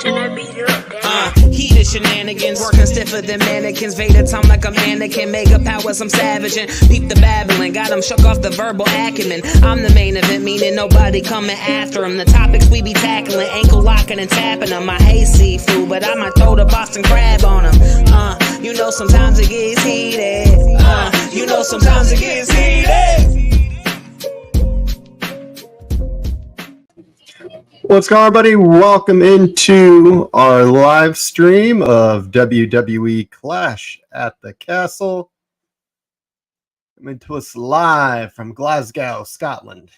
Heated shenanigans, working stiffer than mannequins. Vader time like a mannequin. Mega powers, I'm savage and peep the babbling. Got him shook off the verbal acumen. I'm the main event, meaning nobody coming after him. The topics we be tackling, ankle locking and tapping them. I hate seafood, but I might throw the Boston crab on him. You know sometimes it gets heated. You know sometimes it gets heated. What's going on, everybody? Welcome into our live stream of WWE Clash at the Castle. Coming to us live from Glasgow, Scotland.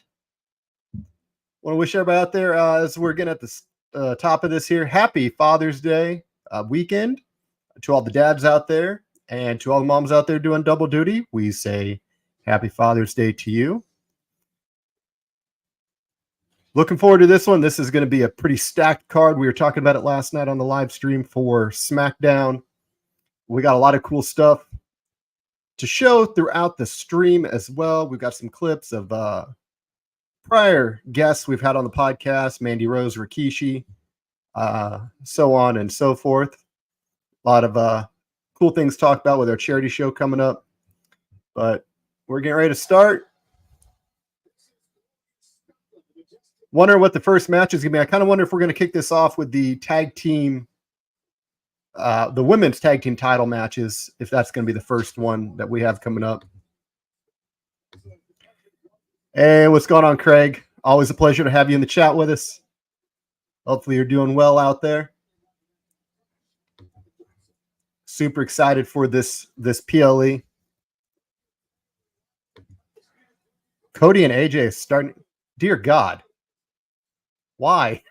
Want to wish everybody out there, as we're getting at the top of this here, happy Father's Day weekend to all the dads out there and to all the moms out there doing double duty. We say happy Father's Day to you. Looking forward to this one. This is going to be a pretty stacked card. We were talking about it last night on the live stream for SmackDown. We got a lot of cool stuff to show throughout the stream as well. We've got some clips of prior guests we've had on the podcast, Mandy Rose, Rikishi, so on and so forth. A lot of cool things to talk about with our charity show coming up. But we're getting ready to start. Wonder what the first match is going to be. I kind of wonder if we're going to kick this off with the tag team, the women's tag team title matches, if that's going to be the first one that we have coming up. Hey, what's going on, Craig? Always a pleasure to have you in the chat with us. Hopefully you're doing well out there. Super excited for this PLE. Cody and AJ starting. Dear God. Why?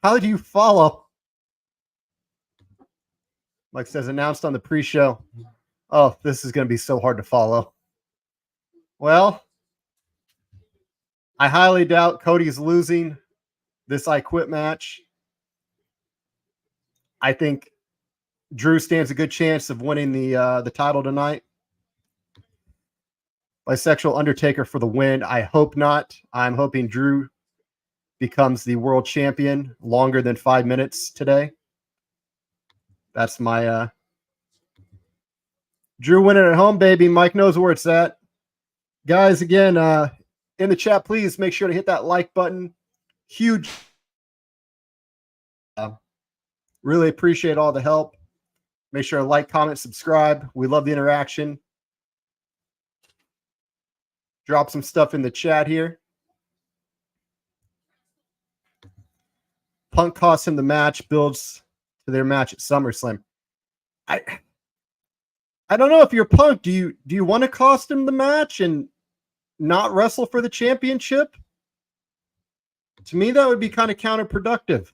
How did you follow? Mike says, announced on the pre-show. Oh, this is going to be so hard to follow. Well, I highly doubt Cody's losing this I Quit match. I think Drew stands a good chance of winning the title tonight. Bisexual Undertaker for the win. I hope not. I'm hoping Drew becomes the world champion longer than 5 minutes today. That's my Drew winning at home, baby. Mike knows where it's at. Guys, again, in the chat, please make sure to hit that like button. Huge. Really appreciate all the help. Make sure to like, comment, subscribe. We love the interaction. Drop some stuff in the chat here. Punk costs him the match, builds to their match at SummerSlam. I don't know if you're Punk. Do you want to cost him the match and not wrestle for the championship? To me, that would be kind of counterproductive.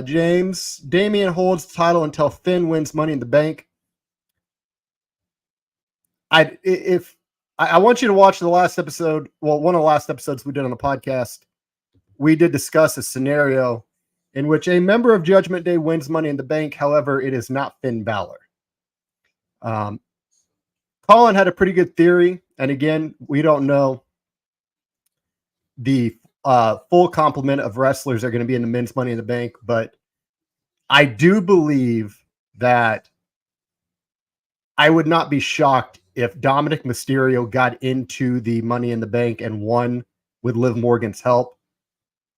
James, Damian holds the title until Finn wins Money in the Bank. I want you to watch the last episode. Well, one of the last episodes we did on the podcast, we did discuss a scenario in which a member of Judgment Day wins Money in the Bank. However, it is not Finn Balor. Colin had a pretty good theory. And again, we don't know the full complement of wrestlers that are going to be in the men's Money in the Bank. But I do believe that I would not be shocked if Dominic Mysterio got into the Money in the Bank and won with Liv Morgan's help.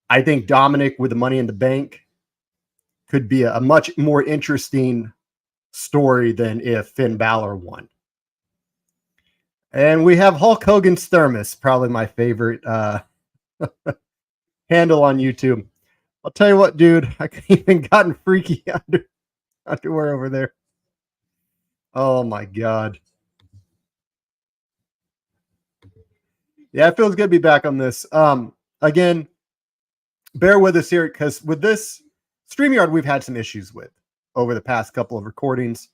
I think Dominic with the Money in the Bank could be a much more interesting story than if Finn Balor won. And we have Hulk Hogan's Thermos, probably my favorite handle on YouTube. I'll tell you what, dude, I could even gotten freaky underwear over there. Oh my God. Yeah, it feels good to be back on this. Again, bear with us here because with this StreamYard, we've had some issues with over the past couple of recordings.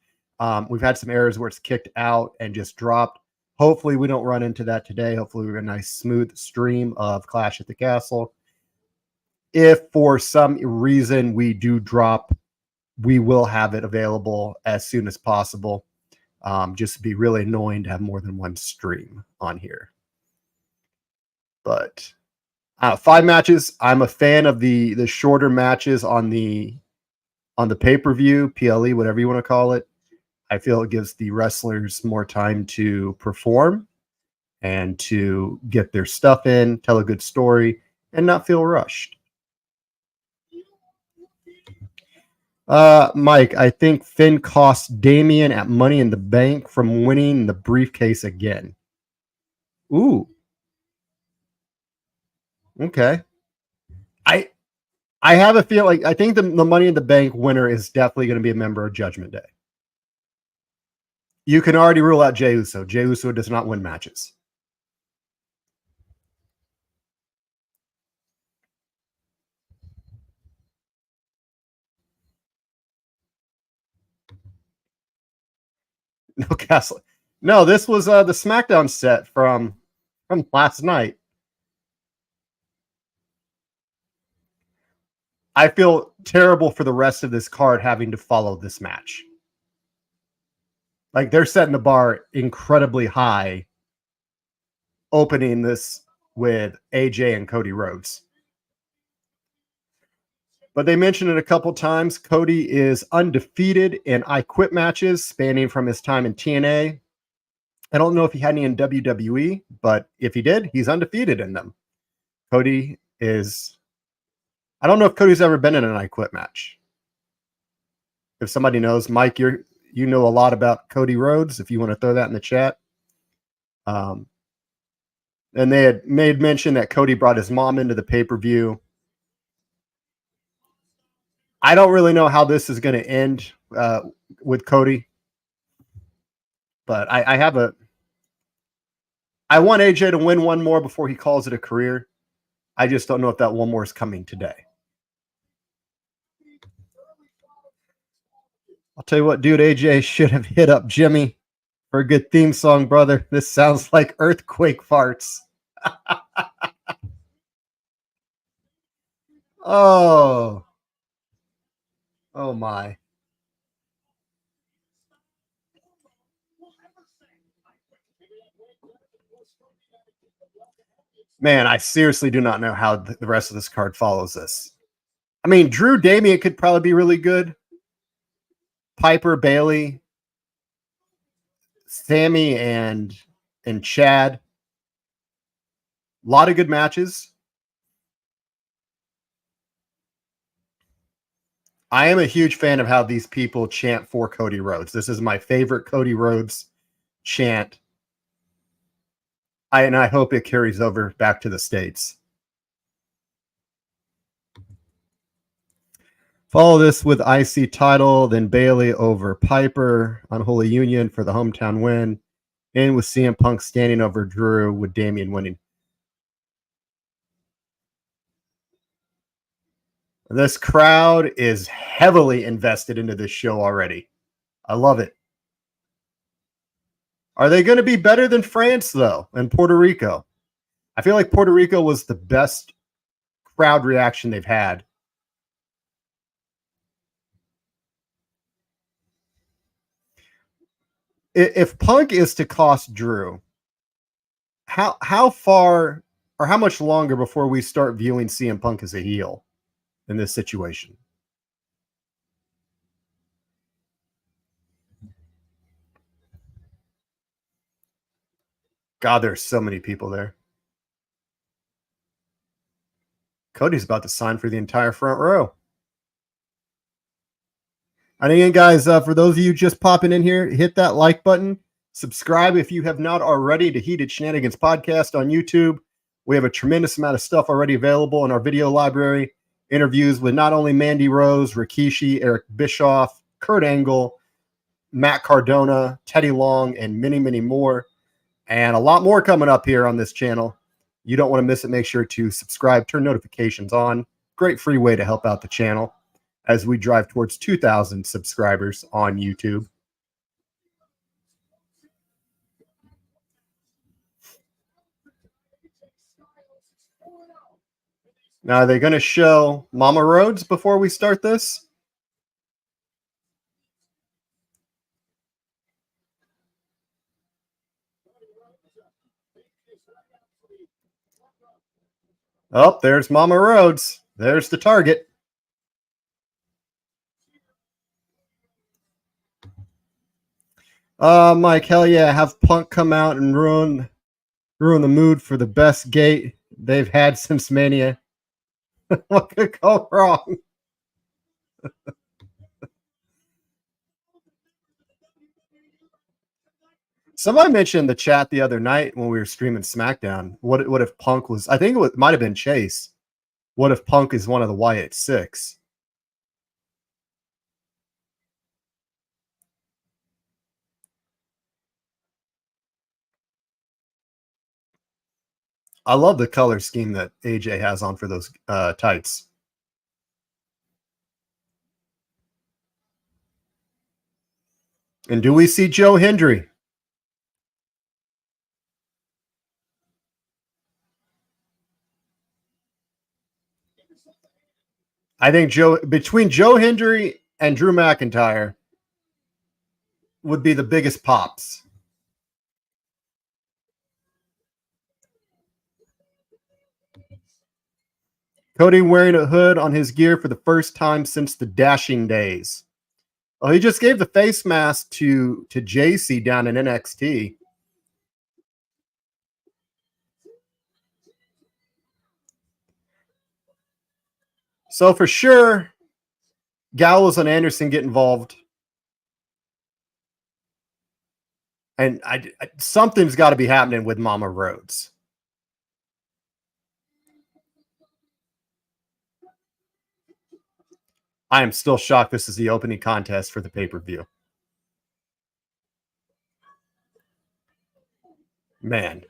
We've had some errors where it's kicked out and just dropped. Hopefully, we don't run into that today. Hopefully, we have a nice, smooth stream of Clash at the Castle. If for some reason we do drop, we will have it available as soon as possible. Just to be really annoying to have more than one stream on here. But 5 matches. I'm a fan of the shorter matches on the pay-per-view, PLE, whatever you want to call it. I feel it gives the wrestlers more time to perform and to get their stuff in, tell a good story, and not feel rushed. Mike, I think Finn cost Damian at Money in the Bank from winning the briefcase again. Ooh. Okay. I have a feel like I think the Money in the Bank winner is definitely going to be a member of Judgment Day. You can already rule out Jey Uso. Jey Uso does not win matches. No Castle. No, this was the SmackDown set from last night. I feel terrible for the rest of this card having to follow this match. Like, they're setting the bar incredibly high, opening this with AJ and Cody Rhodes. But they mentioned it a couple times. Cody is undefeated in I Quit matches, spanning from his time in TNA. I don't know if he had any in WWE, but if he did, he's undefeated in them. Cody is... I don't know if Cody's ever been in an I Quit match. If somebody knows, Mike, you know a lot about Cody Rhodes, if you want to throw that in the chat. And they had made mention that Cody brought his mom into the pay-per-view. I don't really know how this is going to end with Cody. But I want AJ to win one more before he calls it a career. I just don't know if that one more is coming today. I'll tell you what, dude, AJ should have hit up Jimmy for a good theme song, brother. This sounds like earthquake farts. Oh my. Man, I seriously do not know how the rest of this card follows this. I mean, Drew Damian could probably be really good. Piper, Bailey, Sammy, and Chad. A lot of good matches. I am a huge fan of how these people chant for Cody Rhodes. This is my favorite Cody Rhodes chant. I hope it carries over back to the States. Follow this with IC title, then Bailey over Piper, Unholy Union for the hometown win, and with CM Punk standing over Drew with Damian winning. This crowd is heavily invested into this show already. I love it. Are they going to be better than France, though, and Puerto Rico? I feel like Puerto Rico was the best crowd reaction they've had. If Punk is to cost Drew, how far or how much longer before we start viewing CM Punk as a heel in this situation? God, there's so many people there. Cody's about to sign for the entire front row. And again, guys, for those of you just popping in here, hit that like button. Subscribe if you have not already to Heated Shenanigans Podcast on YouTube. We have a tremendous amount of stuff already available in our video library. Interviews with not only Mandy Rose, Rikishi, Eric Bischoff, Kurt Angle, Matt Cardona, Teddy Long, and many, many more. And a lot more coming up here on this channel. You don't want to miss it. Make sure to subscribe, turn notifications on. Great free way to help out the channel as we drive towards 2,000 subscribers on YouTube. Now, are they going to show Mama Rhodes before we start this? Oh, there's Mama Rhodes. There's the target. Mike, hell yeah, have Punk come out and ruin the mood for the best gate they've had since Mania. What could go wrong? Somebody mentioned in the chat the other night when we were streaming SmackDown. What if Punk was? I think might have been Chase. What if Punk is one of the Wyatt Six? I love the color scheme that AJ has on for those tights. And do we see Joe Hendry? I think between Joe Hendry and Drew McIntyre would be the biggest pops. Cody wearing a hood on his gear for the first time since the Dashing days. Oh, he just gave the face mask to JC down in NXT. So for sure, Gallows and Anderson get involved. And something's got to be happening with Mama Rhodes. I am still shocked this is the opening contest for the pay-per-view. Man.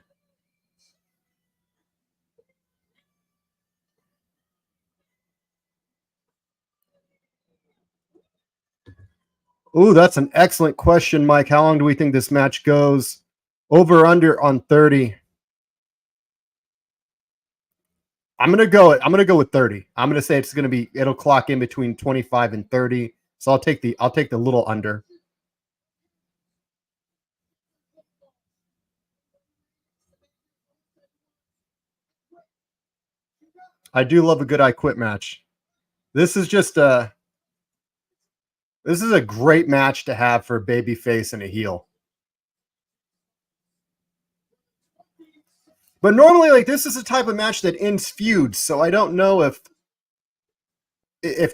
Ooh, that's an excellent question, Mike. How long do we think this match goes? Over under on 30. I'm gonna go with 30. I'm gonna say it'll clock in between 25 and 30. So I'll take the little under. I do love a good I Quit match. This is a great match to have for a baby face and a heel. But normally, like, this is the type of match that ends feuds, so I don't know if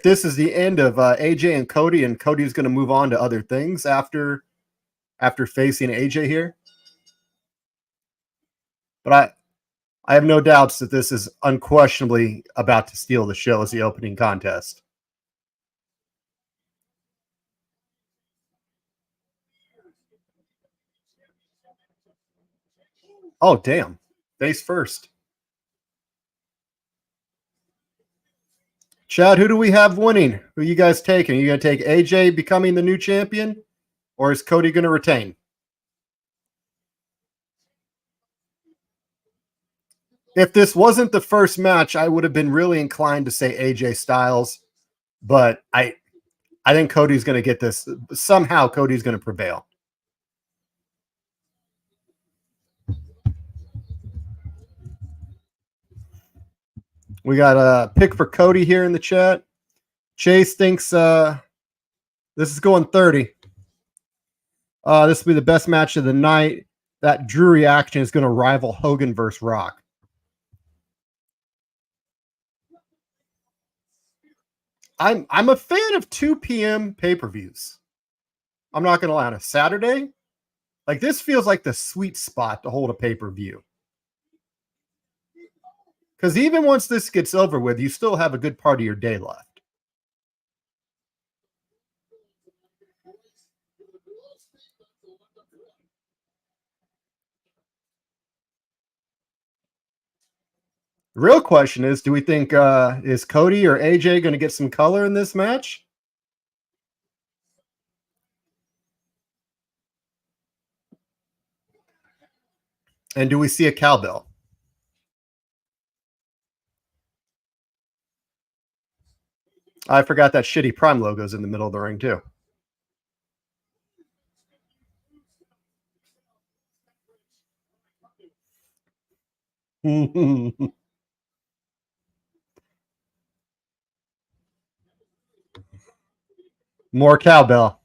this is the end of AJ and Cody's going to move on to other things after facing AJ here. But I have no doubts that this is unquestionably about to steal the show as the opening contest. Oh, damn. Face first. Chad, who do we have winning? Who are you guys taking? Are you going to take AJ becoming the new champion? Or is Cody going to retain? If this wasn't the first match, I would have been really inclined to say AJ Styles. But I think Cody's going to get this. Somehow Cody's going to prevail. We got a pick for Cody here in the chat. Chase thinks this is going 30. This will be the best match of the night. That Drew reaction is going to rival Hogan versus Rock. I'm a fan of 2 p.m. pay-per-views. I'm not going to lie. On a Saturday, like, this feels like the sweet spot to hold a pay-per-view. Because even once this gets over with, you still have a good part of your day left. The real question is, do we think is Cody or AJ going to get some color in this match? And do we see a cowbell? I forgot that shitty Prime logo's in the middle of the ring too. More cowbell.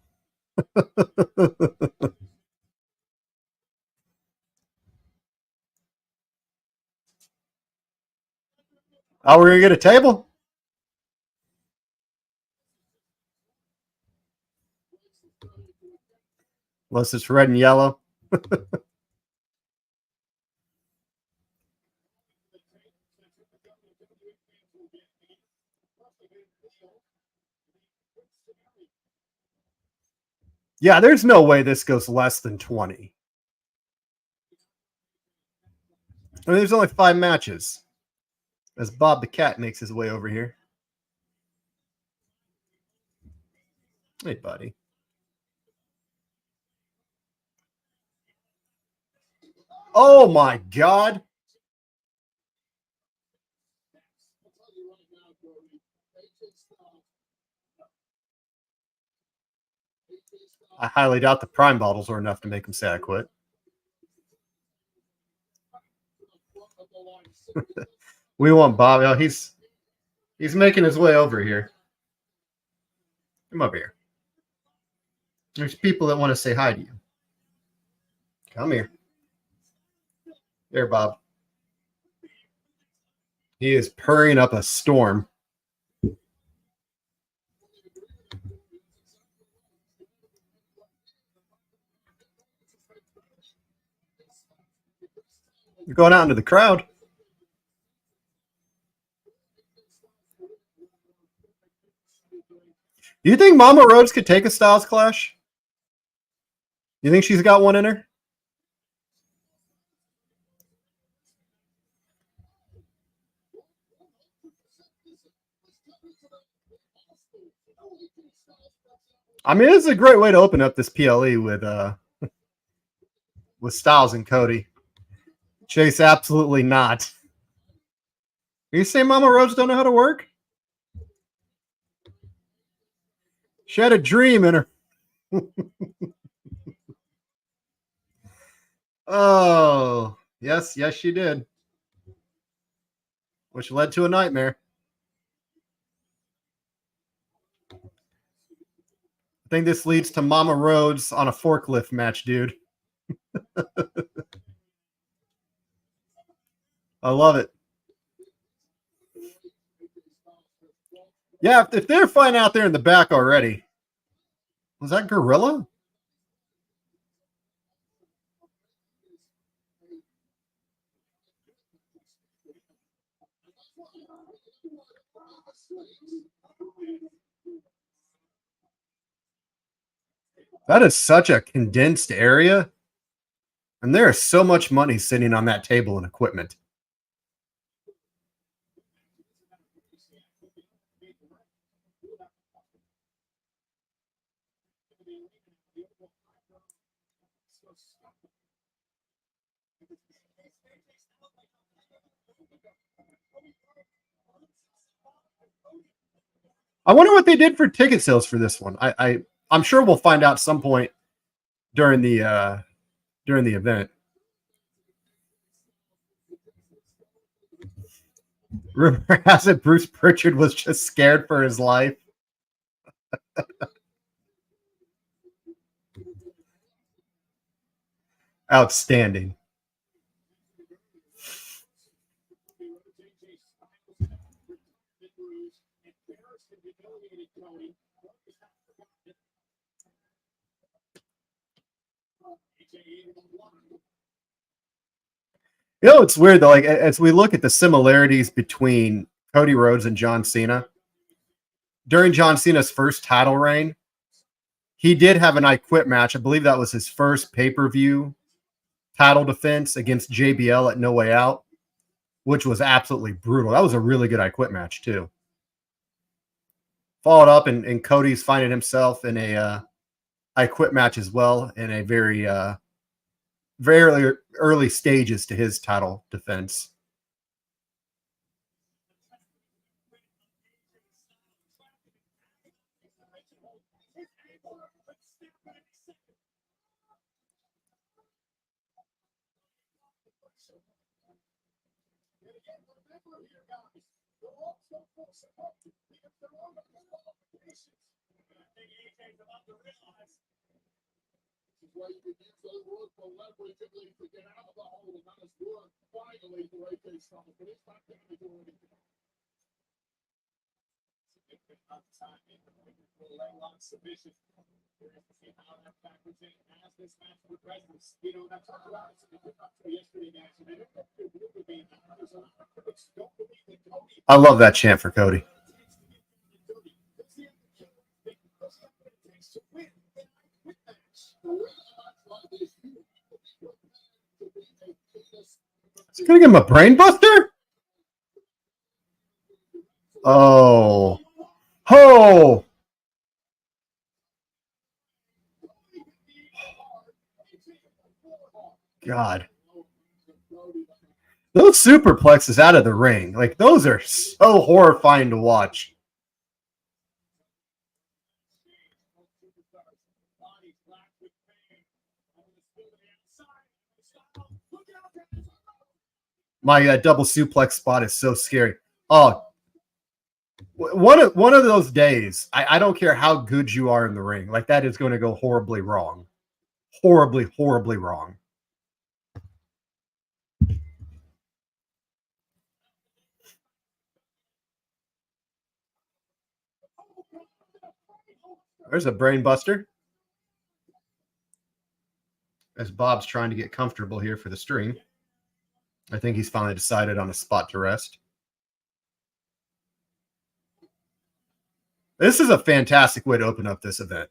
Oh, we're going to get a table? Unless it's red and yellow. Yeah, there's no way this goes less than 20. I mean, there's only 5 matches. As Bob the Cat makes his way over here. Hey, buddy. Oh, my God. I highly doubt the prime bottles were enough to make him say I quit. We want Bob. Oh, he's making his way over here. Come over here. There's people that want to say hi to you. Come here. There, Bob. He is purring up a storm. You're going out into the crowd. Do you think Mama Rhodes could take a Styles Clash? You think she's got one in her? I mean, it's a great way to open up this PLE with Styles and Cody. Chase, absolutely not. Are you saying Mama Rhodes don't know how to work? She had a dream in her. Oh, yes, she did. Which led to a nightmare. I think this leads to Mama Rhodes on a forklift match, dude. I love it. Yeah, if they're fighting out there in the back already. Was that Gorilla? That is such a condensed area. And there is so much money sitting on that table and equipment. I wonder what they did for ticket sales for this one. I'm sure we'll find out some point during the event. Rumor has it Bruce Pritchard was just scared for his life. Outstanding. You know, it's weird though. Like as we look at the similarities between Cody Rhodes and John Cena, during John Cena's first title reign, he did have an I Quit match. I believe that was his first pay-per-view title defense against JBL at No Way Out, which was absolutely brutal. That was a really good I Quit match too. Followed up, and Cody's finding himself in a I Quit match as well in a very early stages to his title defense. I love that chant for Cody. Is he going to give him a brain buster? Oh. Oh. God. Those superplexes out of the ring, like those are so horrifying to watch. My double suplex spot is so scary. Oh, one of those days, I don't care how good you are in the ring, like that is going to go horribly wrong. Horribly, horribly wrong. There's a brain buster. As Bob's trying to get comfortable here for the stream. I think he's finally decided on a spot to rest. This is a fantastic way to open up this event.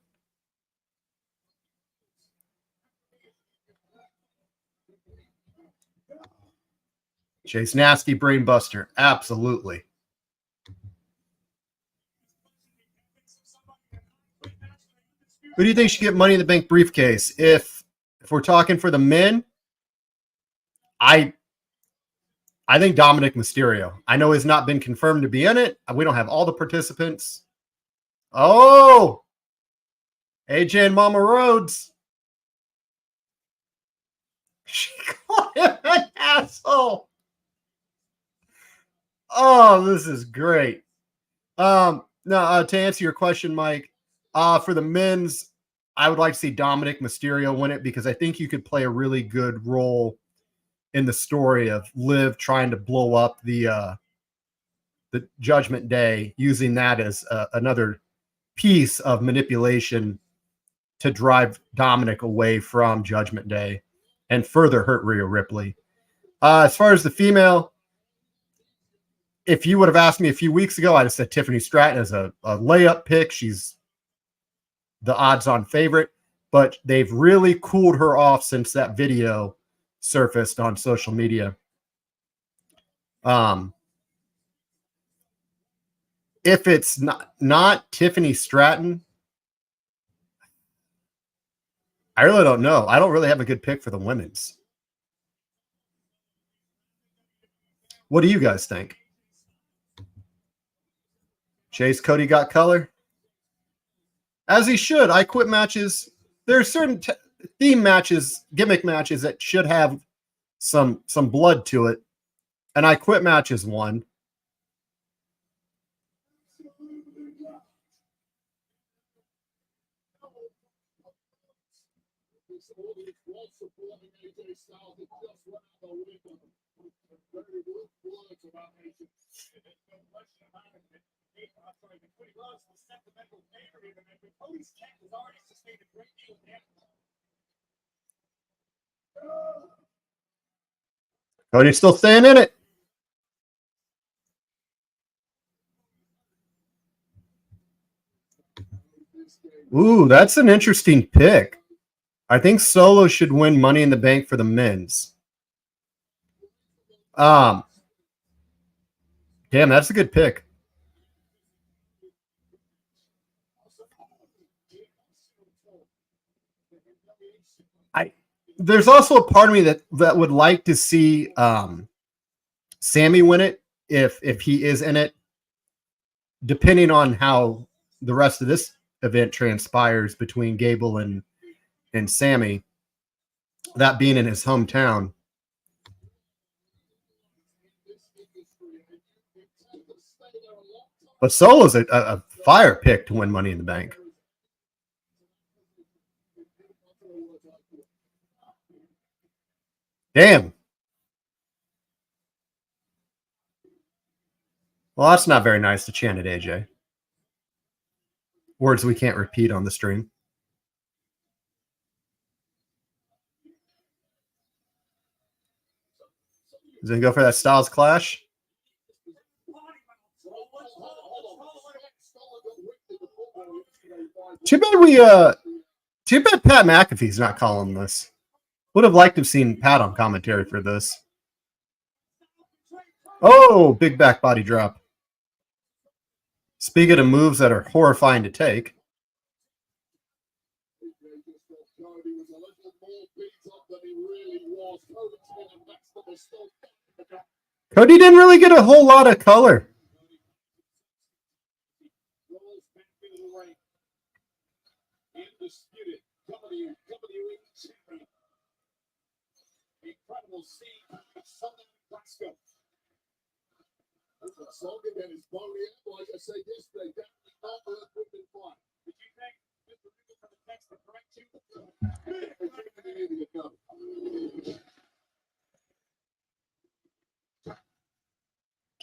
Chase Nasty, brain buster. Absolutely. Who do you think should get Money in the Bank briefcase? If we're talking for the men, I think Dominic Mysterio. I know he's not been confirmed to be in it. We don't have all the participants. Oh, AJ and Mama Rhodes. She called him an asshole. Oh, this is great. No, to answer your question, Mike, for the men's, I would like to see Dominic Mysterio win it because I think you could play a really good role in the story of Liv trying to blow up the Judgment Day, using that as another piece of manipulation to drive Dominic away from Judgment Day and further hurt Rhea Ripley. As far as the female, if you would have asked me a few weeks ago, I'd have said Tiffany Stratton as a layup pick. She's the odds-on favorite, but they've really cooled her off since that video surfaced on social media. If it's not Tiffany Stratton, I really don't know. I don't really have a good pick for the women's. What do you guys think? Chase Cody got color? As he should. I Quit matches. There are certain theme matches, gimmick matches that should have some blood to it. And I Quit match is one. Cody's still staying in it. Ooh, that's an interesting pick. I think Solo should win Money in the Bank for the men's. Damn, that's a good pick. There's also a part of me that would like to see Sammy win it if he is in it, depending on how the rest of this event transpires between Gable and Sammy, that being in his hometown. But Solo's a fire pick to win Money in the Bank. Damn. Well, that's not very nice to chant at AJ. Words we can't repeat on the stream. Is he going to go for that Styles Clash? Too bad Pat McAfee's not calling this. Would have liked to have seen Pat on commentary for this. Oh, big back body drop. Speaking of moves that are horrifying to take. Cody didn't really get a whole lot of color.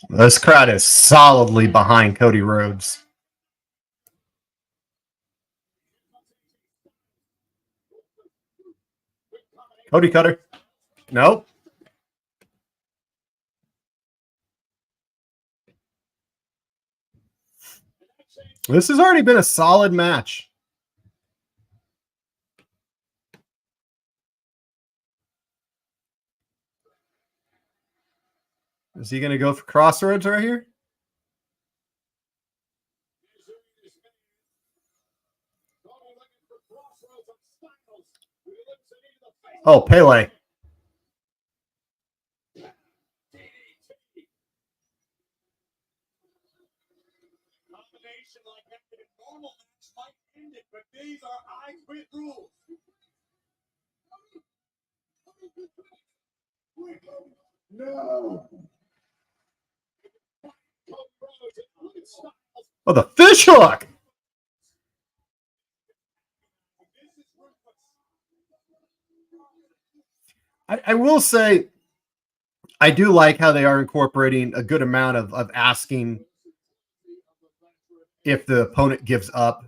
This crowd is solidly behind Cody Rhodes. Cody Cutter. Nope. This has already been a solid match. Is he going to go for Crossroads right here? Oh, Pele. But these are I quit rules. No. Oh, the fish hook. I will say, I do like how they are incorporating a good amount of asking if the opponent gives up,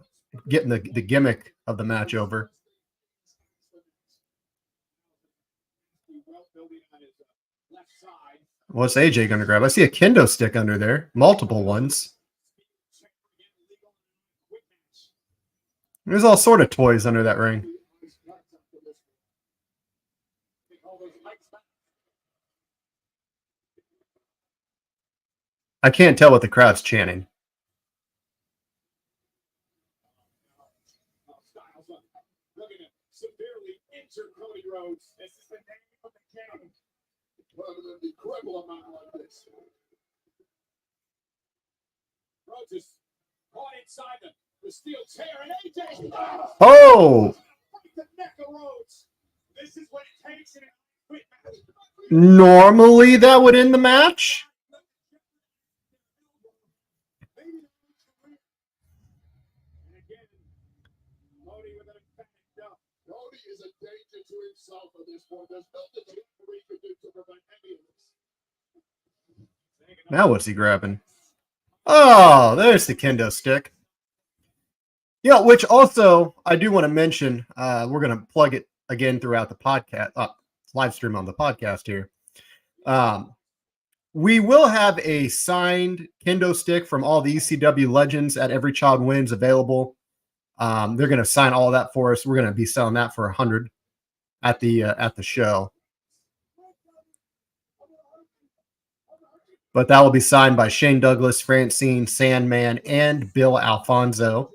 getting the gimmick of the match over. What's AJ going to grab? I see a kendo stick under there. Multiple ones. There's all sort of toys under that ring. I can't tell what the crowd's chanting. Oh! Normally that would end the match. Now what's he grabbing? Oh, there's the kendo stick. Yeah, which also I do want to mention. We're going to plug it again throughout the podcast, live stream on the podcast here. We will have a signed kendo stick from all the ECW legends at Every Child Wins available. They're going to sign all that for us. We're going to be selling that for $100 at the show. But that will be signed by Shane Douglas, Francine, Sandman, and Bill Alfonso.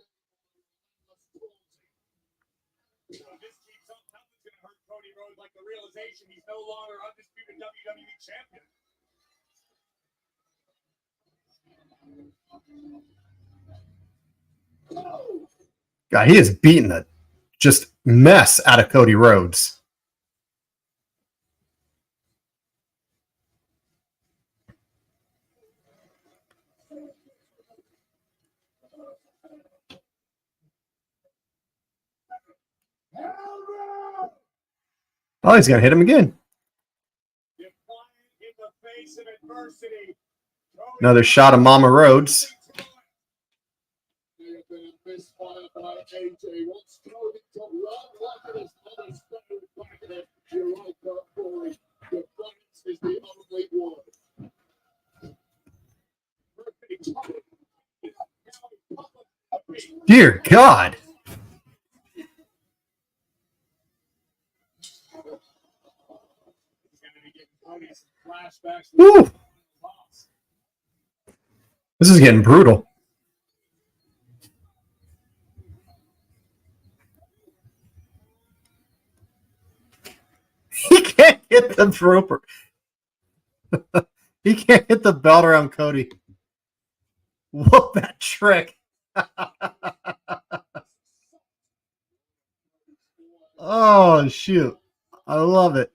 God, he is beating the just mess out of Cody Rhodes. Oh, he's going to hit him again. face of adversity. Another shot of Mama Rhodes. May have been a misfire by AJ. What's Cody to run like his mother's favorite packet? You're right, that boy. The balance is the only one. Dear God. Woo. This is getting brutal. He can't hit the roper. He can't hit the belt around Cody. Whoop that trick. Oh, shoot. I love it.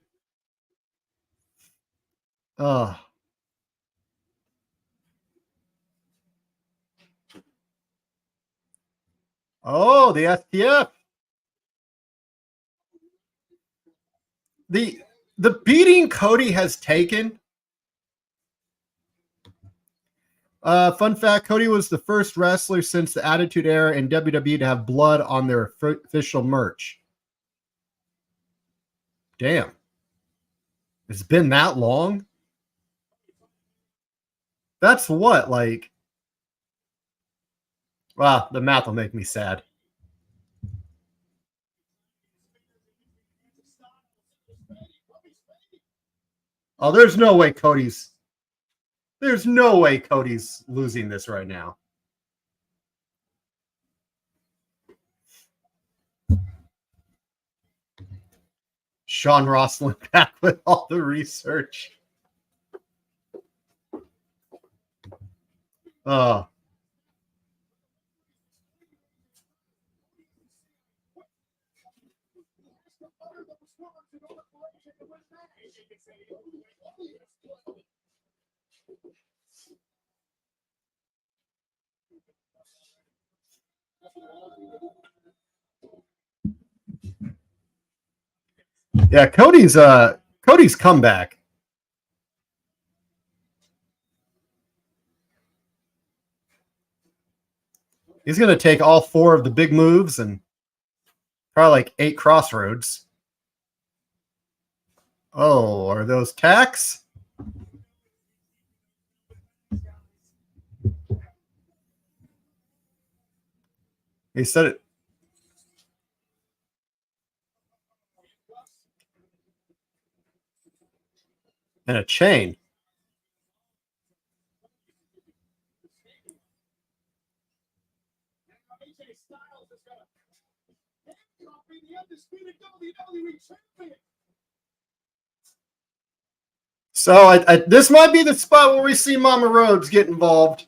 Oh. Oh, the STF. The beating Cody has taken. Fun fact, Cody was the first wrestler since the Attitude Era in WWE to have blood on their official merch. Damn. It's been that long? That's what, like... Wow, the math will make me sad. Oh, there's no way Cody's losing this right now. Sean Ross went back with all the research. Oh. Yeah, Cody's comeback. He's going to take all 4 of the big moves and probably like 8 crossroads. Oh, are those tacks? He said it. And a chain. So this might be the spot where we see Mama Rhodes get involved.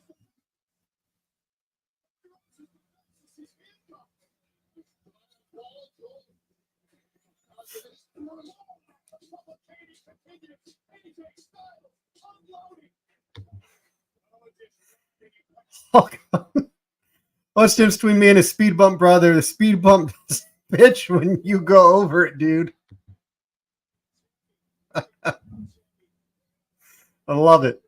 Oh, what's the difference between me and a speed bump brother? The speed bump bitch when you go over it, dude. I love it.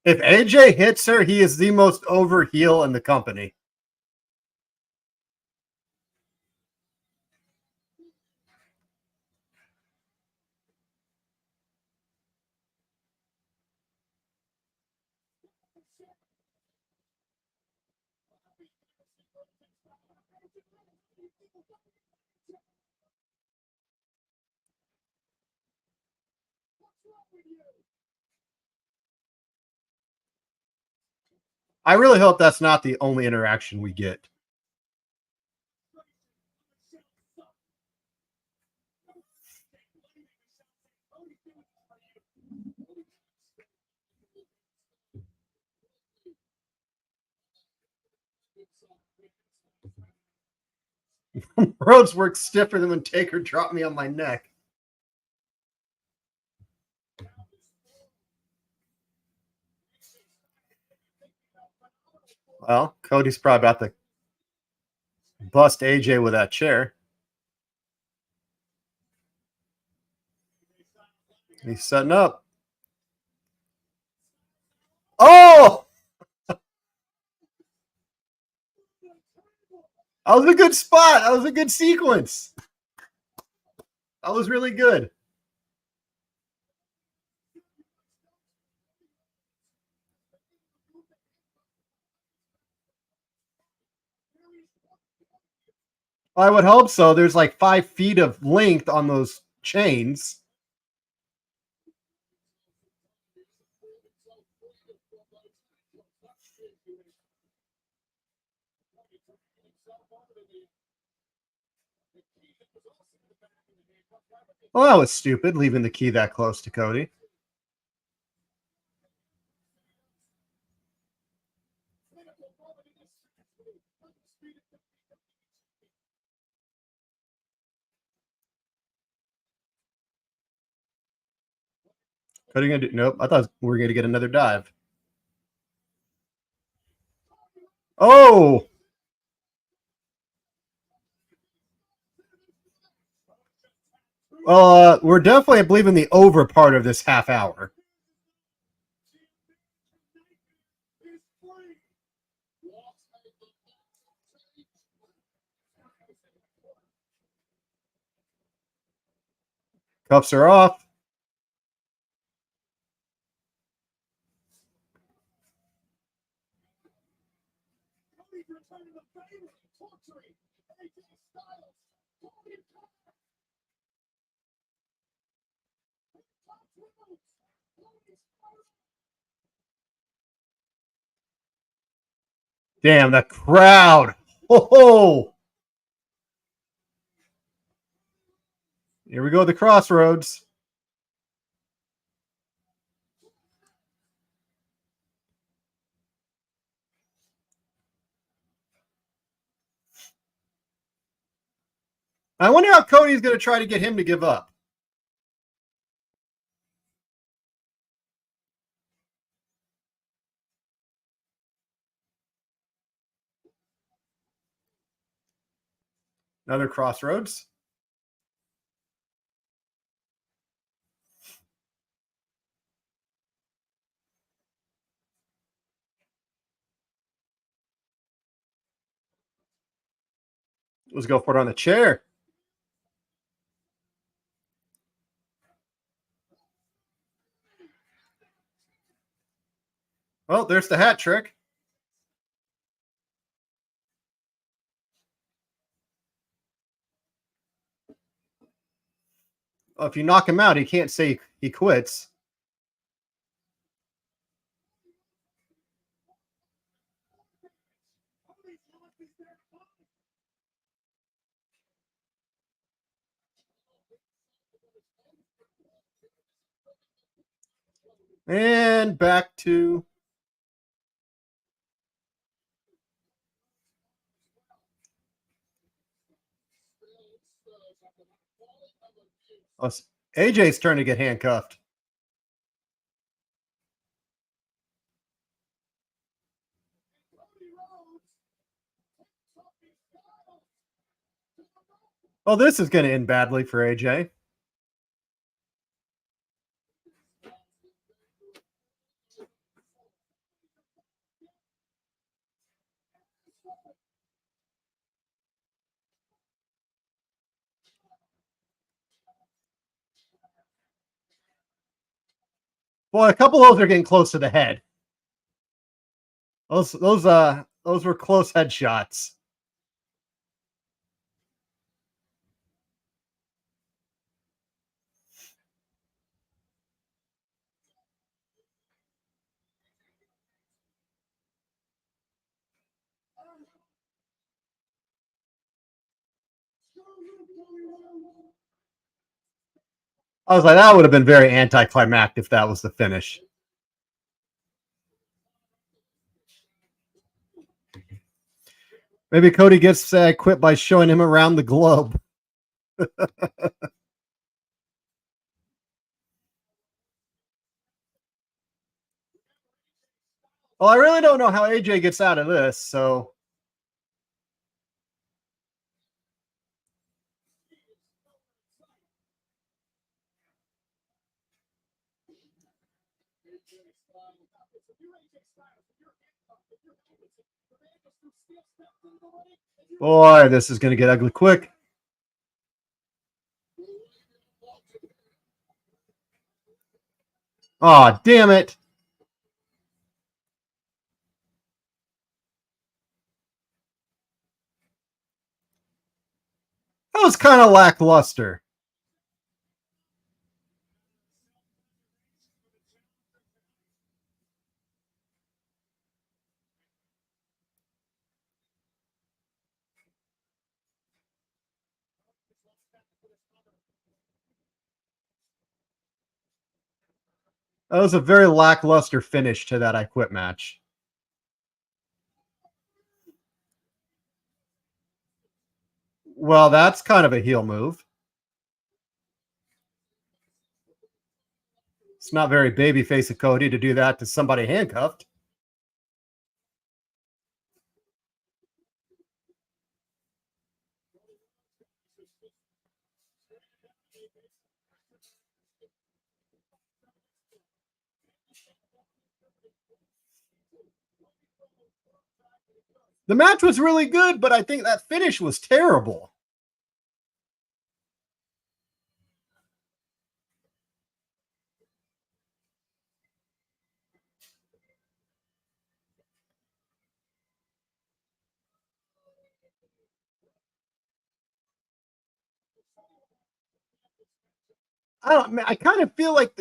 If AJ hits her, he is the most over heel in the company. I really hope that's not the only interaction we get. Rhodes works stiffer than when Taker dropped me on my neck. Well, Cody's probably about to bust AJ with that chair. He's setting up. Oh! That was a good spot. That was a good sequence. That was really good. I would hope so. There's like 5 feet of length on those chains. Well, that was stupid, leaving the key that close to Cody. Cody gonna do? Nope. I thought we were gonna get another dive. Oh! Well, we're definitely, I believe, in the over part of this half hour. Cuffs are off. Damn, the crowd. Oh! Here we go, the crossroads. I wonder how Cody's going to try to get him to give up. Another crossroads. Let's go for it on the chair. Well, there's the hat trick. Well, if you knock him out, he can't say he quits. And back to... Oh, AJ's turn to get handcuffed. Oh, this is going to end badly for AJ. Boy, a couple of those are getting close to the head. Those were close headshots. I was like, that would have been very anticlimactic if that was the finish. Maybe Cody gets quit by showing him around the globe. Well, I really don't know how AJ gets out of this, so. Boy, this is going to get ugly quick. Aw, damn it. That was kind of lackluster. That was a very lackluster finish to that I Quit match. Well, that's kind of a heel move. It's not very babyface of Cody to do that to somebody handcuffed. The match was really good, but I think that finish was terrible. I kind of feel like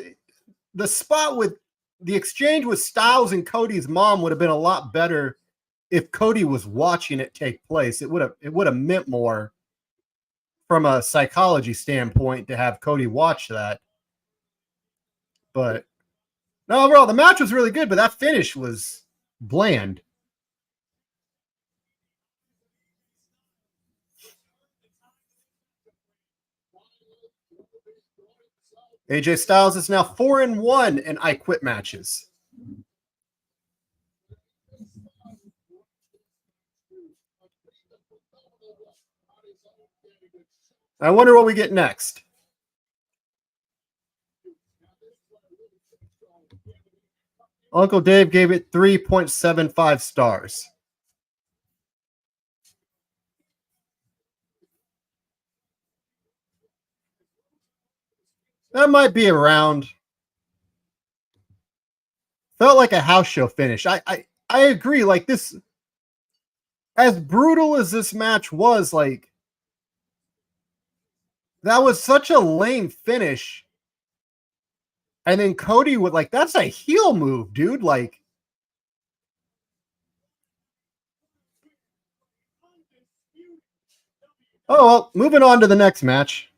the spot with the exchange with Styles and Cody's mom would have been a lot better if Cody was watching it take place. It would have meant more from a psychology standpoint to have Cody watch that. But no, overall the match was really good, but that finish was bland. AJ Styles is now 4-1 in I Quit matches. I wonder what we get next. Uncle Dave gave it 3.75 stars. That might be around. Felt like a house show finish. I agree. Like this, as brutal as this match was, like that was such a lame finish. And then Cody would like, that's a heel move, dude. Like, oh, well, moving on to the next match.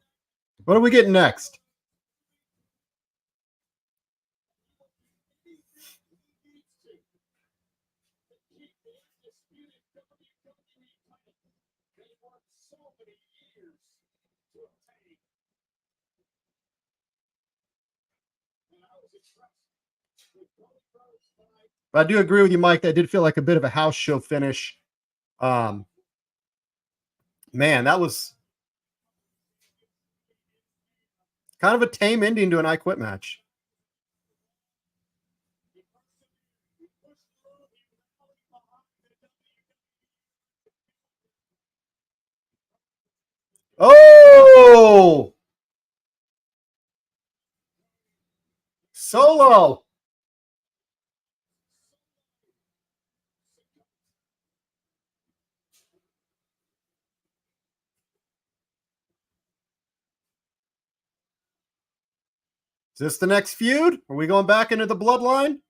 What are we getting next? But I do agree with you, Mike. That did feel like a bit of a house show finish. Man, that was kind of a tame ending to an I Quit match. Oh! Solo! Is this the next feud? Are we going back into the bloodline?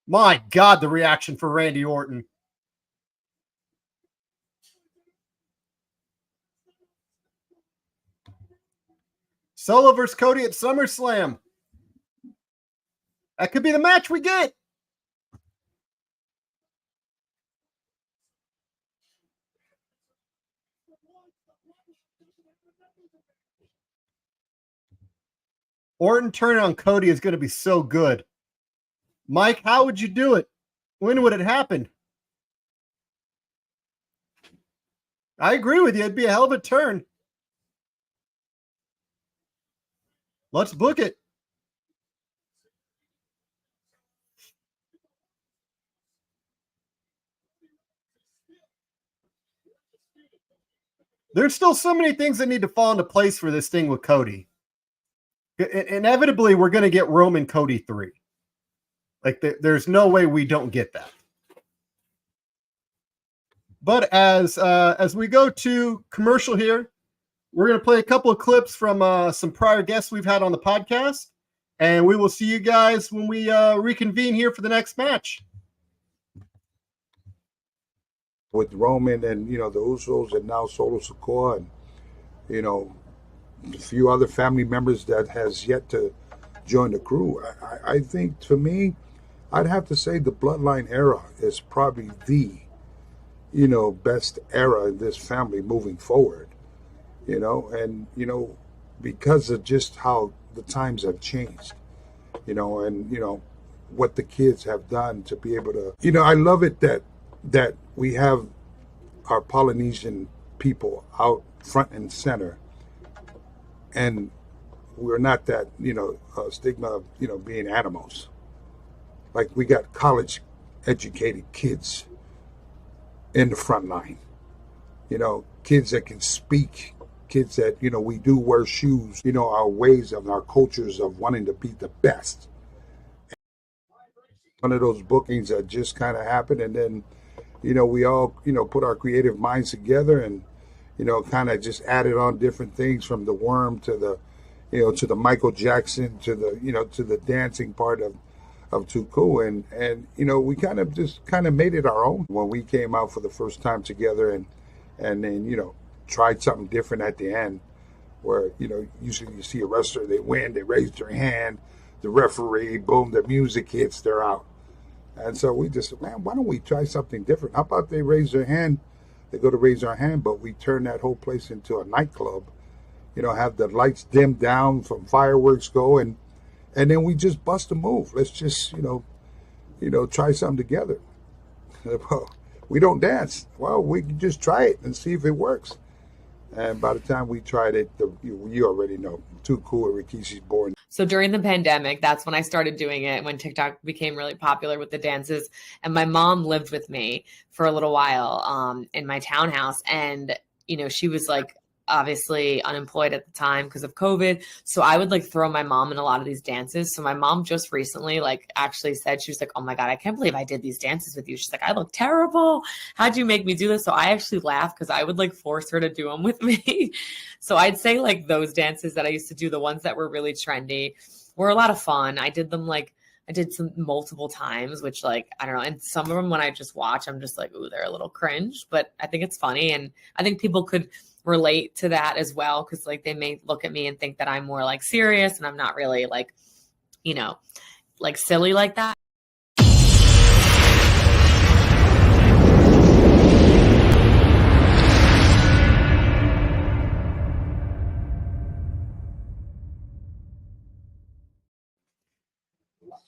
My God, the reaction for Randy Orton. Solo versus Cody at SummerSlam. That could be the match we get. Orton turning on Cody is going to be so good. Mike, how would you do it? When would it happen? I agree with you. It'd be a hell of a turn. Let's book it. There's still so many things that need to fall into place for this thing with Cody. Inevitably, we're going to get Roman Cody 3. Like, there's no way we don't get that. But as we go to commercial here, we're going to play a couple of clips from some prior guests we've had on the podcast, and we will see you guys when we reconvene here for the next match. With Roman and, the Usos and now Solo Sikoa and, a few other family members that has yet to join the crew. I think, to me, I'd have to say the Bloodline era is probably the, best era in this family moving forward, and, because of just how the times have changed, and, what the kids have done to be able to, I love it that we have our Polynesian people out front and center, and we're not that, stigma of, being animals. Like, we got college educated kids in the front line, kids that can speak, kids that, we do wear shoes, our ways of our cultures of wanting to be the best. One of those bookings that just kind of happened, and then, we all, put our creative minds together and, kind of just added on different things from the Worm to the, to the Michael Jackson to the, to the dancing part of Tuku, and we kind of made it our own when we came out for the first time together, and then tried something different at the end, where usually you see a wrestler, they win, they raise their hand, the referee, boom, the music hits, they're out. And so we just, man, why don't we try something different? How about they raise their hand, they go to raise their hand, but we turn that whole place into a nightclub, have the lights dimmed down, from fireworks go, and then we just bust a move. Let's just, try something together. Well, we don't dance. Well, we can just try it and see if it works. And by the time we tried it, you already know, Too Cool and Rikishi's born. So during the pandemic, that's when I started doing it, when TikTok became really popular with the dances. And my mom lived with me for a little while in my townhouse. And, she was like, obviously unemployed at the time because of COVID. So I would throw my mom in a lot of these dances. So my mom just recently actually said, she was like, oh my God, I can't believe I did these dances with you. She's like, I look terrible. How'd you make me do this? So I actually laughed because I would force her to do them with me. So I'd say those dances that I used to do, the ones that were really trendy, were a lot of fun. I did them I did some multiple times, which I don't know. And some of them, when I just watch, I'm just ooh, they're a little cringe, but I think it's funny. And I think people could relate to that as well, because they may look at me and think that I'm more serious, and I'm not really silly like that.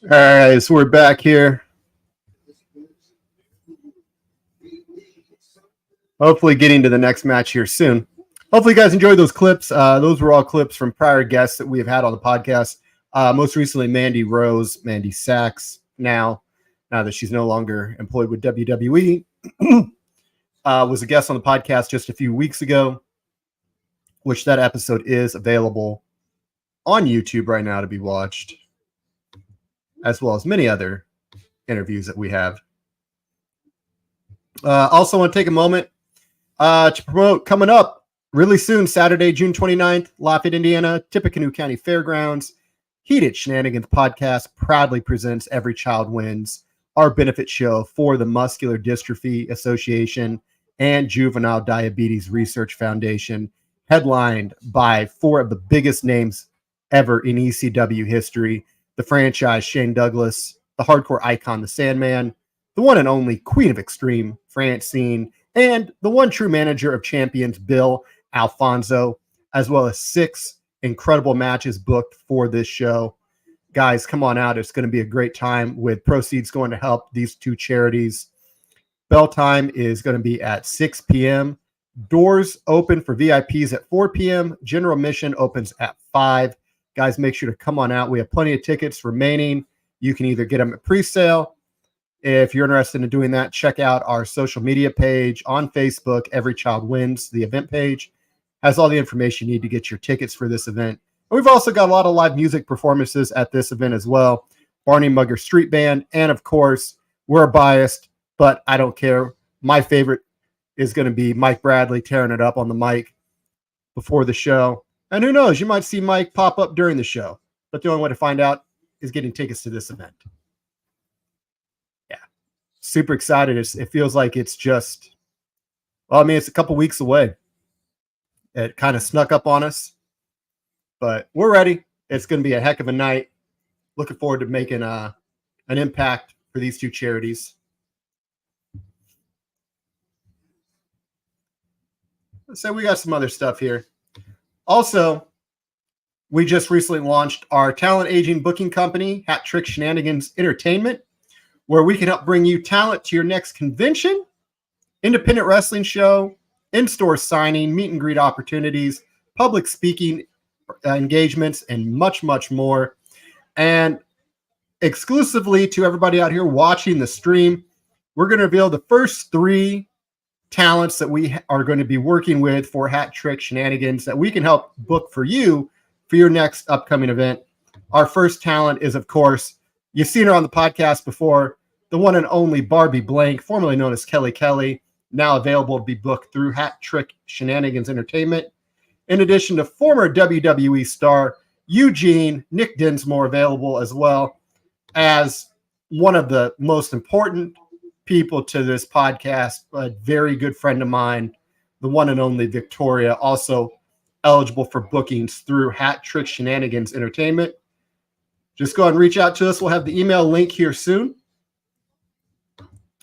All right, so we're back here. Hopefully getting to the next match here soon. Hopefully you guys enjoyed those clips. Those were all clips from prior guests that we have had on the podcast. Most recently, Mandy Sachs, now that she's no longer employed with WWE, was a guest on the podcast just a few weeks ago, which that episode is available on YouTube right now to be watched, as well as many other interviews that we have. Also want to take a moment to promote coming up really soon, Saturday, June 29th, Lafayette, Indiana, Tippecanoe County Fairgrounds. Heated Shenanigans Podcast proudly presents Every Child Wins, our benefit show for the Muscular Dystrophy Association and Juvenile Diabetes Research Foundation, headlined by 4 of the biggest names ever in ECW history: the franchise Shane Douglas, the hardcore icon The Sandman, the one and only Queen of Extreme Francine, and the one true manager of champions Bill Alfonso, as well as 6 incredible matches booked for this show. Guys, come on out. It's going to be a great time with proceeds going to help these two charities. Bell time is going to be at 6 p.m. Doors open for VIPs at 4 p.m. General admission opens at 5. Guys, make sure to come on out. We have plenty of tickets remaining. You can either get them at pre-sale. If you're interested in doing that, check out our social media page on Facebook. Every Child Wins. The event page has all the information you need to get your tickets for this event. And we've also got a lot of live music performances at this event as well. Barney Mugger Street Band. And of course, we're biased, but I don't care. My favorite is going to be Mike Bradley tearing it up on the mic before the show. And who knows, you might see Mike pop up during the show. But the only way to find out is getting tickets to this event. Yeah. Super excited. It feels like it's just, well, I mean, it's a couple weeks away. It kind of snuck up on us. But we're ready. It's going to be a heck of a night. Looking forward to making an impact for these two charities. So we got some other stuff here. Also, we just recently launched our talent aging booking company, Hat Trick Shenanigans Entertainment, where we can help bring you talent to your next convention, independent wrestling show, in-store signing, meet and greet opportunities, public speaking engagements, and much, much more. And exclusively to everybody out here watching the stream, we're going to reveal the first 3 talents that we are going to be working with for Hat Trick Shenanigans that we can help book for you for your next upcoming event. Our first talent is, of course, you've seen her on the podcast before, the one and only Barbie Blank, formerly known as Kelly Kelly, now available to be booked through Hat Trick Shenanigans Entertainment. In addition to former WWE star Eugene Nick Dinsmore, available as well as one of the most important people to this podcast, a very good friend of mine, the one and only Victoria, also eligible for bookings through Hat Trick Shenanigans Entertainment. Just go ahead and reach out to us. We'll have the email link here soon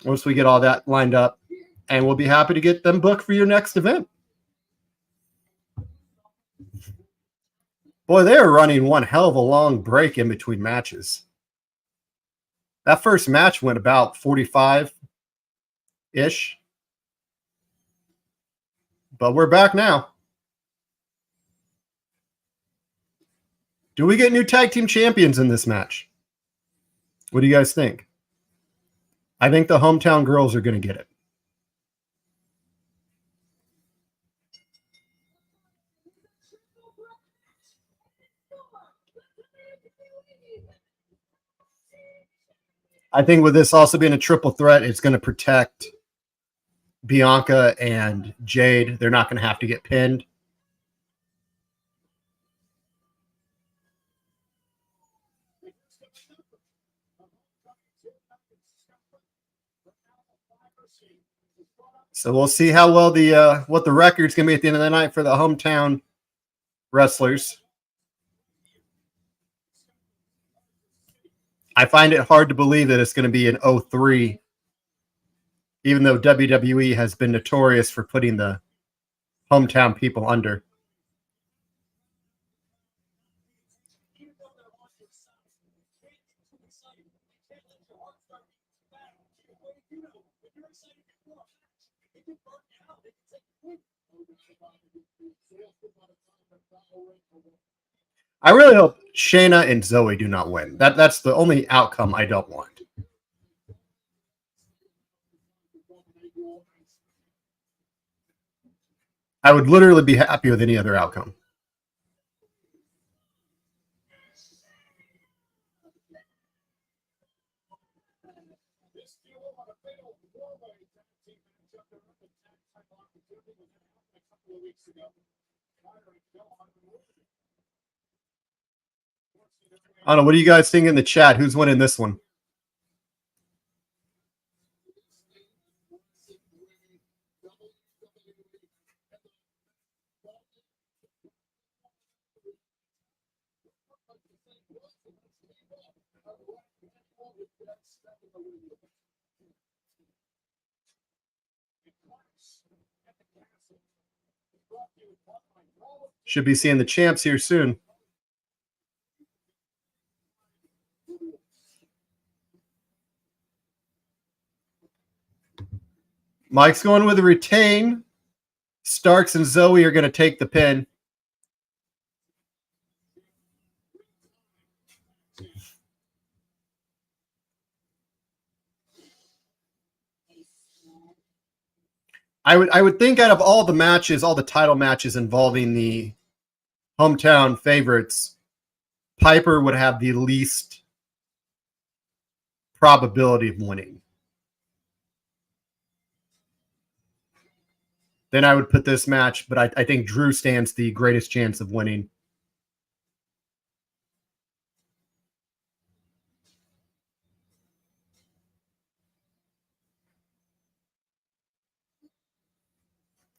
once we get all that lined up, and we'll be happy to get them booked for your next event. Boy, they are running one hell of a long break in between matches. That first match went about 45-ish. But we're back now. Do we get new tag team champions in this match? What do you guys think? I think the hometown girls are going to get it. I think with this also being a triple threat, it's going to protect Bianca and Jade. They're not going to have to get pinned. So we'll see how well what the record's going to be at the end of the night for the hometown wrestlers. I find it hard to believe that it's going to be an 0-3, even though WWE has been notorious for putting the hometown people under. I really hope Shayna and Zoe do not win. That's the only outcome I don't want. I would literally be happy with any other outcome. I don't know. What do you guys think in the chat? Who's winning this one? Should be seeing the champs here soon. Mike's going with a retain. Starks and Zoe are going to take the pin. I would think out of all the matches, all the title matches involving the hometown favorites, Piper would have the least probability of winning. Then I would put this match, but I think Drew stands the greatest chance of winning.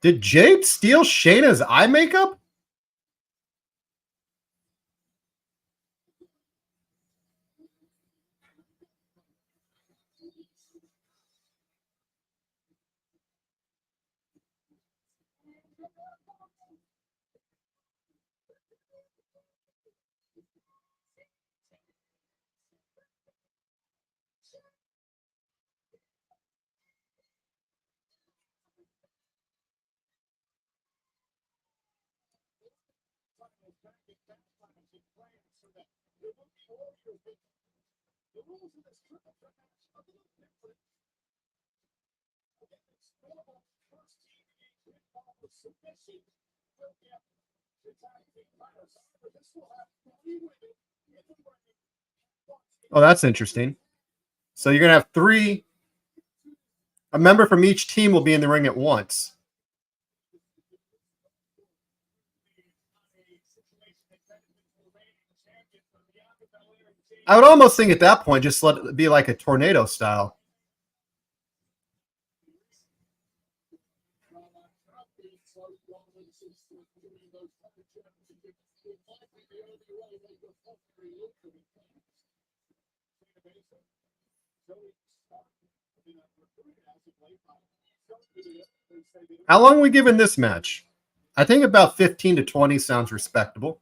Did Jade steal Shayna's eye makeup? Oh, that's interesting. So you're going to have three. A member from each team will be in the ring at once. I would almost think at that point, just let it be like a tornado style. How long are we giving this match? I think about 15 to 20 sounds respectable.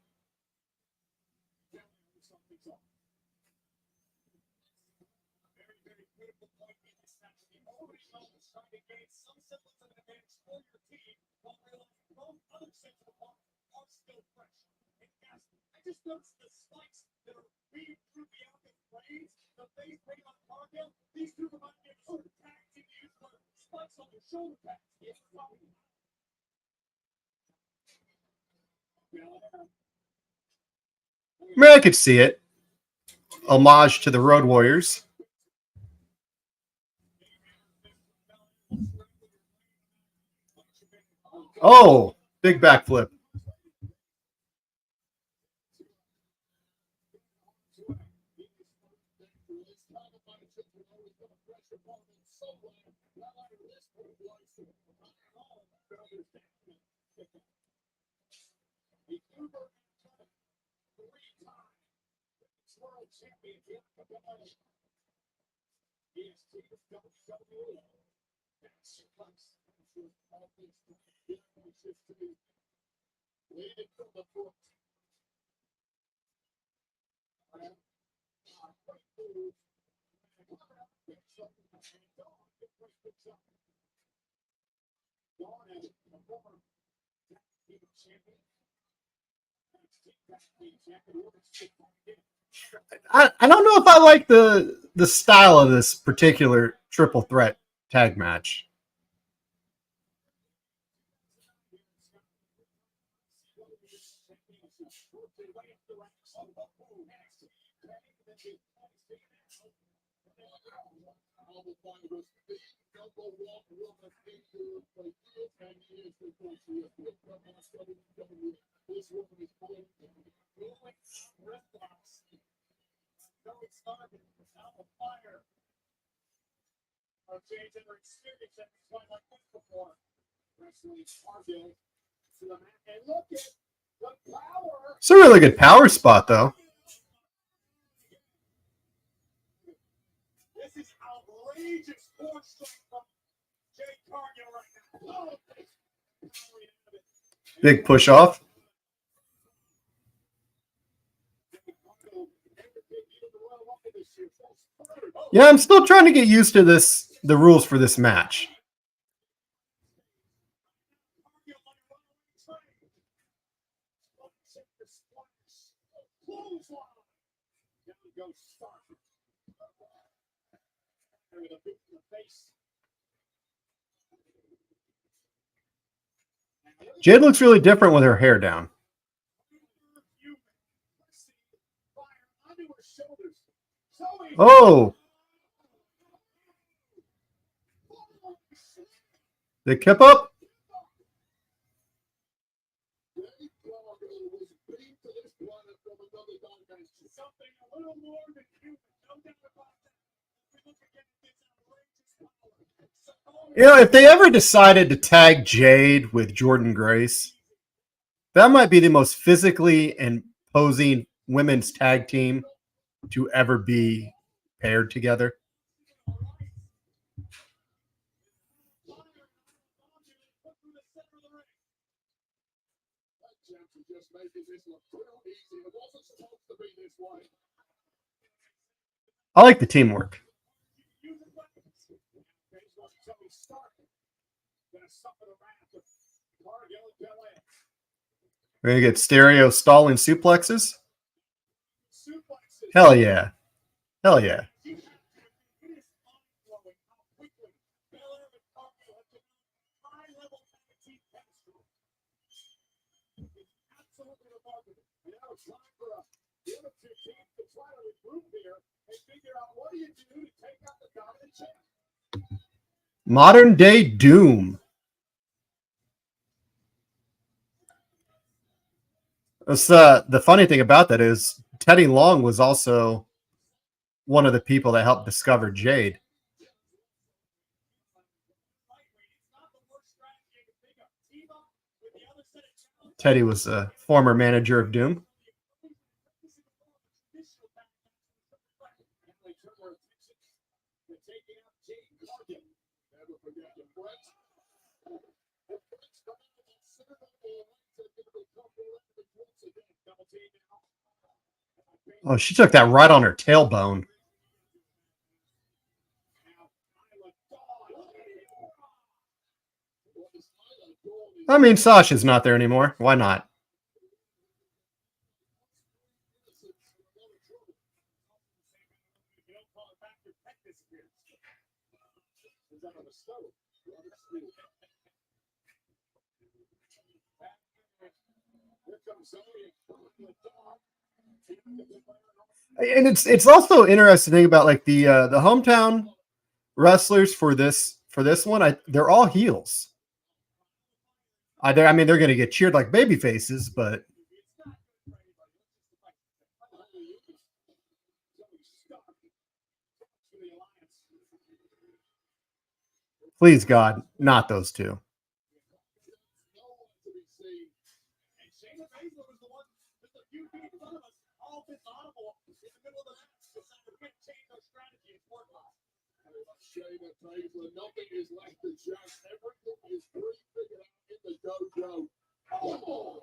I mean, I could see it. Homage to the Road Warriors. Oh, big backflip. I don't know if I like the style of this particular triple threat tag match. It's a really good power spot, though. Big push off. Yeah, I'm still trying to get used to the rules for this match. Jade looks really different with her hair down. Oh! They kept up? You know, if they ever decided to tag Jade with Jordan Grace, that might be the most physically imposing women's tag team to ever be paired together. I like the teamwork. We're going to get stereo stalling suplexes. Hell yeah. Hell yeah. Modern day Doom. That's, the funny thing about that is Teddy Long was also one of the people that helped discover Jade. Teddy was a former manager of Doom. Oh, she took that right on her tailbone. I mean, Sasha's not there anymore. Why not? And it's also interesting to think about like the hometown wrestlers for this one. They're all heels. I mean, they're going to get cheered like baby faces, but please God, not those two. Nothing is left to just. Everything is pre-figured out in the dojo. Oh!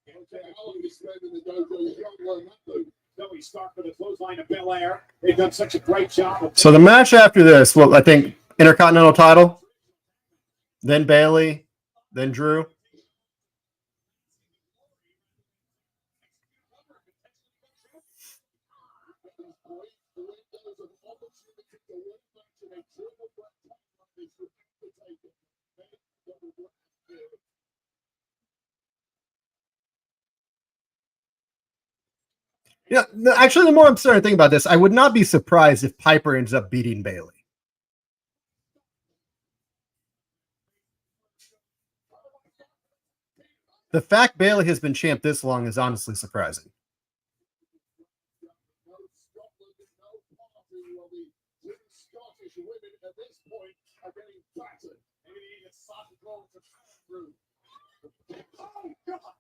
Okay, how long you spend in the dojo? You don't learn that, dude. We start for the clothesline of Bel Air. They've done such a great job. So the match after this, well, I think Intercontinental title, then Bayley, then Drew. Yeah, actually, the more I'm starting to think about this, I would not be surprised if Piper ends up beating Bayley. The fact Bayley has been champ this long is honestly surprising.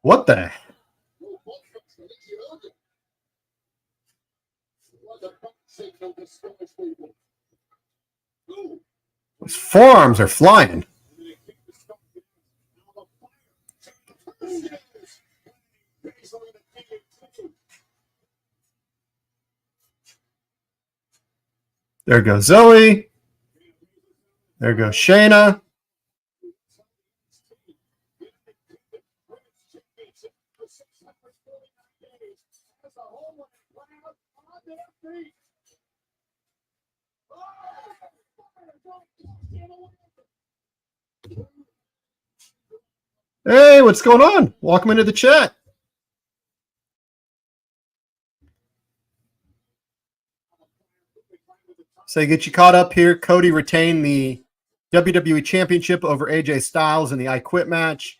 What the? His forearms are flying. There goes Zoe. There goes Shayna. Hey, what's going on? Welcome into the chat. So get you caught up here. Cody retained the WWE Championship over AJ Styles in the I Quit match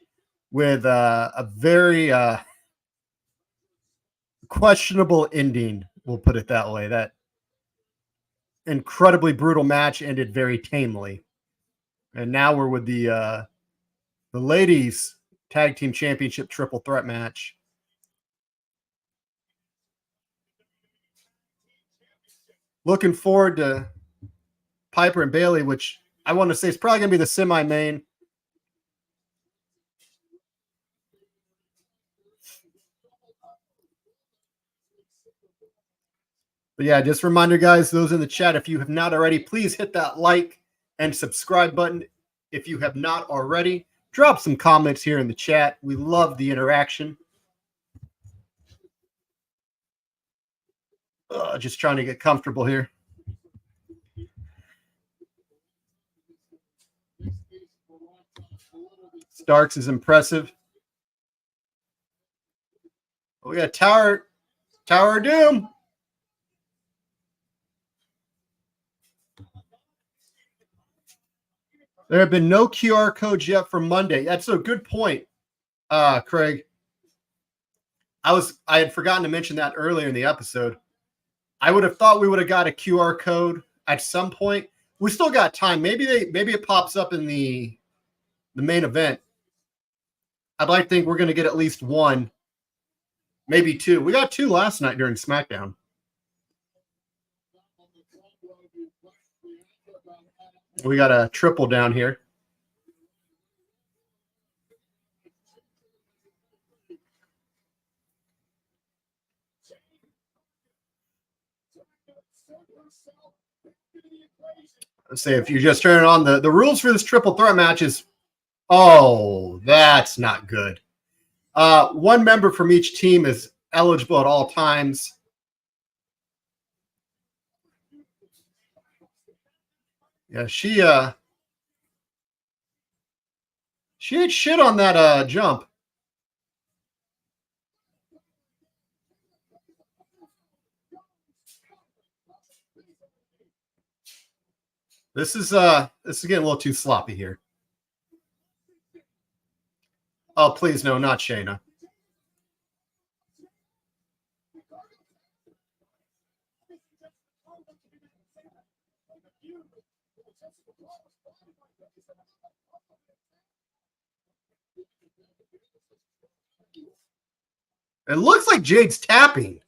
with a very questionable ending. We'll put it that way. That incredibly brutal match ended very tamely. And now we're with the ladies tag team championship triple threat match. Looking forward to Piper and Bayley, which I want to say is probably going to be the semi-main. But yeah, just a reminder, guys, those in the chat, if you have not already, please hit that like and subscribe button. If you have not already, drop some comments here in the chat. We love the interaction. Just trying to get comfortable here. Starks is impressive. We got Tower of Doom. There have been no QR codes yet for Monday. That's a good point, Craig. I had forgotten to mention that earlier in the episode. I would have thought we would have got a QR code at some point. We still got time. Maybe it pops up in the main event. I'd like to think we're going to get at least one, maybe two. We got two last night during SmackDown. We got a triple down here. Let's say if you just turn it on, the rules for this triple threat match is, oh, that's not good. One member from each team is eligible at all times. Yeah, she ate shit on that jump. This is getting a little too sloppy here. Oh, please no, not Shayna. It looks like Jade's tapping.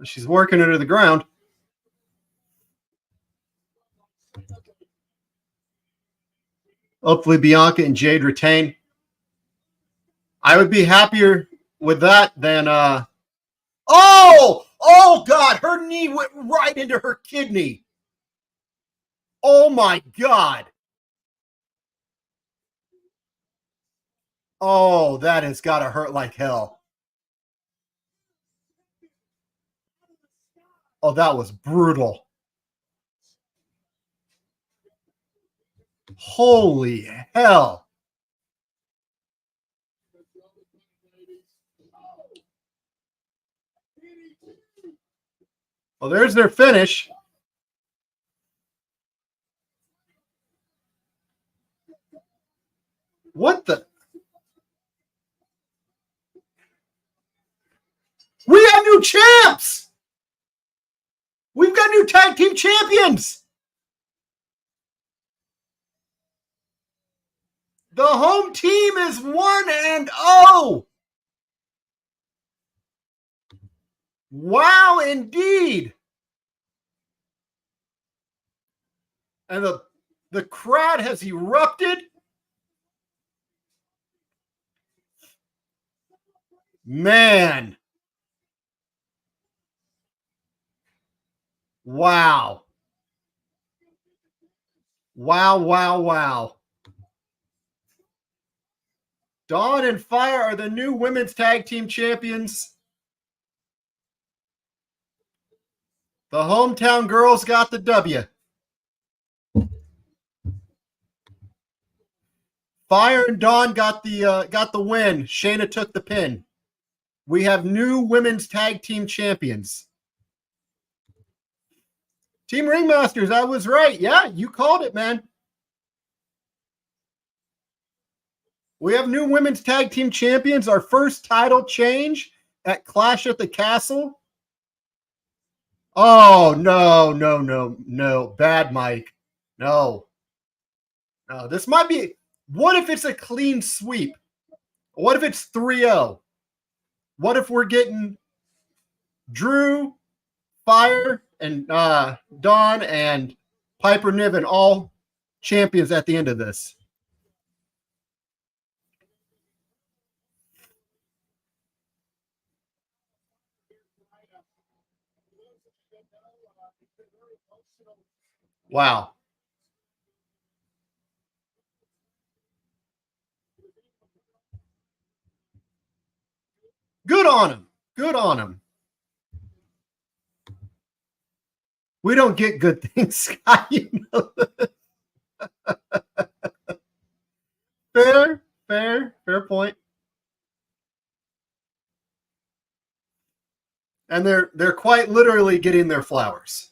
She's working her to the ground. Hopefully Bianca and Jade retain. I would be happier with that than oh God, her knee went right into her kidney. Oh my God. Oh, that has got to hurt like hell. Oh, that was brutal. Holy hell. Well, there's their finish. What the? We have new champs. We've got new tag team champions. The home team is 1-0. Wow, indeed. And the crowd has erupted. Man. Wow. Wow, wow, wow. Dawn and Fire are the new women's tag team champions. The hometown girls got the W. Fire and Dawn got the win. Shayna took the pin. We have new women's tag team champions. Team Ringmasters, I was right. Yeah, you called it, man. We have new women's tag team champions. Our first title change at Clash at the Castle. Oh, no. Bad Mike. No. No, this might be. What if it's a clean sweep? What if it's 3-0? What if we're getting Drew, Fire, and Dawn and Piper Niven all champions at the end of this? Wow. Good on him. Good on him. We don't get good things, Scott. You know that. Fair point. And they're quite literally getting their flowers.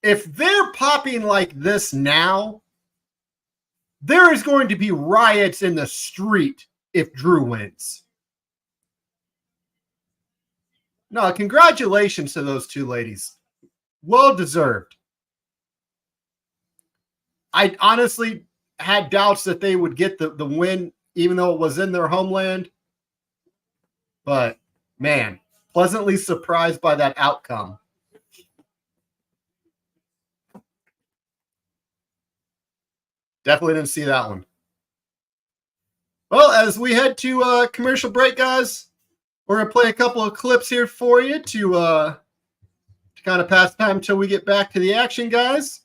If they're popping like this now, there is going to be riots in the street if Drew wins. No, congratulations to those two ladies. Well deserved. I honestly had doubts that they would get the win, even though it was in their homeland. But, man, pleasantly surprised by that outcome. Definitely didn't see that one. Well, as we head to commercial break, guys, we're going to play a couple of clips here for you to kind of pass time until we get back to the action, guys.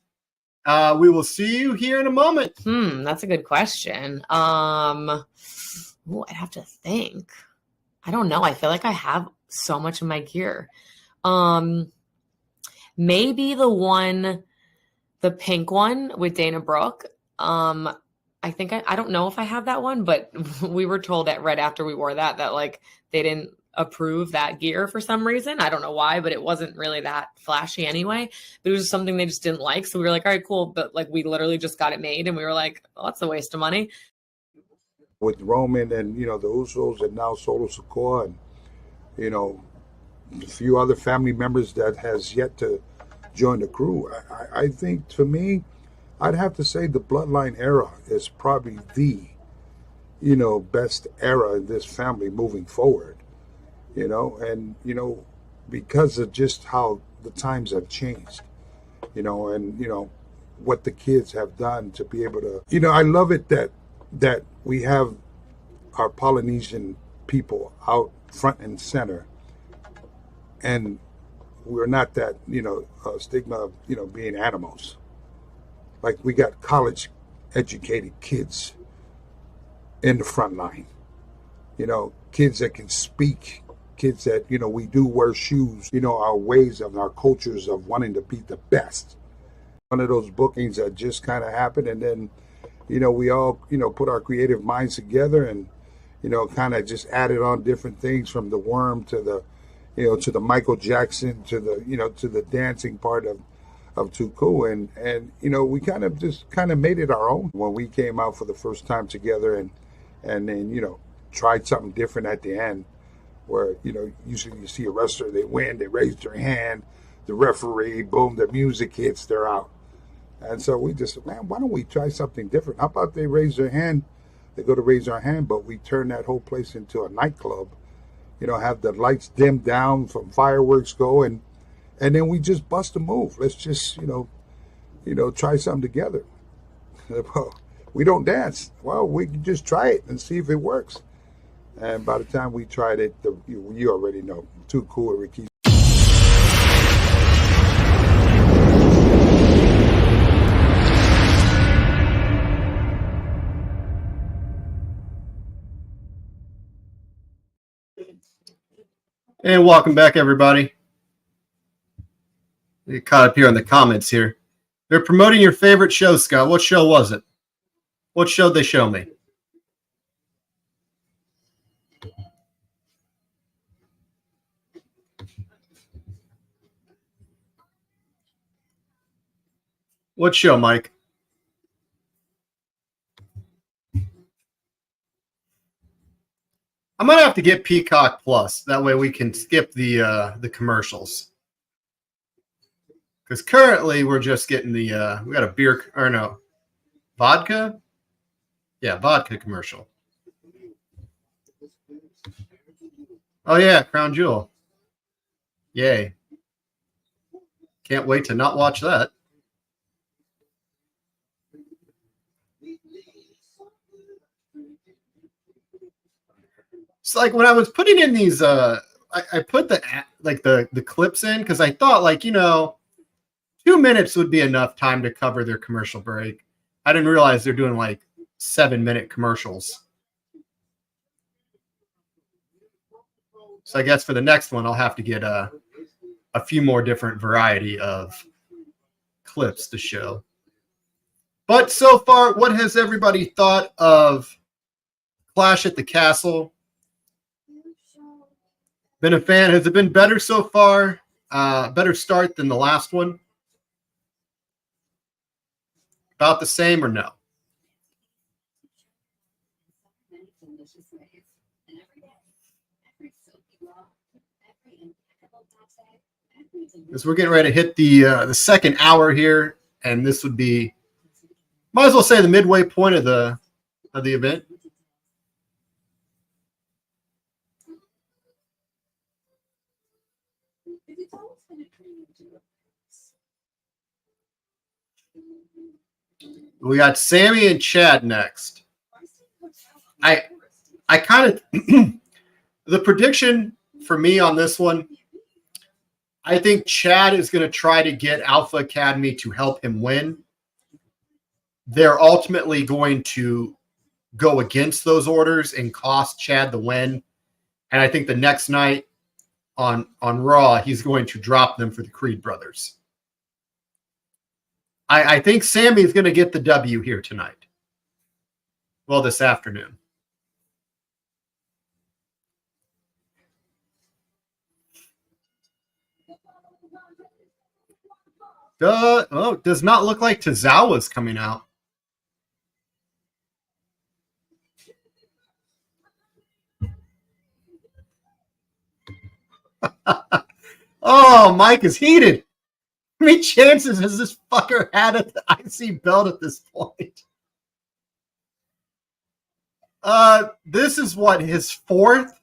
We will see you here in a moment. That's a good question. I'd have to think. I don't know. I feel like I have so much in my gear. Maybe the pink one with Dana Brooke. I think I don't know if I have that one, but we were told that right after we wore that like they didn't approve that gear for some reason. I don't know why, but it wasn't really that flashy anyway. But it was just something they just didn't like. So we were like, all right, cool. But like we literally just got it made and we were like, oh, that's a waste of money. With Roman and, the Usos and now Solo Sikoa and, a few other family members that has yet to join the crew. I think for me, I'd have to say the Bloodline era is probably the, best era in this family moving forward, and, because of just how the times have changed, and, what the kids have done to be able to, I love it that we have our Polynesian people out front and center, and we're not that, stigma of, being animals. Like we got college educated kids in the front line, kids that can speak, kids that, we do wear shoes, our ways of our cultures of wanting to be the best. One of those bookings that just kind of happened. And then, we all, put our creative minds together and, kind of just added on different things from the worm to the, to the Michael Jackson, to the, to the dancing part of Tuku, and we kind of made it our own when we came out for the first time together, and then tried something different at the end, where usually you see a wrestler, they win, they raise their hand, the referee, boom, the music hits, they're out, and so we just said, man, why don't we try something different? How about they raise their hand, they go to raise their hand, but we turn that whole place into a nightclub, have the lights dimmed down from fireworks go, and then we just bust a move. Let's just, try something together. Well, we don't dance. Well, we can just try it and see if it works. And by the time we tried it, you already know. Too cool, Ricky. And welcome back, everybody. You caught up here in the comments here. They're promoting your favorite show, Scott. What show was it? What show did they show me? What show, Mike? I'm gonna have to get Peacock Plus. That way we can skip the commercials. Because currently we're just getting the we got a beer or no vodka. Yeah, vodka commercial. Oh yeah, Crown Jewel. Yay. Can't wait to not watch that. It's like when I was putting in these I put the clips in because I thought 2 minutes would be enough time to cover their commercial break. I didn't realize they're doing 7-minute commercials. So I guess for the next one, I'll have to get a few more different variety of clips to show. But so far, what has everybody thought of Clash at the Castle? Been a fan. Has it been better so far? Better start than the last one? About the same or no? As we're getting ready to hit the second hour here, and this would be, might as well say, the midway point of the event. We got Sammy and Chad next. I kind of the prediction for me on this one, I think Chad is going to try to get Alpha Academy to help him win. They're ultimately going to go against those orders and cost Chad the win. And I think the next night on Raw, he's going to drop them for the Creed brothers. I think Sammy is going to get the W here tonight. Well, this afternoon. Does not look like Tozawa's coming out. Oh, Mike is heated. How many chances has this fucker had at the IC belt at this point? This is what, his fourth?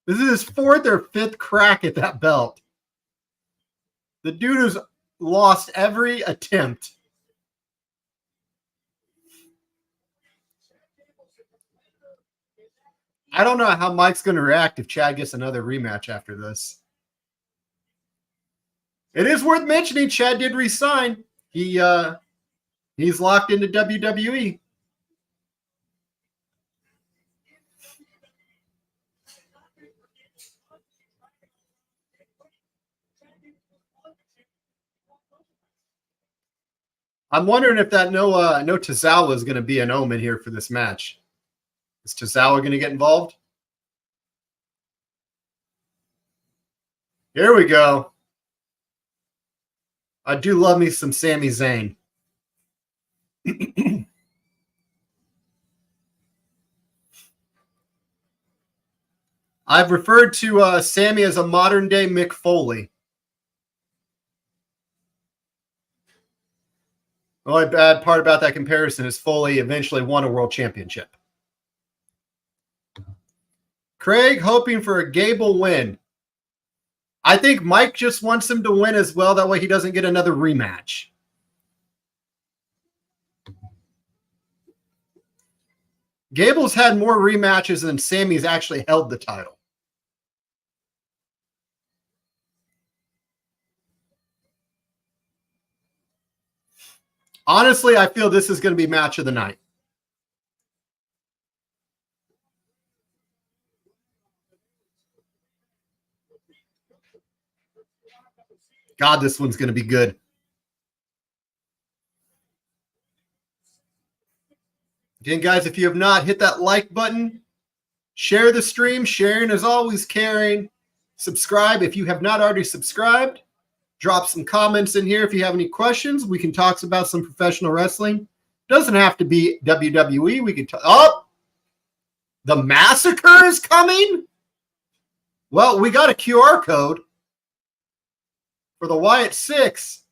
This is his fourth or fifth crack at that belt. The dude has lost every attempt. I don't know how Mike's going to react if Chad gets another rematch after this. It is worth mentioning Chad did resign. He's locked into WWE. I'm wondering if that no Tozawa is going to be an omen here for this match. Is Tozawa going to get involved? Here we go. I do love me some Sami Zayn. I've referred to Sami as a modern-day Mick Foley. The only bad part about that comparison is Foley eventually won a world championship. Craig hoping for a Gable win. I think Mike just wants him to win as well. That way he doesn't get another rematch. Gable's had more rematches than Sammy's actually held the title. Honestly, I feel this is going to be match of the night. God, this one's going to be good. Again, guys, if you have not, hit that like button. Share the stream. Sharing is always caring. Subscribe if you have not already subscribed. Drop some comments in here if you have any questions. We can talk about some professional wrestling. Doesn't have to be WWE. We can talk. Oh, the massacre is coming. Well, we got a QR code for the Wyatt 6.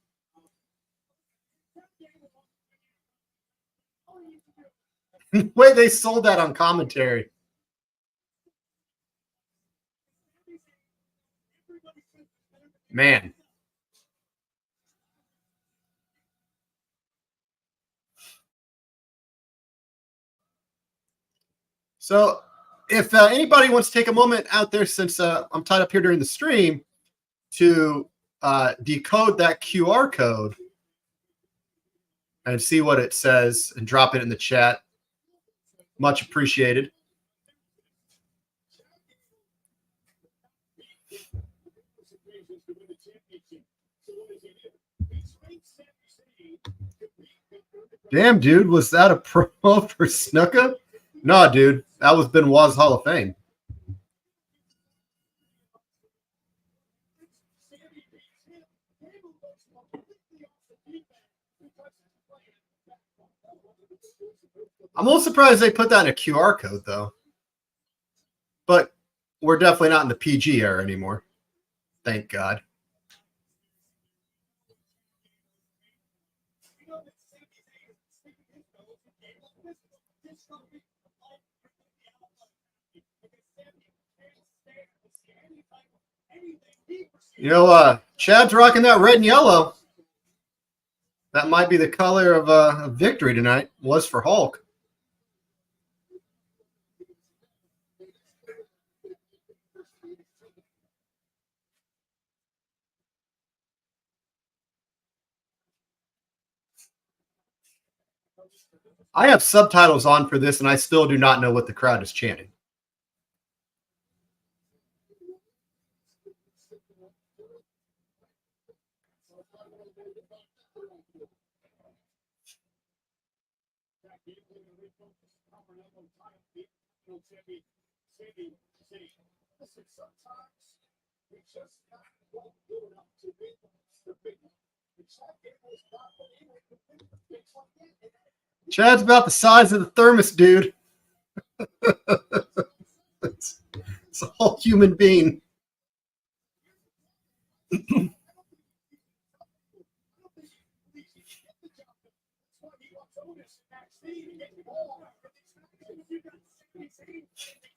Wait, they sold that on commentary. Man. So if anybody wants to take a moment out there, since I'm tied up here during the stream, to decode that QR code and see what it says and drop it in the chat, much appreciated. Damn, dude, was that a promo for Snuka? No, dude, that was Benoit's Hall of Fame. I'm a little surprised they put that in a QR code, though. But we're definitely not in the PG era anymore. Thank God. You know, Chad's rocking that red and yellow. That might be the color of victory tonight. Was for Hulk. I have subtitles on for this, and I still do not know what the crowd is chanting. Chad's about the size of the thermos, dude. It's a whole human being.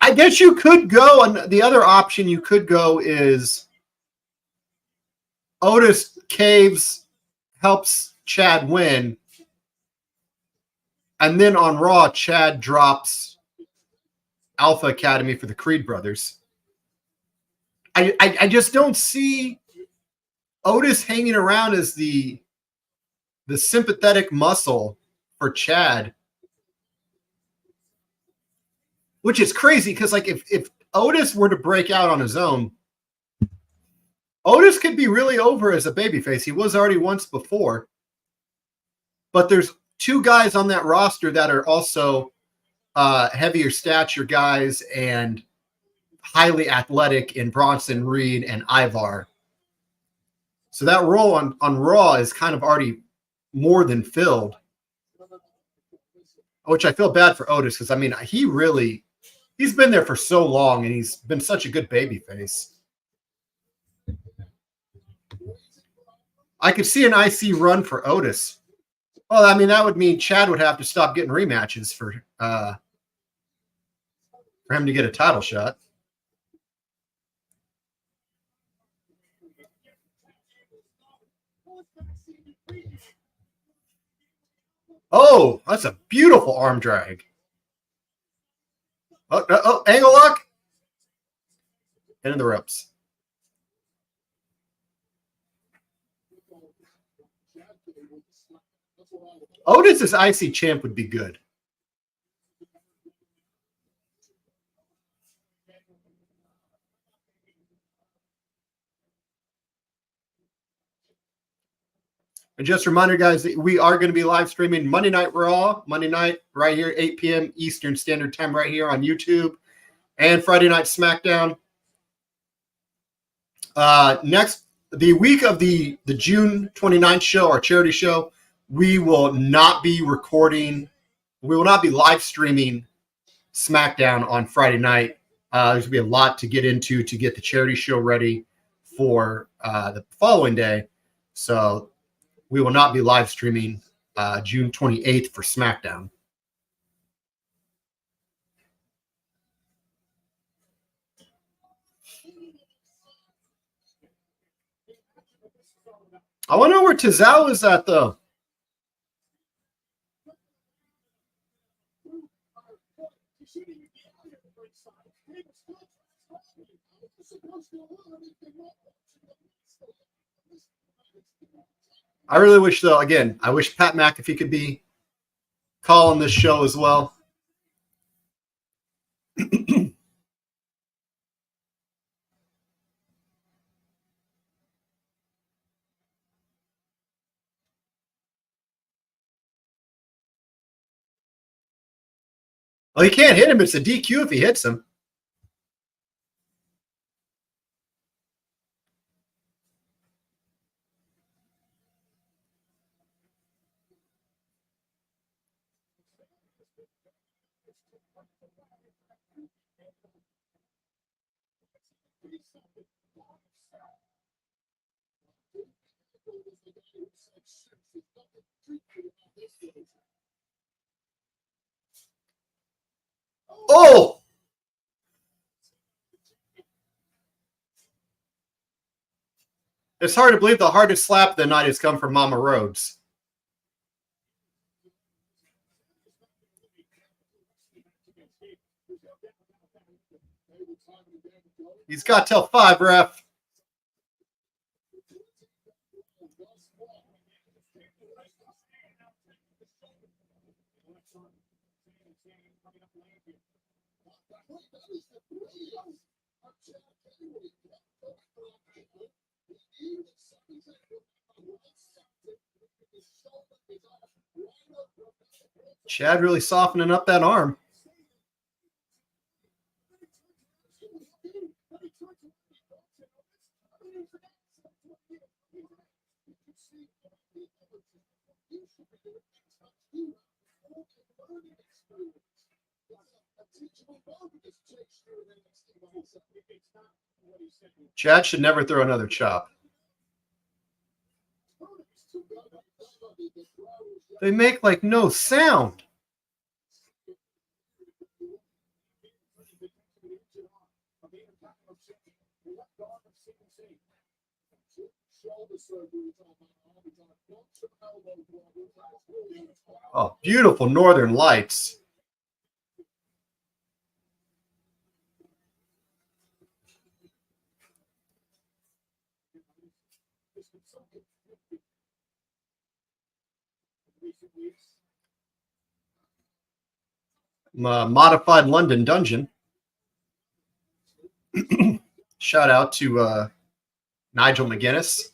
I guess you could go, and the other option you could go is Otis caves, helps Chad win, and then on Raw, Chad drops Alpha Academy for the Creed brothers. I just don't see Otis hanging around as the sympathetic muscle for Chad, which is crazy because, like, if Otis were to break out on his own, Otis could be really over as a babyface. He was already once before, but there's two guys on that roster that are also heavier stature guys and highly athletic in Bronson Reed and Ivar. So that role on Raw is kind of already more than filled, which I feel bad for Otis because, I mean, he's been there for so long and he's been such a good babyface. I could see an IC run for Otis. Well, I mean, that would mean Chad would have to stop getting rematches for him to get a title shot. Oh, that's a beautiful arm drag. Angle lock. Into the ropes. Otis as IC champ would be good. And just a reminder, guys, that we are going to be live streaming Monday Night Raw, Monday night, right here, 8 p.m. Eastern Standard Time, right here on YouTube, and Friday Night SmackDown. The week of the June 29th show, our charity show, we will not be recording. We will not be live streaming SmackDown on Friday night. There's going to be a lot to get into to get the charity show ready for the following day. So we will not be live streaming June 28th for SmackDown. I want to know where Tozawa is at, though. I really wish, though, again, I wish Pat McAfee could be calling this show as well. Well, he can't hit him. It's a DQ if he hits him. Oh! It's hard to believe the hardest slap of the night has come from Mama Rhodes. He's got till 5, ref. Chad really softening up that arm. Chad should never throw another chop. They make like no sound. Oh, beautiful Northern Lights. Modified London Dungeon. Shout out to Nigel McGuinness.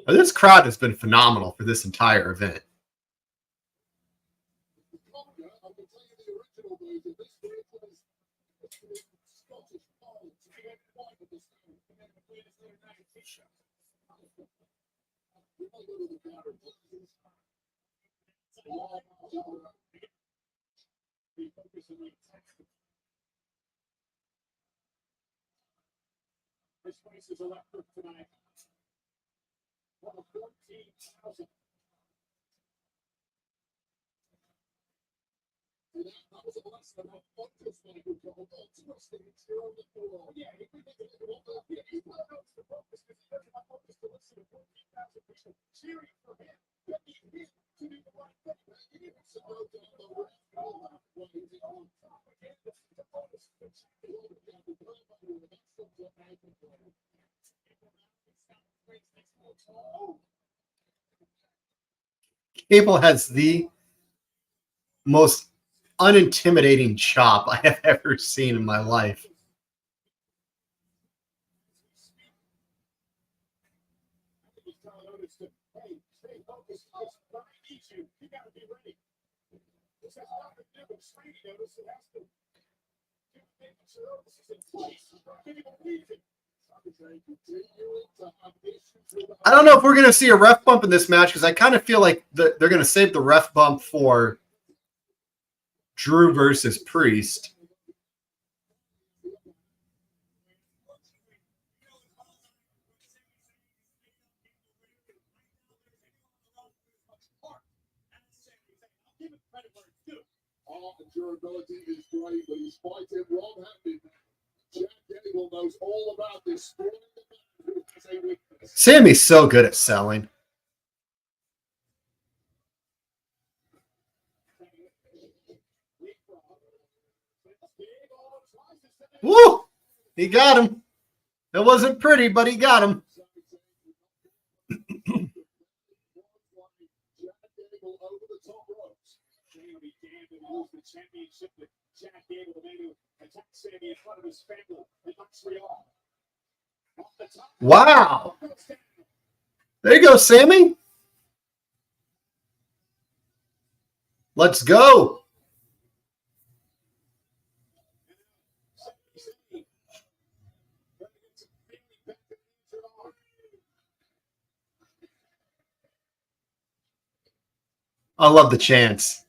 This crowd has been phenomenal for this entire event. This place is electric tonight. 14,000. Cable has the most unintimidating chop I have ever seen in my life. I don't know if we're going to see a ref bump in this match because I kind of feel like they're going to save the ref bump for Drew versus Priest. Durability is great, but he's fighting wrong-handed. Jack Gable knows all about this. Sammy's so good at selling. Woo! He got him. It wasn't pretty, but he got him. Wow. There you go, Sammy. Let's go. I love the chants.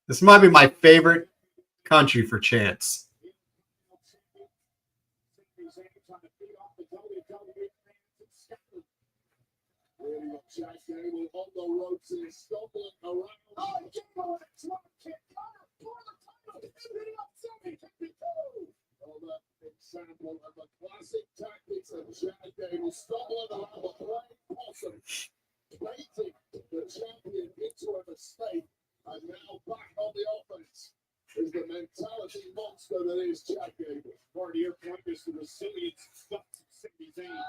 This might be my favorite country for chants. Jack Gable on the ropes and he's stumbling around. Oh, Gable, that's one kick counter for the title. Another example of the classic tactics of Jack Gable stumbling around the brain possum, baiting the champion into a mistake, and now back on the offense is the mentality monster that is Jack Gable. Part of your point is the resilience stuff of Sami Zayn.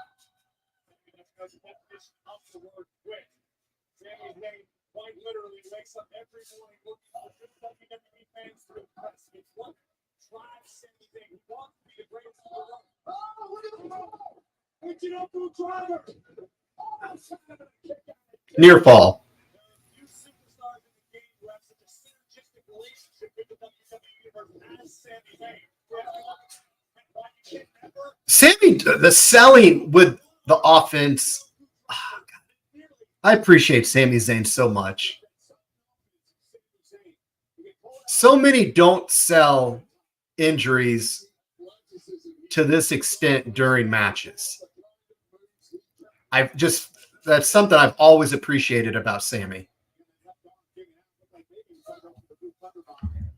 That's the definition of the word quit. Sami Zayn quite literally wakes up every morning looking for good WWE fans to impress. It's what drives Sami Zayn. He wants to be the greatest of the world. Oh, look at the ball! It's an upward driver. Near fall. Few superstars in the game who have such a synergistic relationship with the WWE Universe as Sami Zayn. Sammy, the selling with the offense. Oh, I appreciate Sami Zayn so much. So many don't sell injuries to this extent during matches. That's something I've always appreciated about Sammy.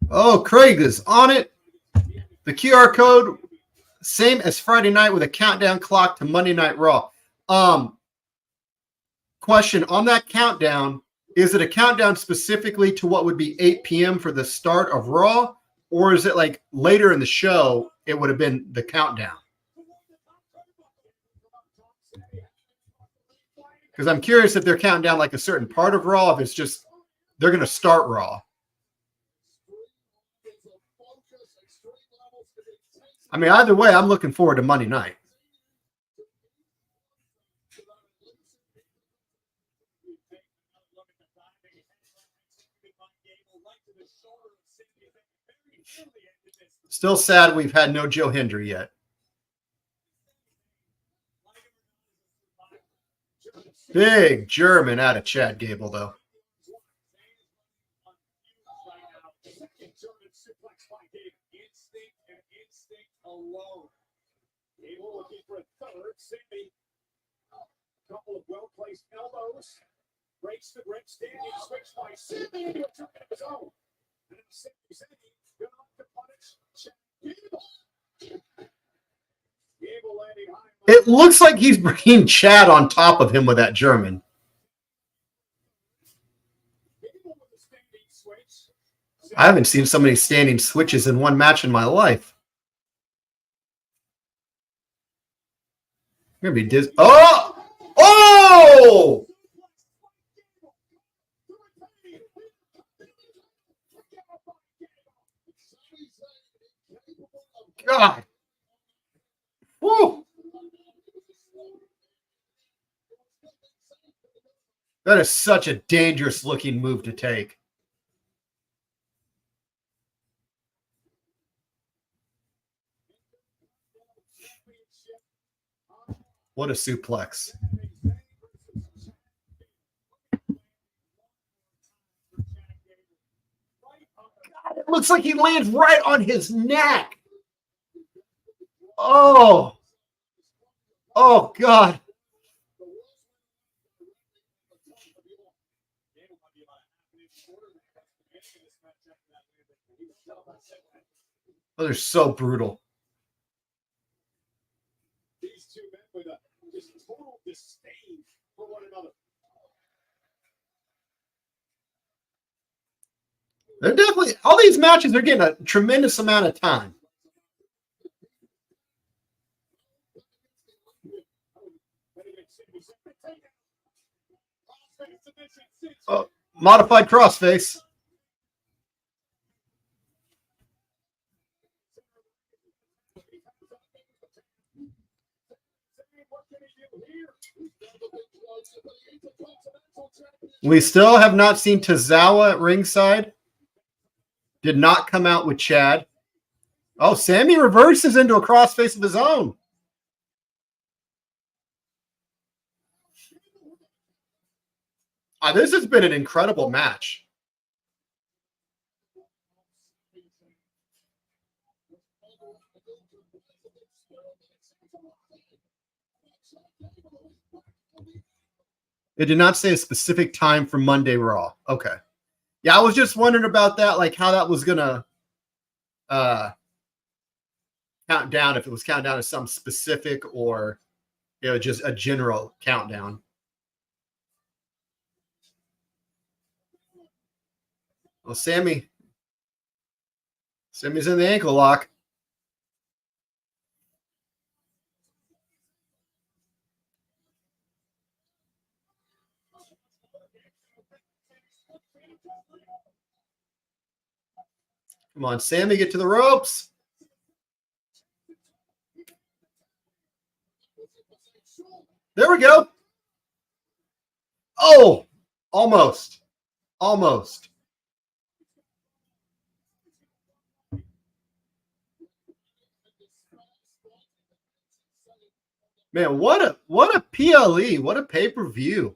Oh, Craig is on it. The QR code, same as Friday night with a countdown clock to Monday Night Raw. Question on that countdown, is it a countdown specifically to what would be 8 p.m. for the start of Raw? Or is it like later in the show, it would have been the countdown? Because I'm curious if they're counting down like a certain part of Raw, if it's just they're going to start Raw. I mean, either way, I'm looking forward to Monday night. Still sad we've had no Joe Hendry yet. Big German out of Chad Gable, though. Alone. Gable looking for a third. Sami. A couple of well-placed elbows. Breaks the grip. Standing switch by Sami. Took it of his own. It looks like he's bringing Chad on top of him with that German. I haven't seen so many standing switches in one match in my life. You're gonna be Oh! Oh! God. Woo. That is such a dangerous looking move to take. What a suplex. God, it looks like he lands right on his neck. Oh. Oh, God. Oh, they're so brutal. These two men with just total disdain for one another. They're definitely, all these matches are getting a tremendous amount of time. Oh, modified crossface. We still have not seen Tozawa at ringside. Did not come out with Chad. Oh, Sammy reverses into a crossface of his own. This has been an incredible match. It did not say a specific time for Monday Raw. Okay. Yeah, I was just wondering about that, like how that was going to count down, if it was count down to some specific or, just a general countdown. Well, Sammy's in the ankle lock. Come on, Sammy, get to the ropes. There we go. Oh, almost. Almost. Man, what a PLE, what a pay-per-view.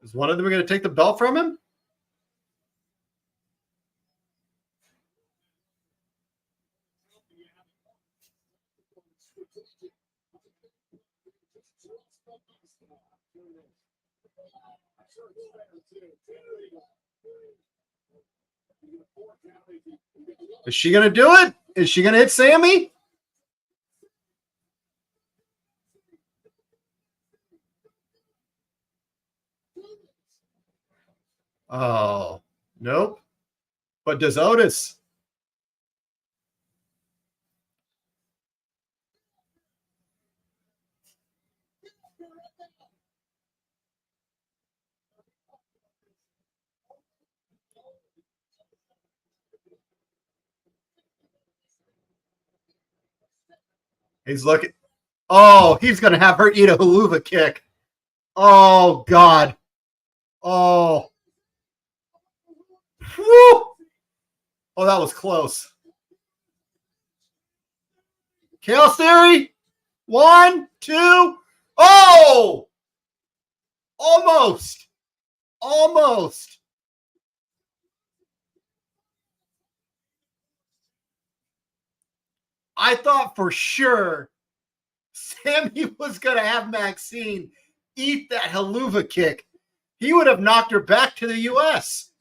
Is one of them going to take the belt from him? Is she going to do it? Is she going to hit Sammy? Oh, nope. But does Otis? He's looking. Oh, he's going to have her eat a haluva kick. Oh, God. Oh. Whew. Oh, that was close. Chaos Theory. 1, 2. Oh! Almost. Almost. I thought for sure Sammy was going to have Maxine eat that haluva kick. He would have knocked her back to the U.S.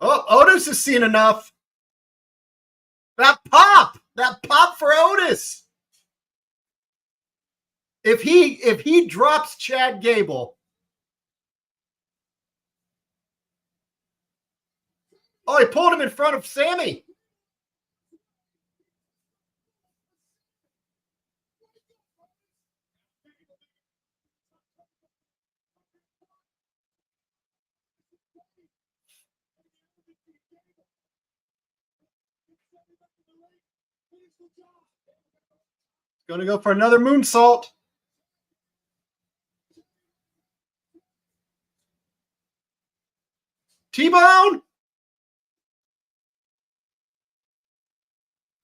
Oh, Otis has seen enough. That pop for Otis. If he drops Chad Gable, oh, he pulled him in front of Sammy. Going to go for another moonsault. T-bone.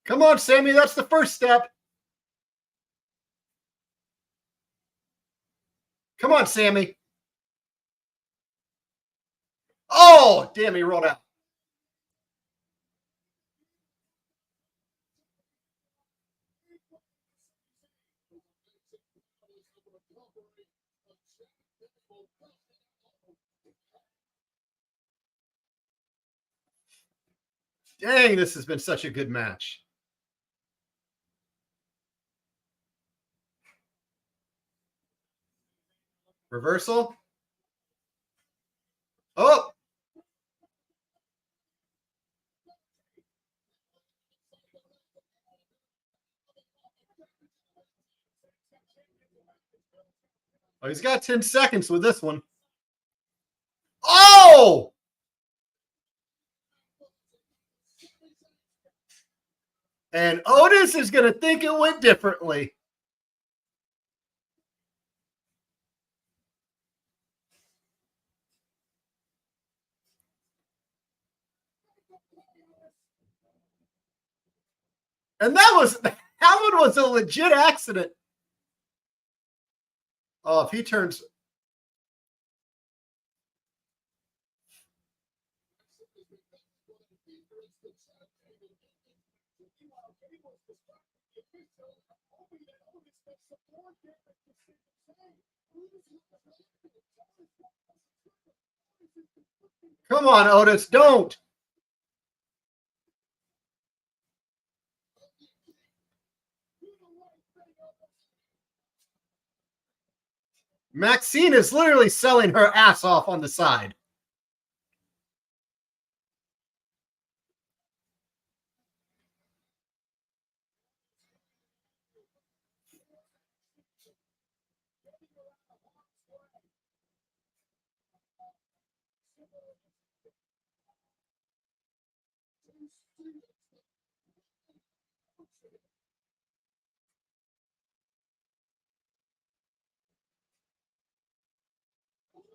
Come on, Sammy. That's the first step. Come on, Sammy. Oh, damn, he rolled out. Dang, this has been such a good match. Reversal. Oh. Oh, he's got 10 seconds with this one. Oh! And Otis is going to think it went differently. And that one was a legit accident. Oh, if he turns. Come on, Otis, don't. Maxine is literally selling her ass off on the side.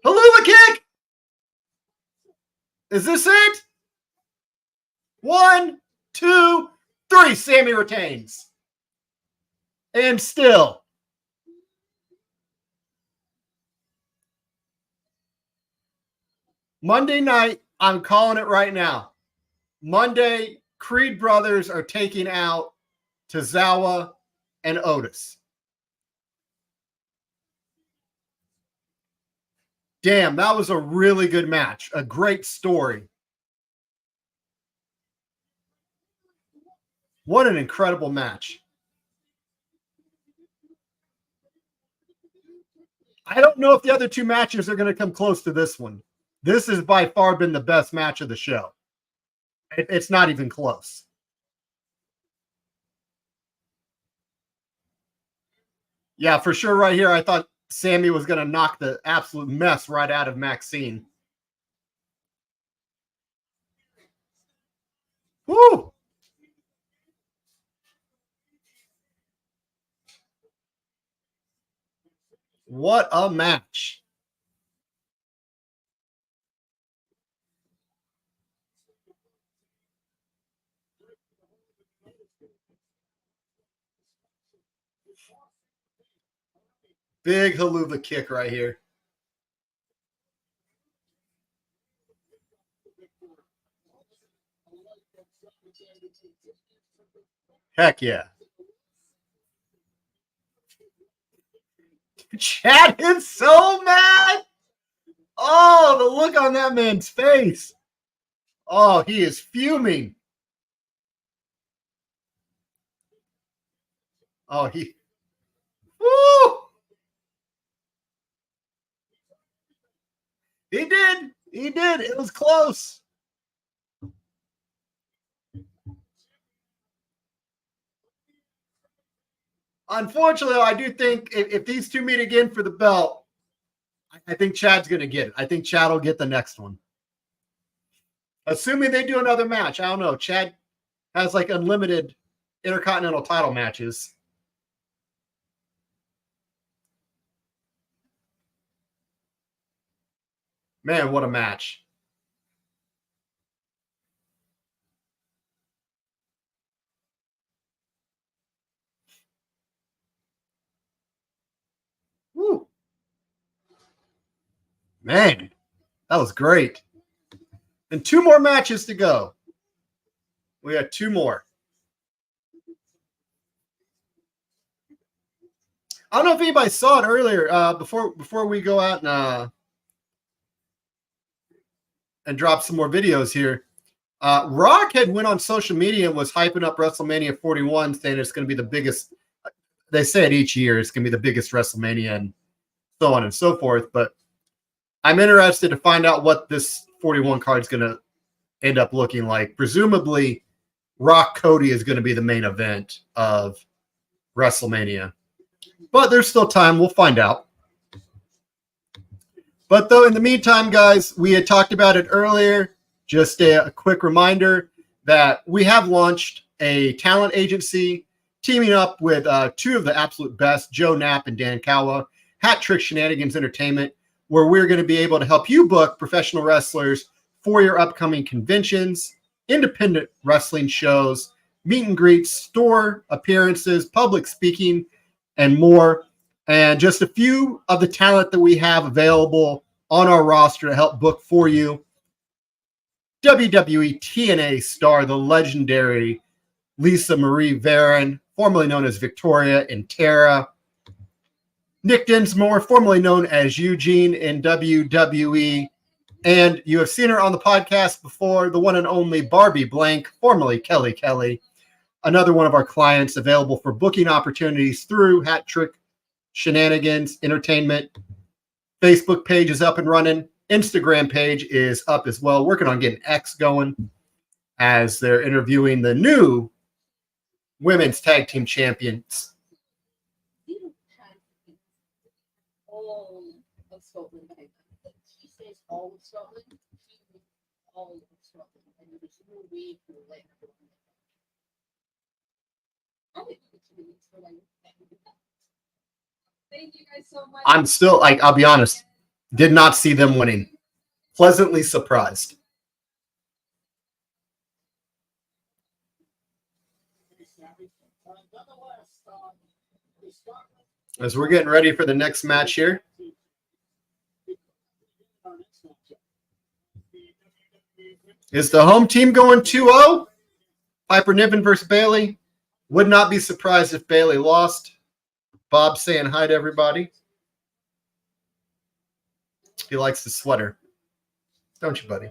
Haluva kick! Is this it? 1, 2, 3. Sammy retains. And still. Monday night, I'm calling it right now. Monday, Creed brothers are taking out Tozawa and Otis. Damn, that was a really good match. A great story. What an incredible match. I don't know if the other two matches are going to come close to this one. This has by far been the best match of the show. It's not even close. Yeah, for sure right here, I thought Sammy was going to knock the absolute mess right out of Maxine. Woo! What a match. Big haluva kick right here. Heck yeah. Chad is so mad. Oh, the look on that man's face. Oh, he is fuming. Oh, he. Woo! He did. He did. It was close. Unfortunately, I do think if these two meet again for the belt, I think Chad's going to get it. I think Chad will get the next one. Assuming they do another match. I don't know. Chad has like unlimited Intercontinental title matches. Man, what a match. Woo. Man, that was great. And two more matches to go. We got two more. I don't know if anybody saw it earlier before we go out and drop some more videos here. Rock had went on social media and was hyping up WrestleMania 41, saying it's going to be the biggest. They say it each year. It's going to be the biggest WrestleMania and so on and so forth. But I'm interested to find out what this 41 card is going to end up looking like. Presumably, Rock Cody is going to be the main event of WrestleMania. But there's still time. We'll find out. But though, in the meantime, guys, we had talked about it earlier. Just a quick reminder that we have launched a talent agency teaming up with two of the absolute best, Joe Knapp and Dan Kawa, Hat Trick Shenanigans Entertainment, where we're going to be able to help you book professional wrestlers for your upcoming conventions, independent wrestling shows, meet and greets, store appearances, public speaking, and more. And just a few of the talent that we have available on our roster to help book for you. WWE TNA star, the legendary Lisa Marie Varon, formerly known as Victoria and Tara. Nick Dinsmore, formerly known as Eugene in WWE. And you have seen her on the podcast before, the one and only Barbie Blank, formerly Kelly Kelly. Another one of our clients available for booking opportunities through Hat Trick Shenanigans Entertainment. Facebook page is up and running. Instagram page is up as well. Working on getting X going as they're interviewing the new women's tag team champions. All of Scotland. She says all of Scotland. All of Scotland. And there was no way for letting her go. I think it's for like. Thank you guys so much. I'm still, like, I'll be honest, did not see them winning. Pleasantly surprised. As we're getting ready for the next match here. Is the home team going 2-0? Piper Niven versus Bailey. Would not be surprised if Bailey lost. Bob saying hi to everybody. He likes the sweater. Don't you, buddy?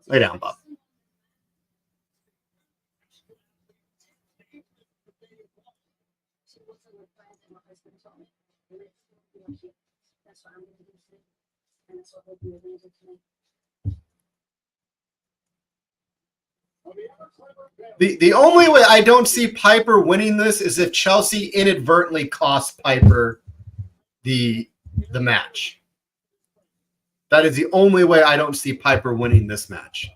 Lay down, Bob. The only way I don't see Piper winning this is if Chelsea inadvertently cost Piper the match. That is the only way I don't see Piper winning this match.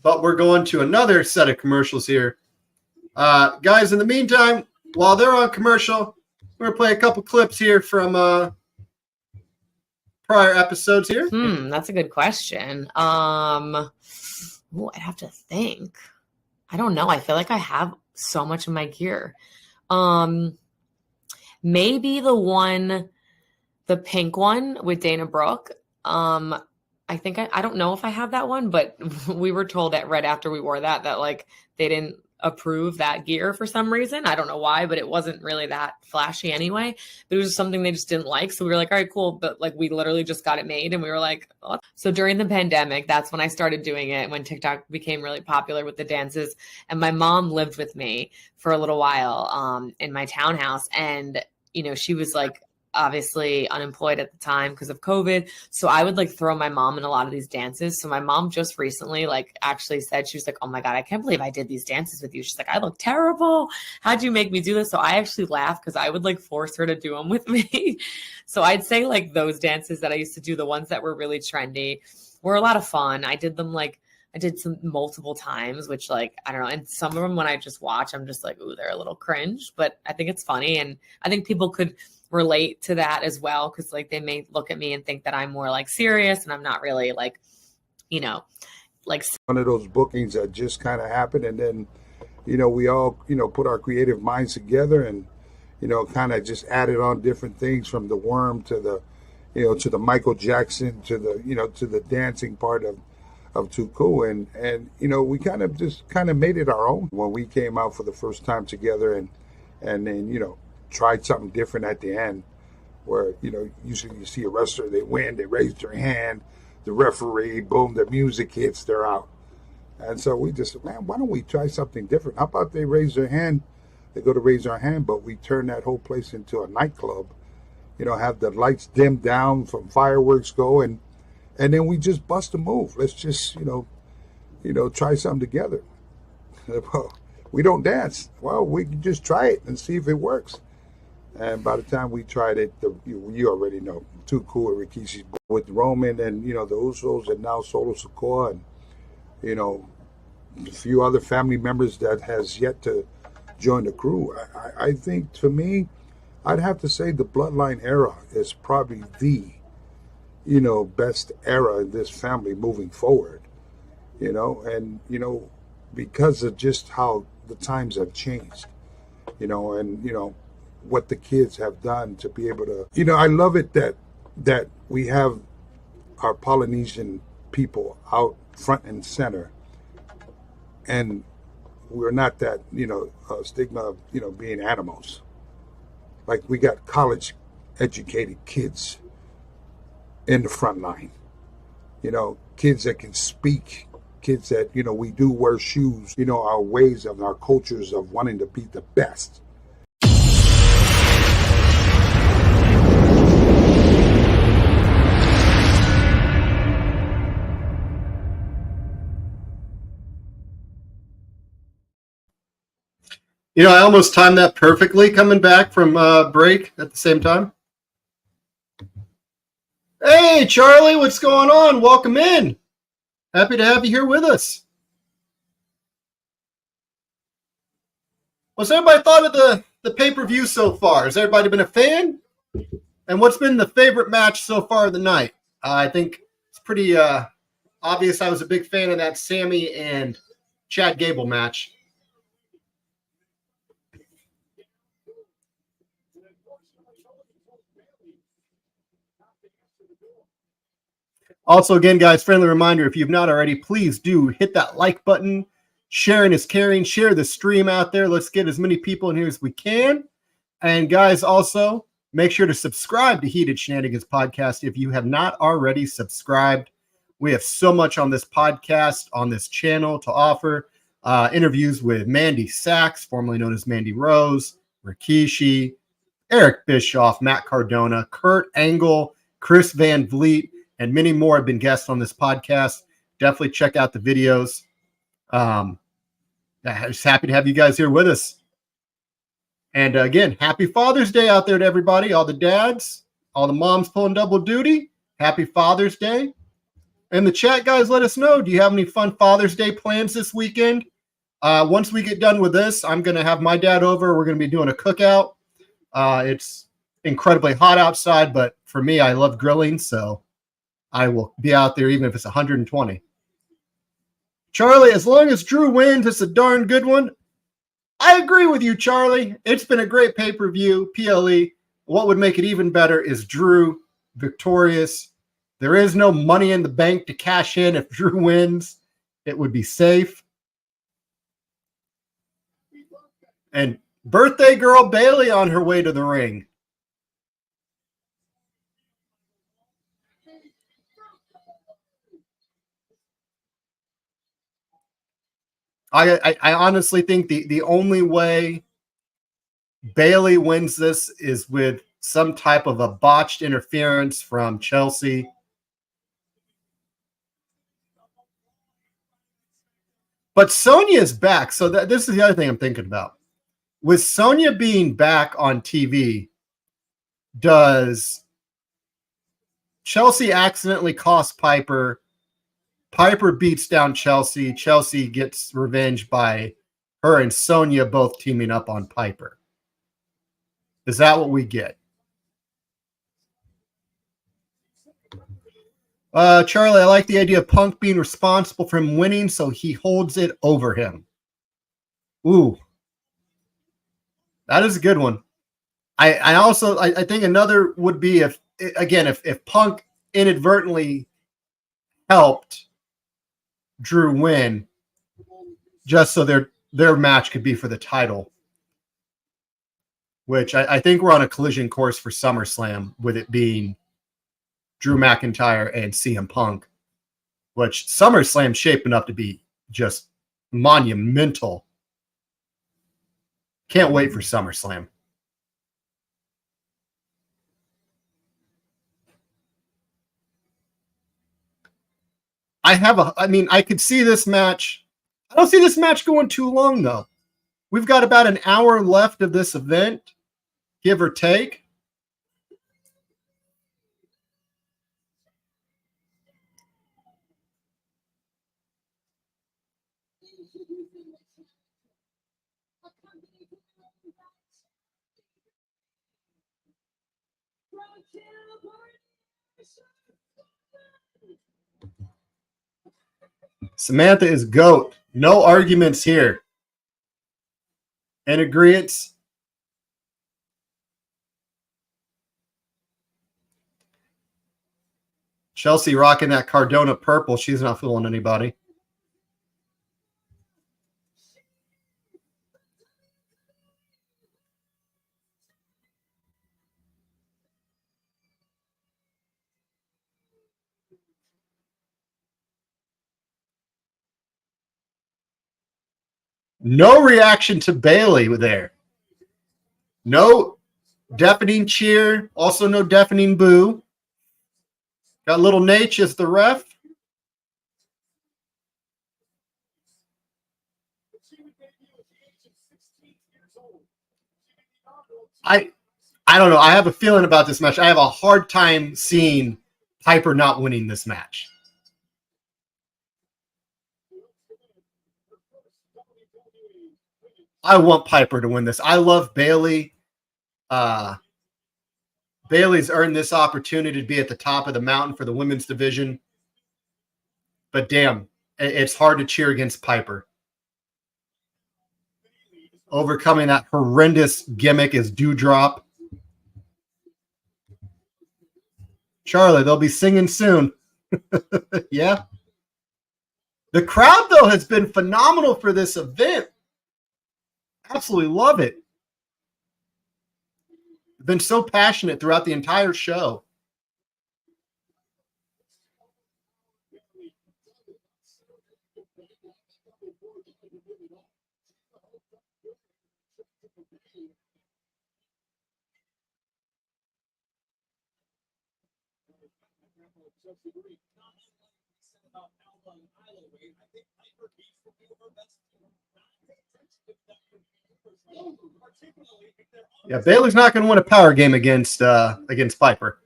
But we're going to another set of commercials here. Guys, in the meantime, while they're on commercial, we're going to play a couple clips here from prior episodes here. That's a good question. I'd have to think. I don't know. I feel like I have so much of my gear. Maybe the pink one with Dana Brooke. I think I don't know if I have that one, but we were told that right after we wore that like they didn't approve that gear for some reason. I don't know why, but it wasn't really that flashy anyway. But it was just something they just didn't like. So we were like, all right, cool. But like we literally just got it made and we were like, oh. So during the pandemic, that's when I started doing it, when TikTok became really popular with the dances. And my mom lived with me for a little while in my townhouse. And, you know, she was like obviously unemployed at the time because of COVID. So I would like throw my mom in a lot of these dances. So my mom just recently like actually said, she was like, oh my God, I can't believe I did these dances with you. She's like, I look terrible. How'd you make me do this? So I actually laughed because I would like force her to do them with me. So I'd say like those dances that I used to do, the ones that were really trendy, were a lot of fun. I did some multiple times, which like, I don't know. And some of them when I just watch, I'm just like, ooh, they're a little cringe, but I think it's funny. And I think people could relate to that as well. Cause like they may look at me and think that I'm more like serious and I'm not really like, you know, like one of those bookings that just kind of happened. And then, you know, we all, you know, put our creative minds together and, you know, kind of just added on different things from the worm to the, you know, to the Michael Jackson, to the, you know, to the dancing part of Too Cool. And, you know, we kind of just made it our own when we came out for the first time together and then, you know, tried something different at the end where, you know, usually you see a wrestler, they win, they raise their hand, the referee, boom, the music hits, they're out. And so we just, man, why don't we try something different? How about they raise their hand, they go to raise their hand, but we turn that whole place into a nightclub, you know, have the lights dimmed down from fireworks go and then we just bust a move. Let's just, you know, try something together. Well, we don't dance. Well, we can just try it and see if it works. And by the time we tried it, you already know, Too Cool with Rikishi's with Roman and, you know, the Usos and now Solo Sikoa and, you know, a few other family members that has yet to join the crew. I think for me, I'd have to say the Bloodline era is probably the, you know, best era in this family moving forward, you know, and, you know, because of just how the times have changed, you know, and, you know, what the kids have done to be able to, you know, I love it that we have our Polynesian people out front and center and we're not that, you know, stigma of, you know, being animals. Like we got college educated kids in the front line, you know, kids that can speak, kids that, you know, we do wear shoes, you know, our ways of our cultures of wanting to be the best. You know, I almost timed that perfectly coming back from break at the same time. Hey, Charlie, what's going on? Welcome in. Happy to have you here with us. What's everybody thought of the pay-per-view so far? Has everybody been a fan? And what's been the favorite match so far of the night? I think it's pretty obvious I was a big fan of that Sammy and Chad Gable match. Also, again, guys, friendly reminder, if you've not already, please do hit that like button. Sharing is caring. Share the stream out there. Let's get as many people in here as we can. And guys, also, make sure to subscribe to Heated Shenanigans Podcast if you have not already subscribed. We have so much on this podcast, on this channel to offer. Interviews with Mandy Sachs, formerly known as Mandy Rose, Rikishi, Eric Bischoff, Matt Cardona, Kurt Angle, Chris Van Vliet, and many more have been guests on this podcast. Definitely check out the videos. Just happy to have you guys here with us. And again, happy Father's Day out there to everybody, all the dads, all the moms pulling double duty. Happy Father's Day. In the chat, guys, let us know. Do you have any fun Father's Day plans this weekend? Once we get done with this, I'm going to have my dad over. We're going to be doing a cookout. It's incredibly hot outside, but for me, I love grilling, so I will be out there even if it's 120. Charlie, as long as Drew wins, it's a darn good one. I agree with you, Charlie. It's been a great pay-per-view, PLE. What would make it even better is Drew victorious. There is no money in the bank to cash in if Drew wins. It would be safe. And birthday girl Bailey on her way to the ring. I honestly think the only way Bailey wins this is with some type of a botched interference from Chelsea. But Sonya's back. So this is the other thing I'm thinking about. With Sonya being back on TV, does Chelsea accidentally cost Piper? Piper beats down Chelsea. Chelsea gets revenge by her and Sonya both teaming up on Piper. Is that what we get? Charlie, I like the idea of Punk being responsible for him winning, so he holds it over him. Ooh. That is a good one. I also think another would be if Punk inadvertently helped Drew win, just so their match could be for the title, which I think we're on a collision course for SummerSlam with it being Drew McIntyre and CM Punk, which SummerSlam's shaping up to be just monumental. Can't wait for SummerSlam. I could see this match. I don't see this match going too long, though. We've got about an hour left of this event, give or take. Samantha is GOAT. No arguments here. In agreement. Chelsea rocking that Cardona purple. She's not fooling anybody. No reaction to Bailey there. No deafening cheer. Also no deafening boo. Got little Nate as the ref. I don't know. I have a feeling about this match. I have a hard time seeing Piper not winning this match. I want Piper to win this. I love Bailey. Bailey's earned this opportunity to be at the top of the mountain for the women's division. But damn, it's hard to cheer against Piper. Overcoming that horrendous gimmick is Dewdrop. Charlie, they'll be singing soon. Yeah. The crowd, though, has been phenomenal for this event. Absolutely love it. Been so passionate throughout the entire show. Yeah, Baylor's not going to win a power game against Piper.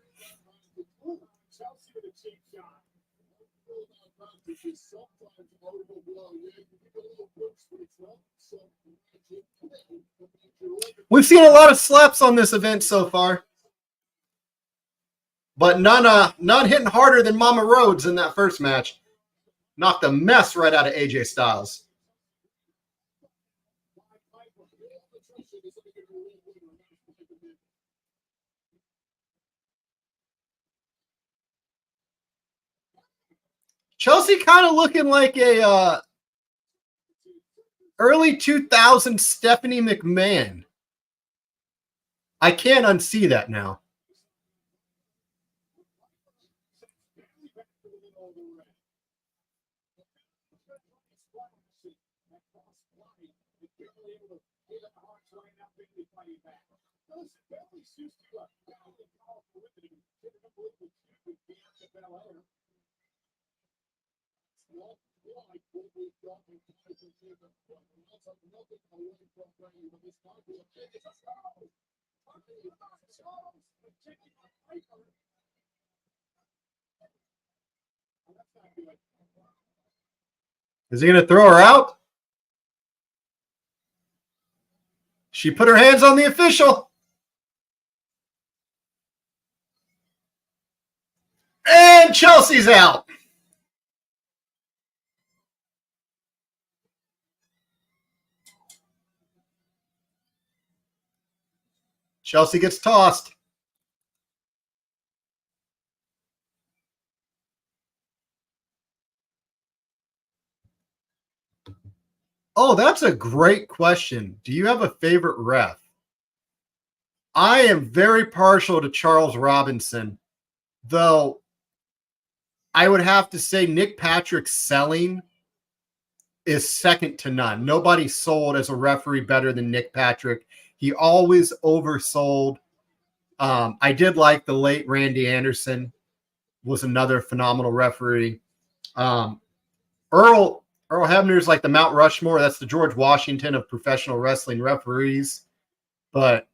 We've seen a lot of slaps on this event so far, but none hitting harder than Mama Rhodes in that first match. Knocked a mess right out of AJ Styles. Chelsea kind of looking like a early 2000s Stephanie McMahon. I can't unsee that now. Is he going to throw her out? She put her hands on the official. And Chelsea's out. Chelsea gets tossed. Oh, that's a great question. Do you have a favorite ref? I am very partial to Charles Robinson, though I would have to say Nick Patrick's selling is second to none. Nobody sold as a referee better than Nick Patrick. He always oversold. I did like the late Randy Anderson, was another phenomenal referee. Earl Hebner's like the Mount Rushmore. That's the George Washington of professional wrestling referees. But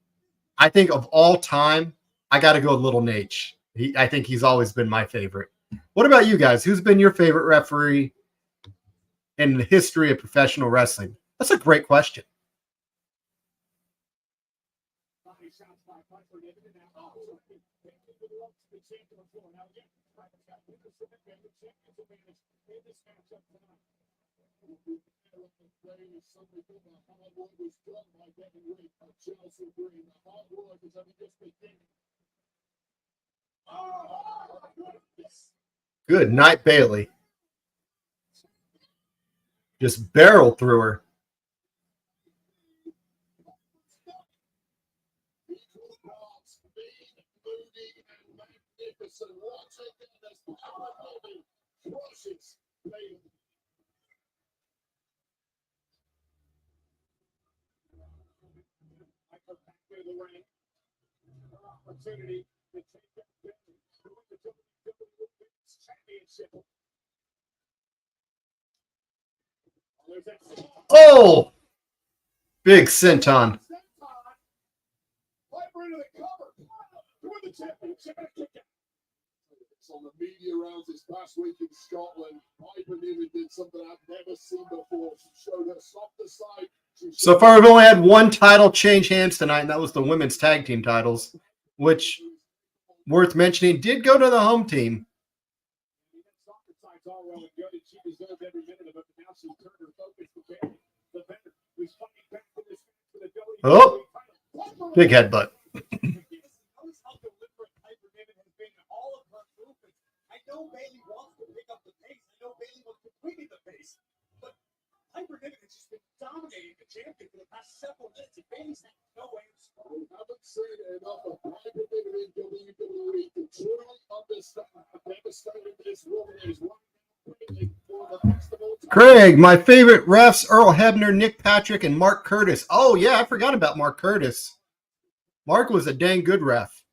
I think of all time, I got to go with Little Nate. I think he's always been my favorite. What about you guys? Who's been your favorite referee in the history of professional wrestling? That's a great question. Good night, Bailey. Just barreled through her. Oh, big senton. On the media rounds this past week in Scotland, Piper Niven did something I've never seen before. She showed her softer side. So far, we've only had one title change hands tonight, and that was the women's tag team titles, which, worth mentioning, did go to the home team. Oh, big headbutt. know Bailey wants to pick up the pace. I know Bailey wants to quicken the pace. But Piper Niven has just been dominating the champion for the past several minutes. And Bailey's had no answer. I haven't seen enough of Piper Niven in WWE to truly understand how devastating this woman is. Craig, my favorite refs, Earl Hebner, Nick Patrick, and Mark Curtis. Oh, yeah, I forgot about Mark Curtis. Mark was a dang good ref.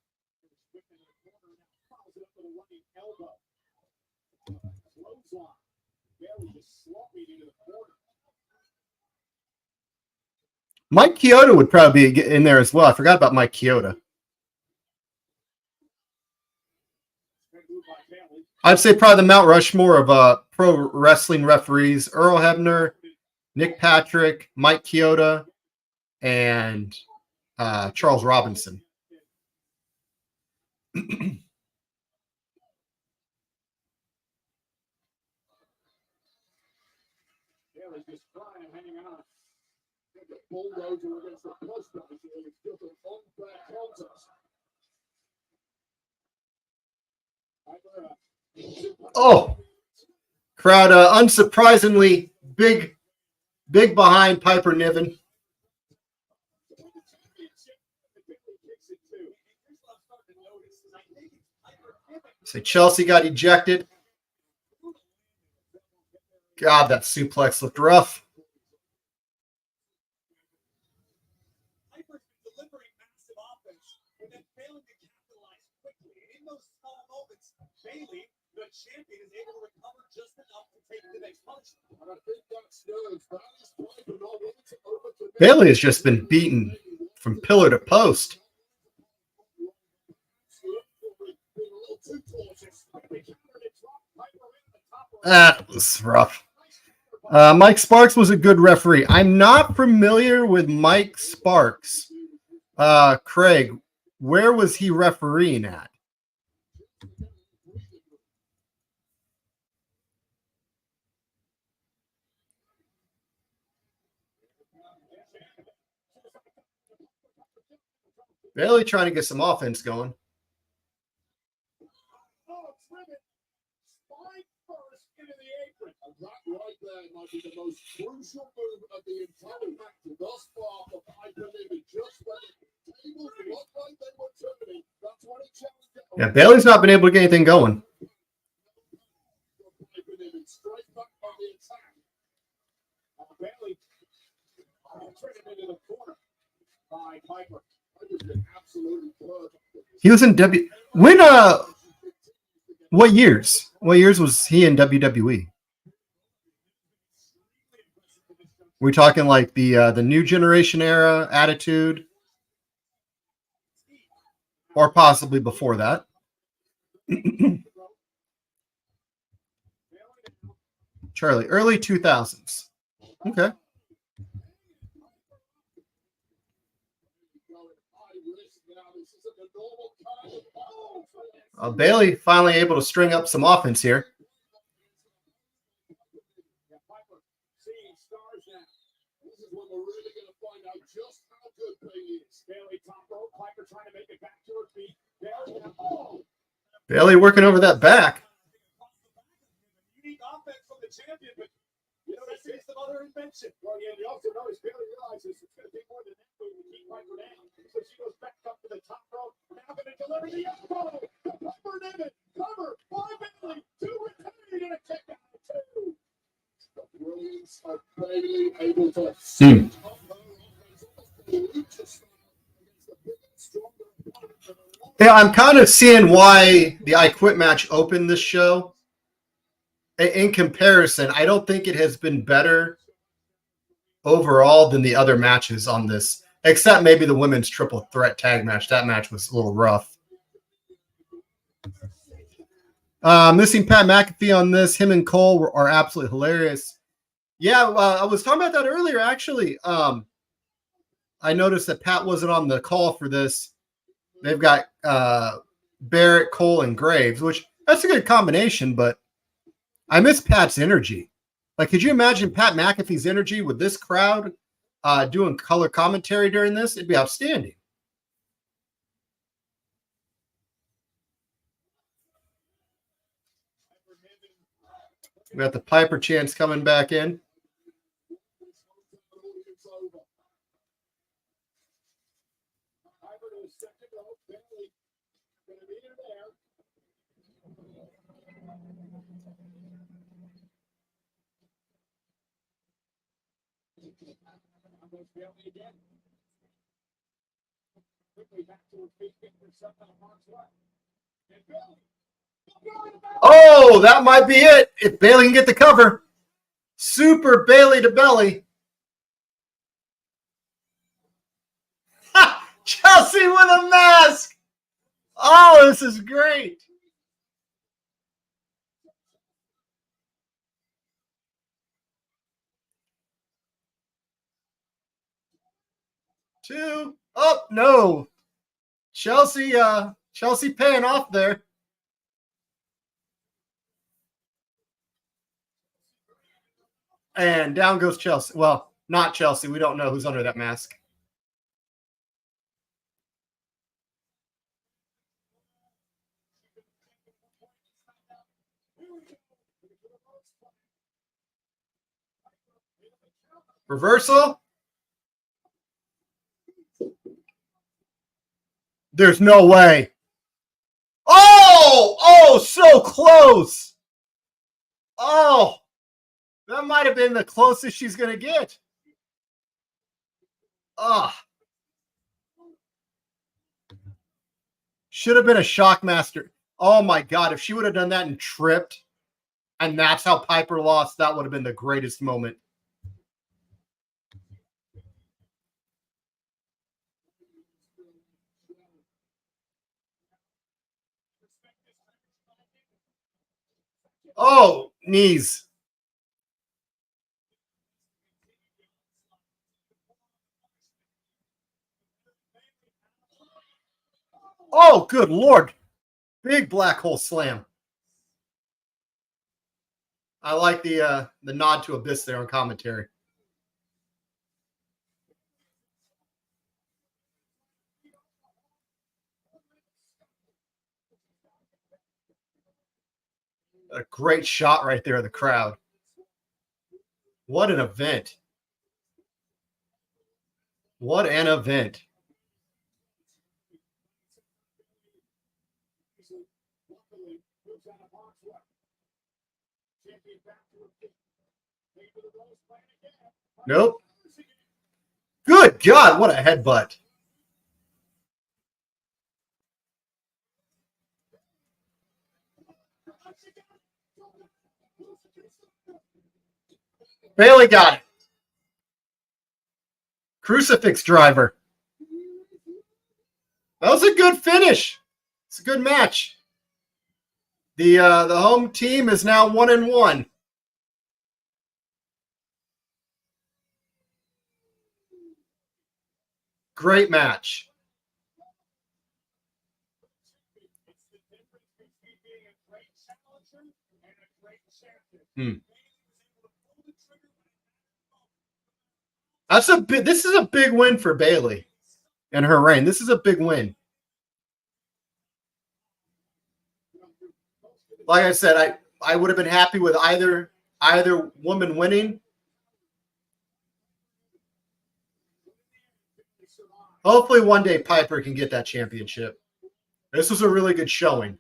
Mike Chioda would probably be in there as well. I forgot about Mike Chioda. I'd say probably the Mount Rushmore of pro wrestling referees: Earl Hebner, Nick Patrick, Mike Chioda, and Charles Robinson. Oh, crowd unsurprisingly big behind Piper Niven. So Chelsea got ejected. God, that suplex looked rough. Bailey, the champion, is able to recover just enough to take the next punch. Bailey has just been beaten from pillar to post. That was rough. Mike Sparks was a good referee. I'm not familiar with Mike Sparks. Craig, where was he refereeing at? Bailey trying to get some offense going. Might be the most crucial move of the entire match thus far for Piper Niven. Just when the tables looked like they were turning, that's when he challenged. Yeah, Bailey's not been able to get anything going. Piper Niven straight back on the attack. Bailey turned into the corner by Piper. Piper's been absolutely perfect. He was in what years? What years was he in WWE? We're talking like the new generation era, Attitude, or possibly before that. Charlie, early 2000s. Okay. Bailey finally able to string up some offense here. Bailey working over that back. Unique offense from the champion, but you know that's some other invention. Well, yeah, you also notice Bailey realizes it's going to take more than that move to keep Piper down. So she goes back up to the top rope. Now going to deliver the elbow. The Piper Niven cover by Bailey to retain and a kick out of two. The brilliance of Bailey able to Yeah, I'm kind of seeing why the I Quit match opened this show. In comparison, I don't think it has been better overall than the other matches on this, except maybe the women's triple threat tag match. That match was a little rough. Missing Pat McAfee on this. Him and Cole are absolutely hilarious. Yeah, I was talking about that earlier, actually. I noticed that Pat wasn't on the call for this. They've got Barrett, Cole, and Graves, which that's a good combination, but I miss Pat's energy. Like, could you imagine Pat McAfee's energy with this crowd doing color commentary during this? It'd be outstanding. We got the Piper chants coming back in. Oh, that might be it. If Bailey can get the cover. Super Bailey to belly. Chelsea with a mask. Oh, this is great. Two. Oh, no. Chelsea paying off there. And down goes Chelsea. Well, not Chelsea. We don't know who's under that mask. Reversal. There's no way. Oh, so close. Oh, that might have been the closest she's going to get. Should have been a Shockmaster. Oh, my God. If she would have done that and tripped, and that's how Piper lost, that would have been the greatest moment. Oh, knees. Oh, good Lord. Big black hole slam. I like the nod to Abyss there on commentary. A great shot right there of the crowd. What an event. What an event. Nope. Good God, what a headbutt. Bailey got it. Crucifix driver. That was a good finish. It's a good match. The home team is now 1-1. Great match. This is a big win for Bailey and her reign. This is a big win. Like I said, I would have been happy with either woman winning. Hopefully one day Piper can get that championship. This was a really good showing.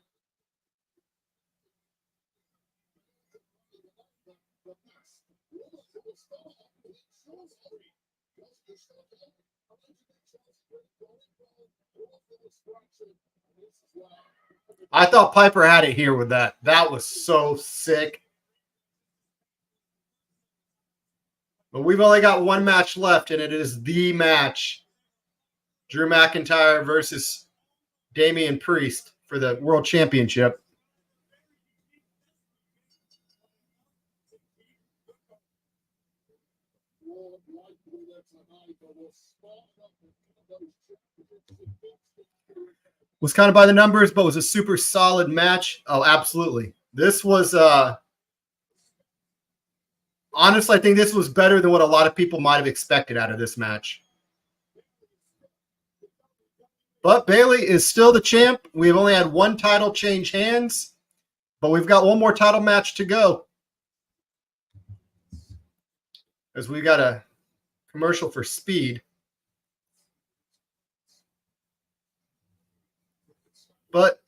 I thought Piper had it here with that. That was so sick. But we've only got one match left, and it is the match. Drew McIntyre versus Damian Priest for the World Championship. Was kind of by the numbers, but was a super solid match. Oh, absolutely. This was honestly, I think this was better than what a lot of people might have expected out of this match. But Bailey is still the champ. We've only had one title change hands, but we've got one more title match to go. As we got a commercial for Speed. But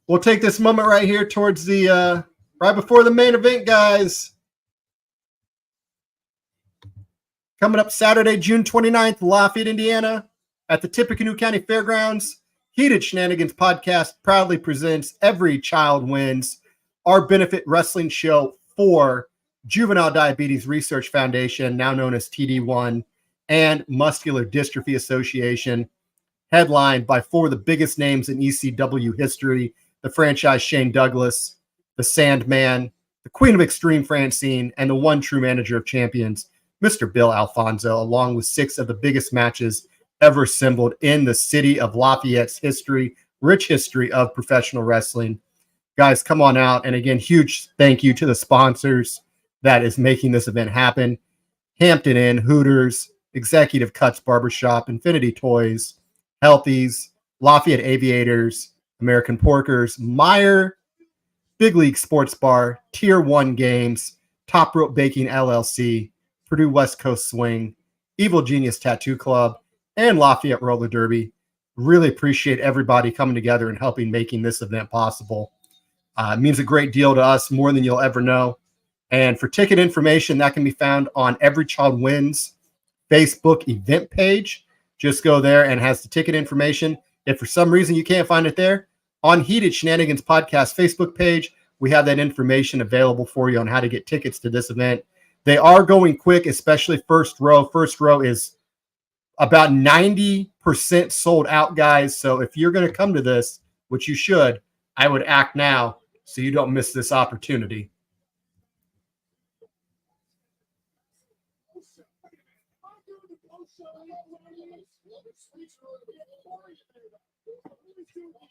we'll take this moment right here towards the right before the main event, guys. Coming up Saturday, June 29th, Lafayette, Indiana, at the Tippecanoe County Fairgrounds. Heated Shenanigans Podcast proudly presents Every Child Wins, our benefit wrestling show for Juvenile Diabetes Research Foundation, now known as TD1. and Muscular Dystrophy Association, headlined by four of the biggest names in ECW history: the franchise Shane Douglas, the Sandman, the Queen of Extreme Francine, and the one true manager of champions, Mr. Bill Alfonso, along with six of the biggest matches ever assembled in the city of Lafayette's rich history of professional wrestling. Guys, come on out. And again, huge thank you to the sponsors that is making this event happen: Hampton Inn, Hooters, Executive Cuts Barbershop, Infinity Toys, Healthies, Lafayette Aviators, American Porkers, Meyer, Big League Sports Bar, Tier 1 Games, Top Rope Baking LLC, Purdue West Coast Swing, Evil Genius Tattoo Club, and Lafayette Roller Derby. Really appreciate everybody coming together and helping making this event possible. It means a great deal to us, more than you'll ever know. And for ticket information, that can be found on Every Child Wins Facebook event page. Just go there and has the ticket information. If for some reason you can't find it there, on Heated Shenanigans Podcast Facebook page, we have that information available for you on how to get tickets to this event. They are going quick, especially first row. First row is about 90% sold out, guys. So if you're going to come to this, which you should, I would act now so you don't miss this opportunity.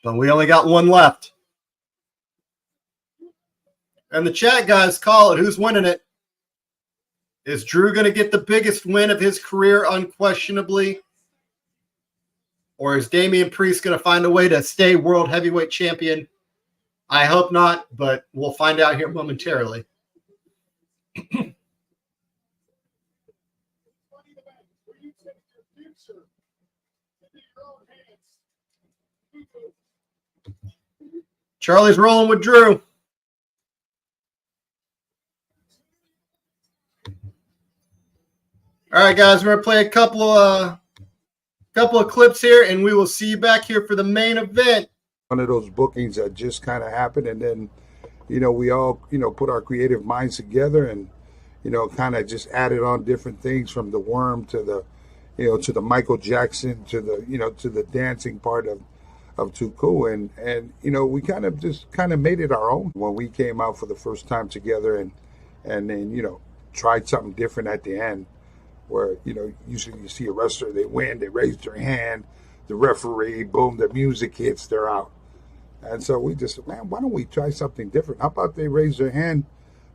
But we only got one left. And the chat guys, call it. Who's winning it? Is Drew going to get the biggest win of his career, unquestionably? Or is Damian Priest going to find a way to stay world heavyweight champion? I hope not, but we'll find out here momentarily. Charlie's rolling with Drew. All right, guys, we're going to play a couple of clips here, and we will see you back here for the main event. One of those bookings that just kind of happened, and then, we all, put our creative minds together and, kind of just added on different things, from the Worm to the, to the Michael Jackson to the, to the dancing part of Too Cool, and we kind of made it our own when we came out for the first time together, and then tried something different at the end, where usually you see a wrestler, they win, they raise their hand, the referee, boom, the music hits, they're out. And so we just, man, why don't we try something different? How about they raise their hand,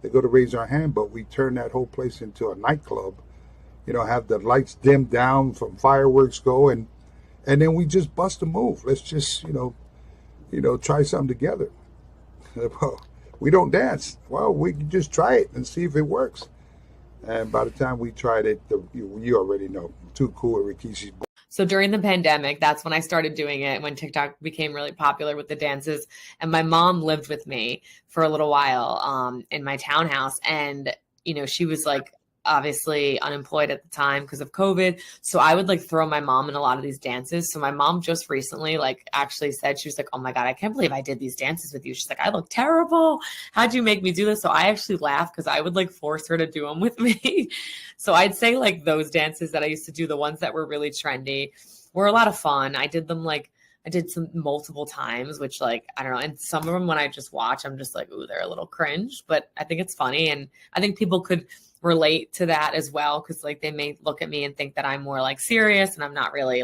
they go to raise their hand, but we turn that whole place into a nightclub, have the lights dimmed down, from fireworks go, and then we just bust a move. Let's just, try something together. Well, we don't dance. Well, we can just try it and see if it works. And by the time we tried it, you already know, Too Cool with Rikishi's. So during the pandemic, that's when I started doing it, when TikTok became really popular with the dances. And my mom lived with me for a little while in my townhouse. And, she was like, obviously unemployed at the time because of COVID. So I would throw my mom in a lot of these dances. So my mom just recently actually said, she was like, oh my God, I can't believe I did these dances with you. She's like, I look terrible. How'd you make me do this? So I actually laughed because I would force her to do them with me. So I'd say those dances that I used to do, the ones that were really trendy, were a lot of fun. I did them I did some multiple times, which I don't know. And some of them, when I just watch, I'm just ooh, they're a little cringe, but I think it's funny. And I think people could relate to that as well, because they may look at me and think that I'm more serious, and I'm not really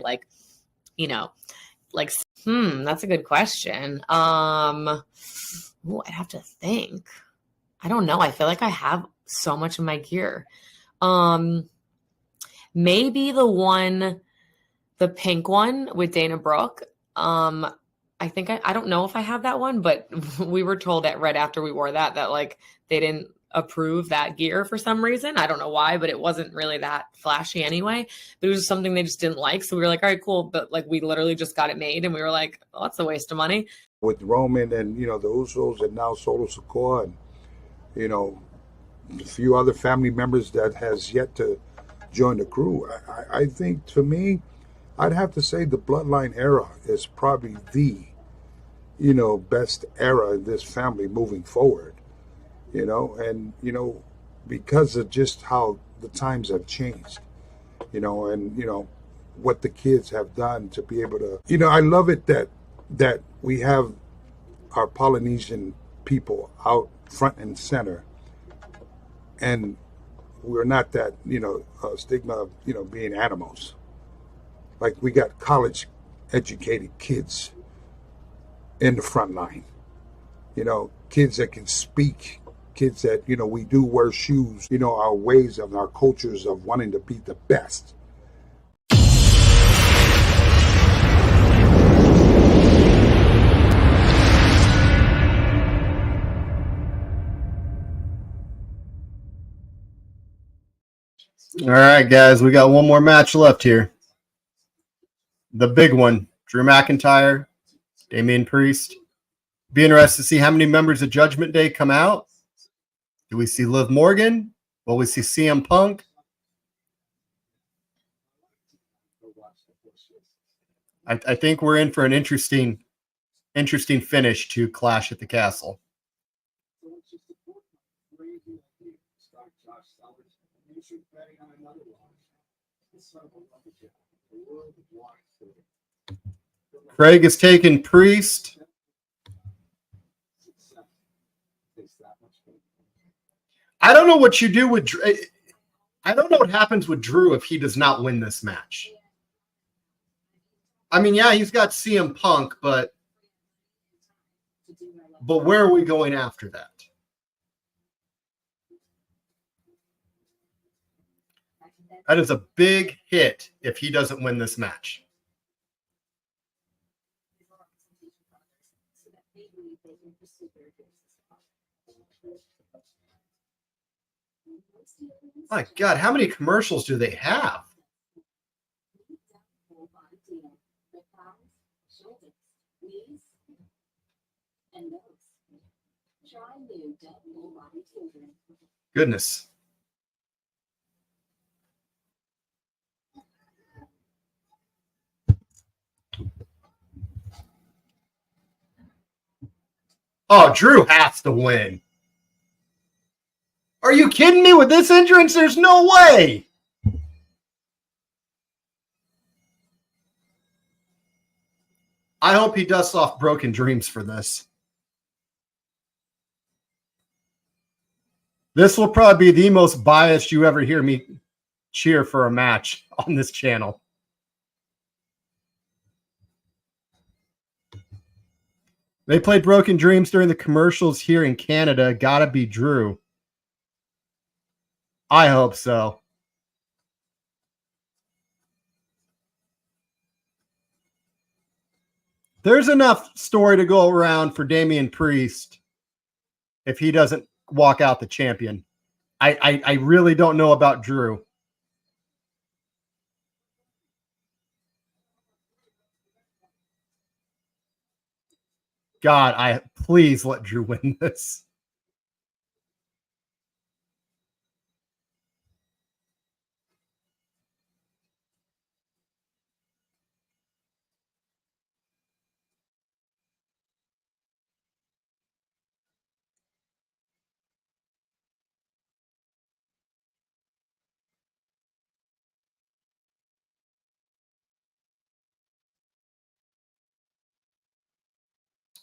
that's a good question. Ooh, I'd have to think. I don't know. I feel like I have so much of my gear. Maybe the pink one with Dana Brooke. I think I don't know if I have that one, but we were told that right after we wore that they didn't approve that gear for some reason. I don't know why, but it wasn't really that flashy anyway. But it was just something they just didn't like. So we were like, all right, cool. But we literally just got it made, and we were like, oh, that's a waste of money. With Roman and, the Usos, and now Solo Sikoa, and, a few other family members that has yet to join the crew. I think, for me, I'd have to say the Bloodline era is probably the, best era in this family moving forward. And, because of just how the times have changed, and what the kids have done to be able to. I love it that we have our Polynesian people out front and center, and we're not that stigma of being animals. Like, we got college educated kids in the front line, kids that can speak, kids that we do wear shoes, our ways of our cultures of wanting to be the best. All right, guys, we got one more match left here. The big one, Drew McIntyre, Damian Priest. Be interested to see how many members of Judgment Day come out. Do we see Liv Morgan? Will we see CM Punk? I think we're in for an interesting finish to Clash at the Castle. Craig has taken Priest. I don't know what you do with Drew. I don't know what happens with Drew if he does not win this match. I mean, yeah, he's got CM Punk, but where are we going after that? That is a big hit if he doesn't win this match. My God, how many commercials do they have? Goodness. Oh, Drew has to win. Are you kidding me? With this entrance, there's no way. I hope he dusts off Broken Dreams for this. This will probably be the most biased you ever hear me cheer for a match on this channel. They played Broken Dreams during the commercials here in Canada. Gotta be Drew. I hope so. There's enough story to go around for Damian Priest if he doesn't walk out the champion. I really don't know about Drew. God, please let Drew win this.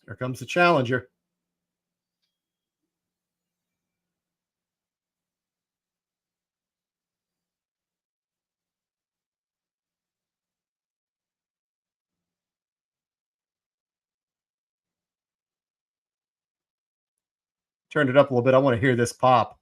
Here comes the challenger. Turned it up a little bit. I want to hear this pop.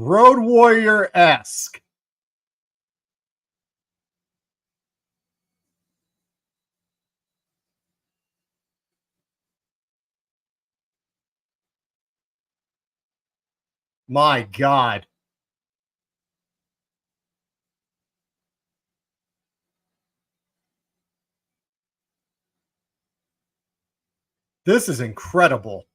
Road Warrior-esque. My God. This is incredible.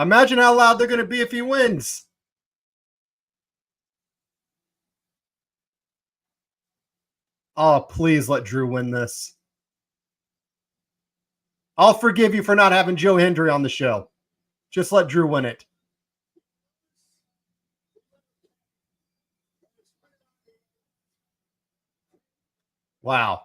Imagine how loud they're going to be if he wins. Oh, please let Drew win this. I'll forgive you for not having Joe Hendry on the show. Just let Drew win it. Wow.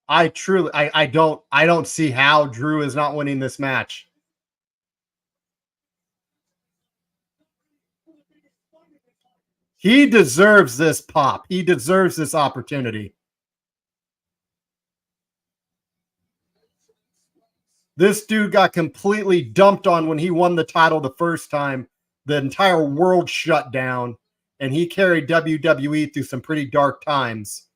I don't see how Drew is not winning this match. He deserves this pop. He deserves this opportunity. This dude got completely dumped on when he won the title the first time. The entire world shut down, and he carried WWE through some pretty dark times.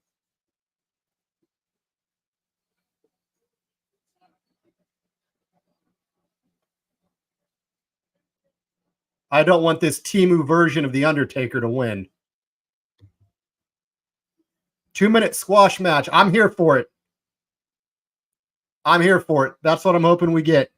I don't want this Temu version of The Undertaker to win. 2-minute squash match. I'm here for it. I'm here for it. That's what I'm hoping we get.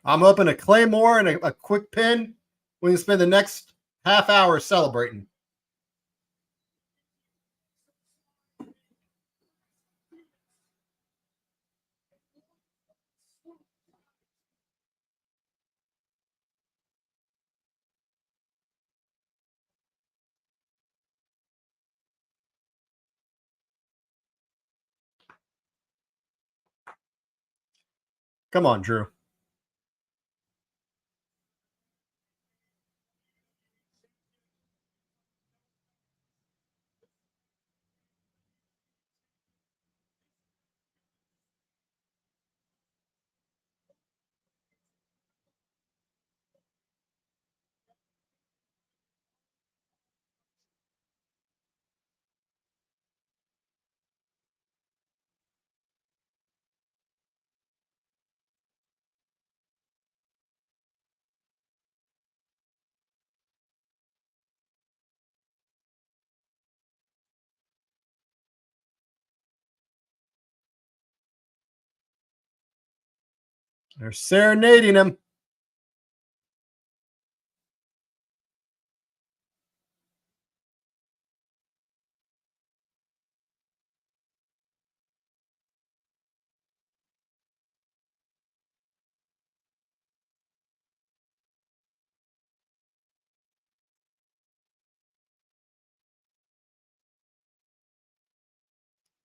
I'm hoping a Claymore and a quick pin. We can spend the next half hour celebrating. Come on, Drew. They're serenading him.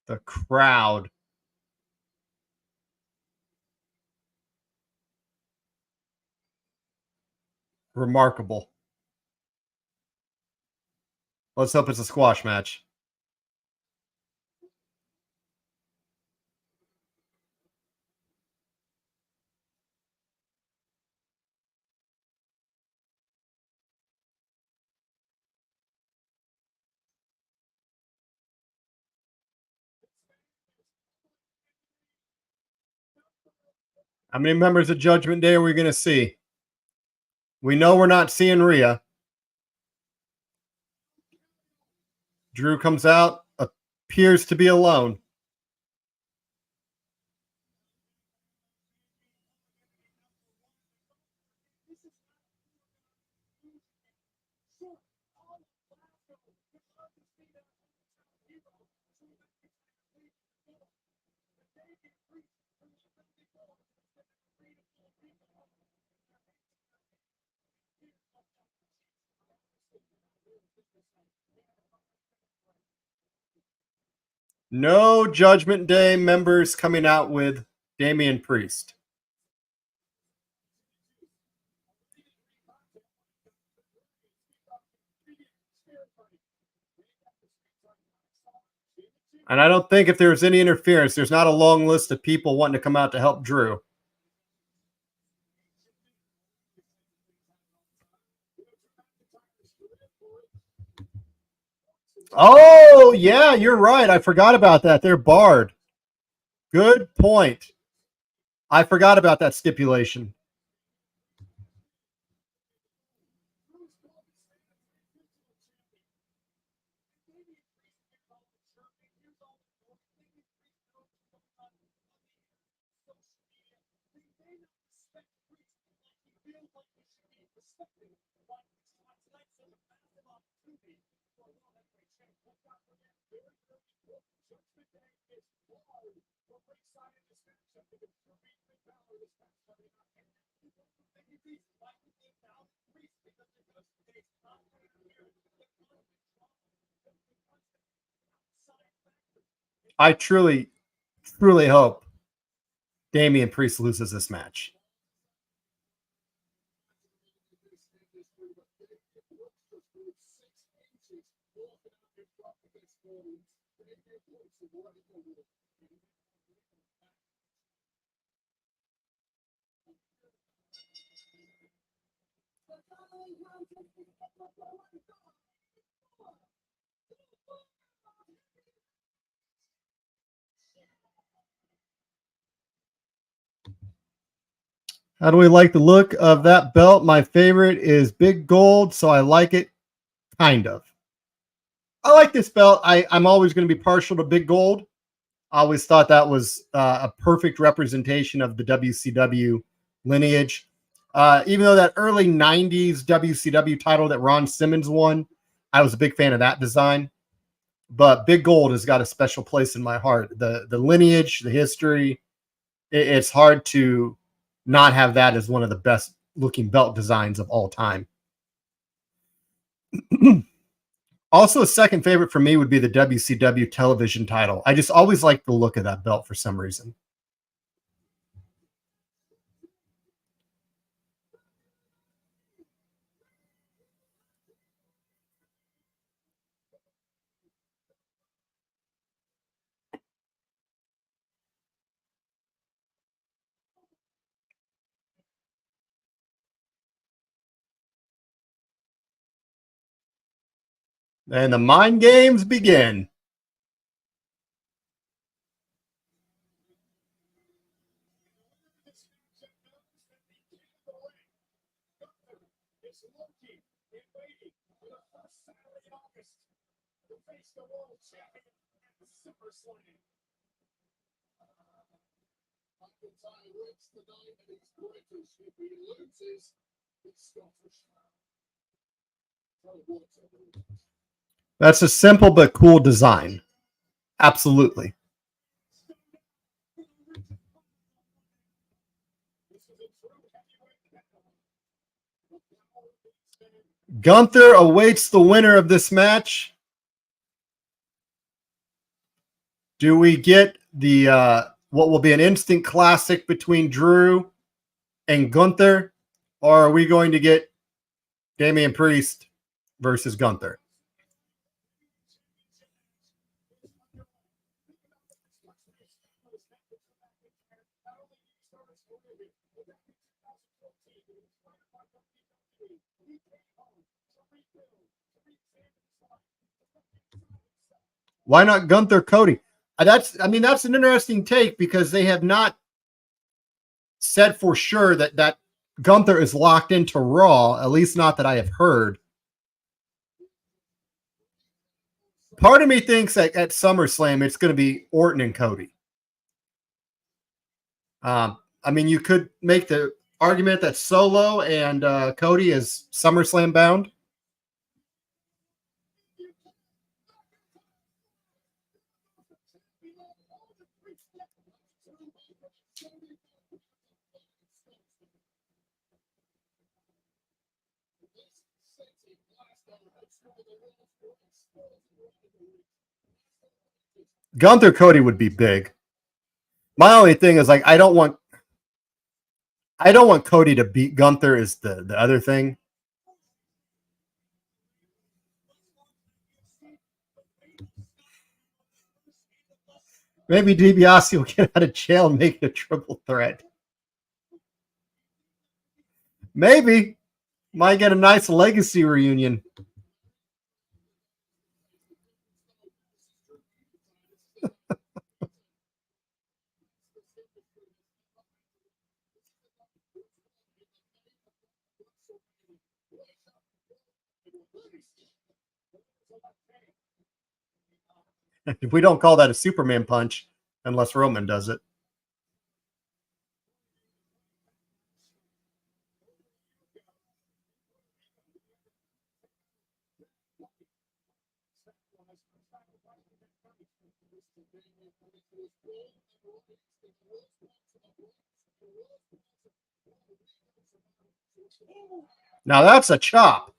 The crowd. Remarkable. Let's hope it's a squash match. How many members of Judgment Day are we going to see? We know we're not seeing Rhea. Drew comes out, appears to be alone. No Judgment Day members coming out with Damian Priest. And I don't think if there's any interference, there's not a long list of people wanting to come out to help Drew. Oh, yeah, you're right. I forgot about that. They're barred. Good point. I forgot about that stipulation. I truly, truly hope Damian Priest loses this match. How do we like the look of that belt? My favorite is big gold, so I like it, kind of. I like this belt. I'm always going to be partial to big gold. I always thought that was a perfect representation of the WCW lineage. Even though that early 90s WCW title that Ron Simmons won, I was a big fan of that design. But big gold has got a special place in my heart. The lineage, the history, it's hard to not have that as one of the best looking belt designs of all time. Also, a second favorite for me would be the WCW television title. I just always liked the look of that belt for some reason. And the mind games begin. That's a simple but cool design. Absolutely. Gunther awaits the winner of this match. Do we get the what will be an instant classic between Drew and Gunther, or are we going to get Damian Priest versus Gunther? Why not Gunther Cody? That's an interesting take because they have not said for sure that Gunther is locked into Raw, at least not that I have heard. Part of me thinks that at SummerSlam it's going to be Orton and Cody. You could make the argument that Solo and Cody is SummerSlam bound. Gunther Cody would be big. My only thing is I don't want Cody to beat Gunther is the other thing. Maybe DiBiase will get out of jail and make it a triple threat. Maybe. Might get a nice legacy reunion. We don't call that a Superman punch unless Roman does it. Now that's a chop.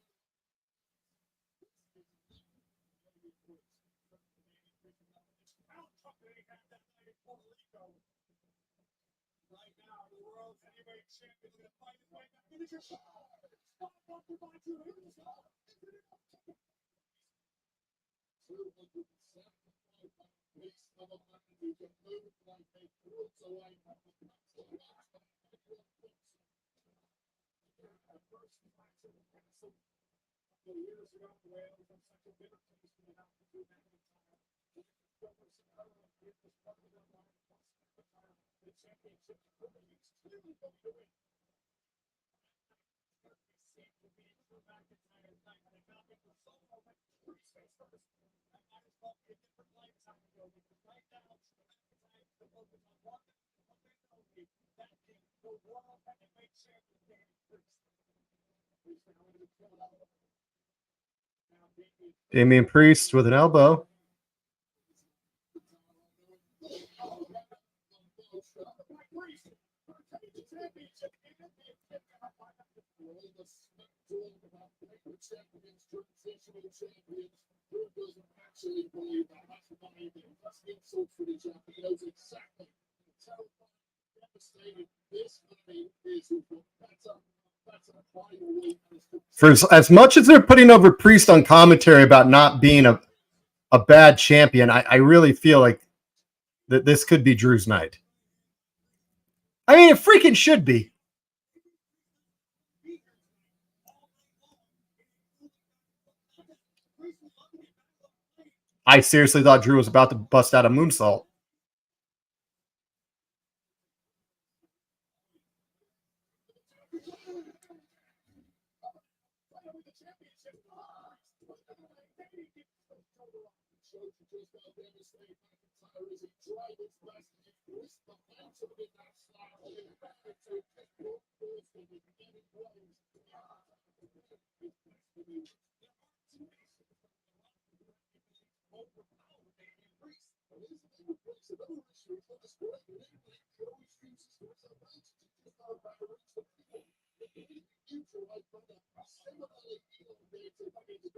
Damian Priest with an elbow. For as much as they're putting over Priest on commentary about not being a bad champion, I really feel like that this could be Drew's night. I mean, it freaking should be. I seriously thought Drew was about to bust out a moonsault.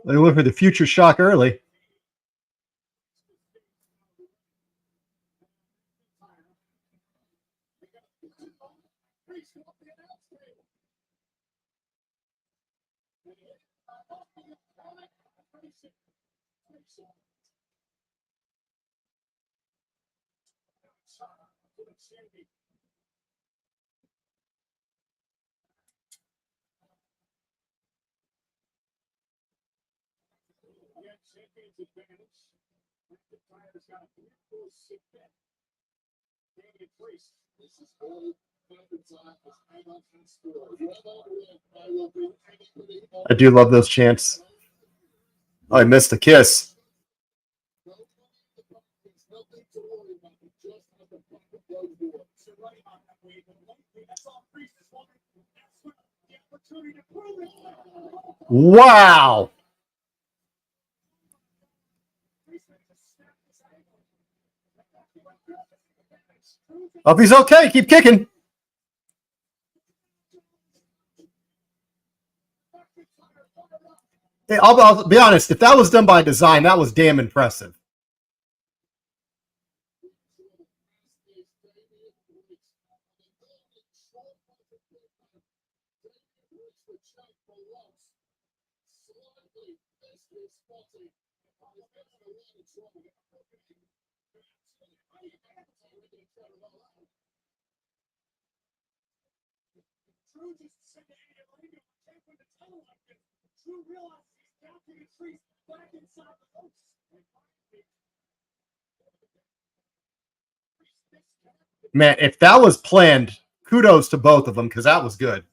They went for the future shock early. I do love those chants. Oh, I missed the kiss. Wow. Hope he's okay. Keep kicking. Hey, I'll be honest. If that was done by design, that was damn impressive. Man, if that was planned, kudos to both of them because that was good.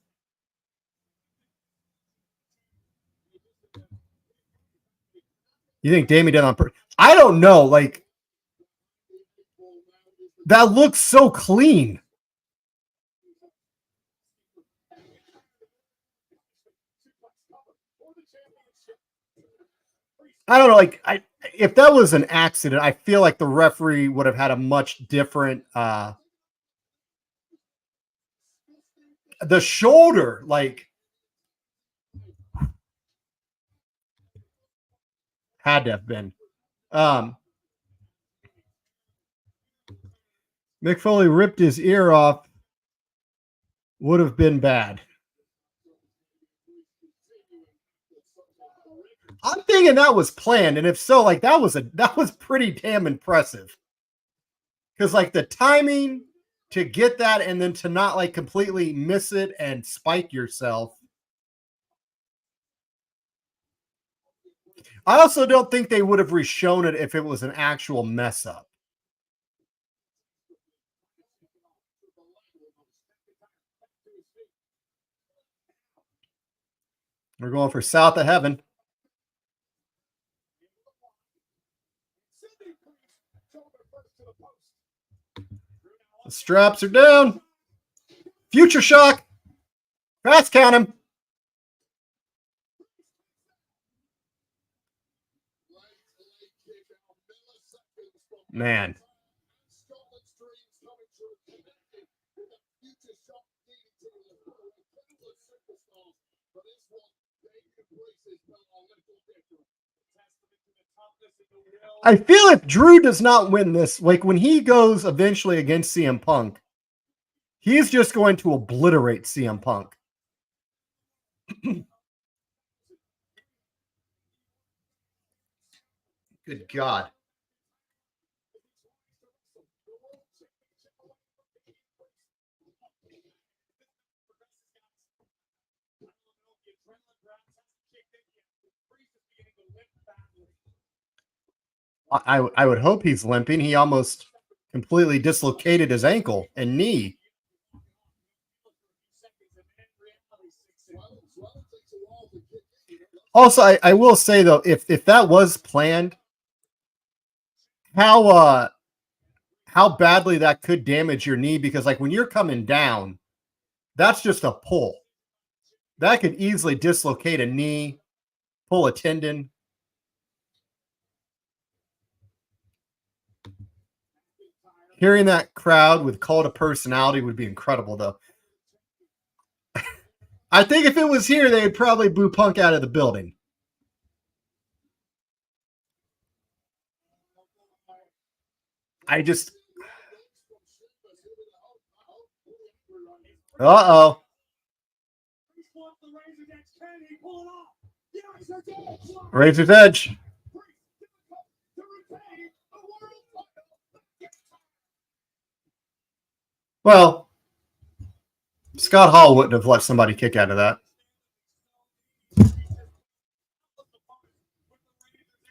You think Damien did on purpose? I don't know. Like, that looks so clean. I don't know. Like, if that was an accident, I feel like the referee would have had a much different. The shoulder, like, had to have been. Mick Foley ripped his ear off. Would have been bad. I'm thinking that was planned, and if so, like that was pretty damn impressive. Because like the timing to get that and then to not like completely miss it and spike yourself. I also don't think they would have reshown it if it was an actual mess up. We're going for South of Heaven. The straps are down. Future shock. Fast count him. Man. I feel if Drew does not win this, like when he goes eventually against CM Punk, he's just going to obliterate CM Punk. Good God. I would hope he's limping. He almost completely dislocated his ankle and knee. Also, I will say though, if that was planned, how badly that could damage your knee, because like when you're coming down, that's just a pull. That could easily dislocate a knee, pull a tendon. Hearing that crowd with cult of personality would be incredible, though. I think if it was here, they'd probably boo Punk out of the building. Uh-oh. Razor's Edge. Well, Scott Hall wouldn't have let somebody kick out of that.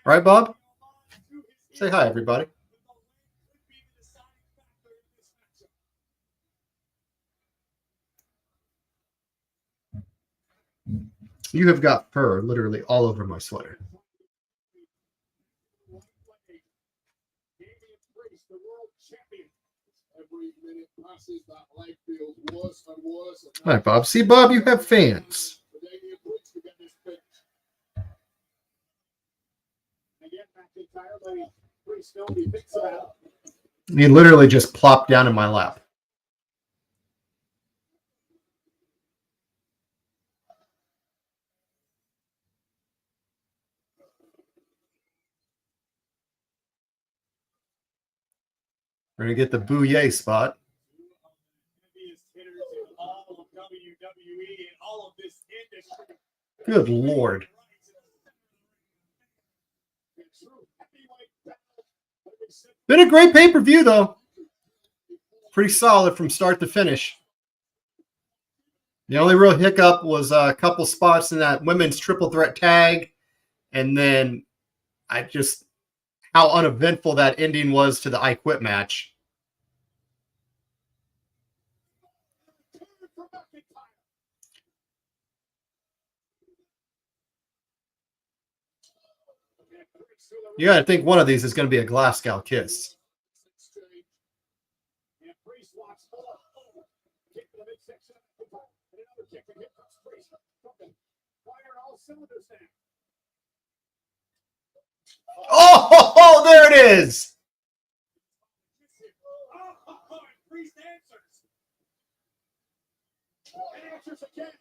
Right, Bob? Say hi, everybody. You have got fur literally all over my sweater. All right, Bob. See, Bob, you have fans. He literally just plopped down in my lap. We're going to get the Bouye spot. Good Lord. Been a great pay-per-view, though. Pretty solid from start to finish. The only real hiccup was a couple spots in that women's triple threat tag. And then how uneventful that ending was to the I Quit match. You got to think one of these is going to be a Glasgow kiss. And Priest walks forward. Kick to the midsection. And another kick. And here comes Priest. Fire all cylinders now. Oh, there it is. Oh, Priest answers. And answers again.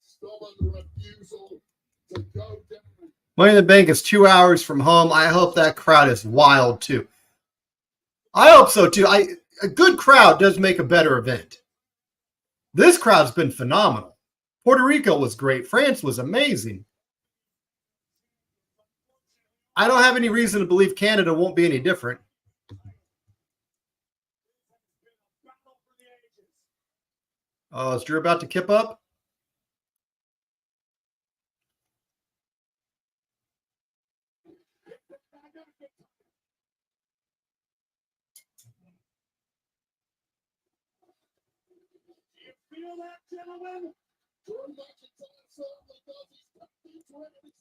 Stubborn refusal to go down. Money in the Bank is 2 hours from home. I hope that crowd is wild too. I hope so too. A good crowd does make a better event. This crowd's been phenomenal. Puerto Rico was great. France was amazing. I don't have any reason to believe Canada won't be any different. Oh, is Drew about to kip up? Feel that, gentlemen? Drew McIntyre certainly does. He's tucked into it and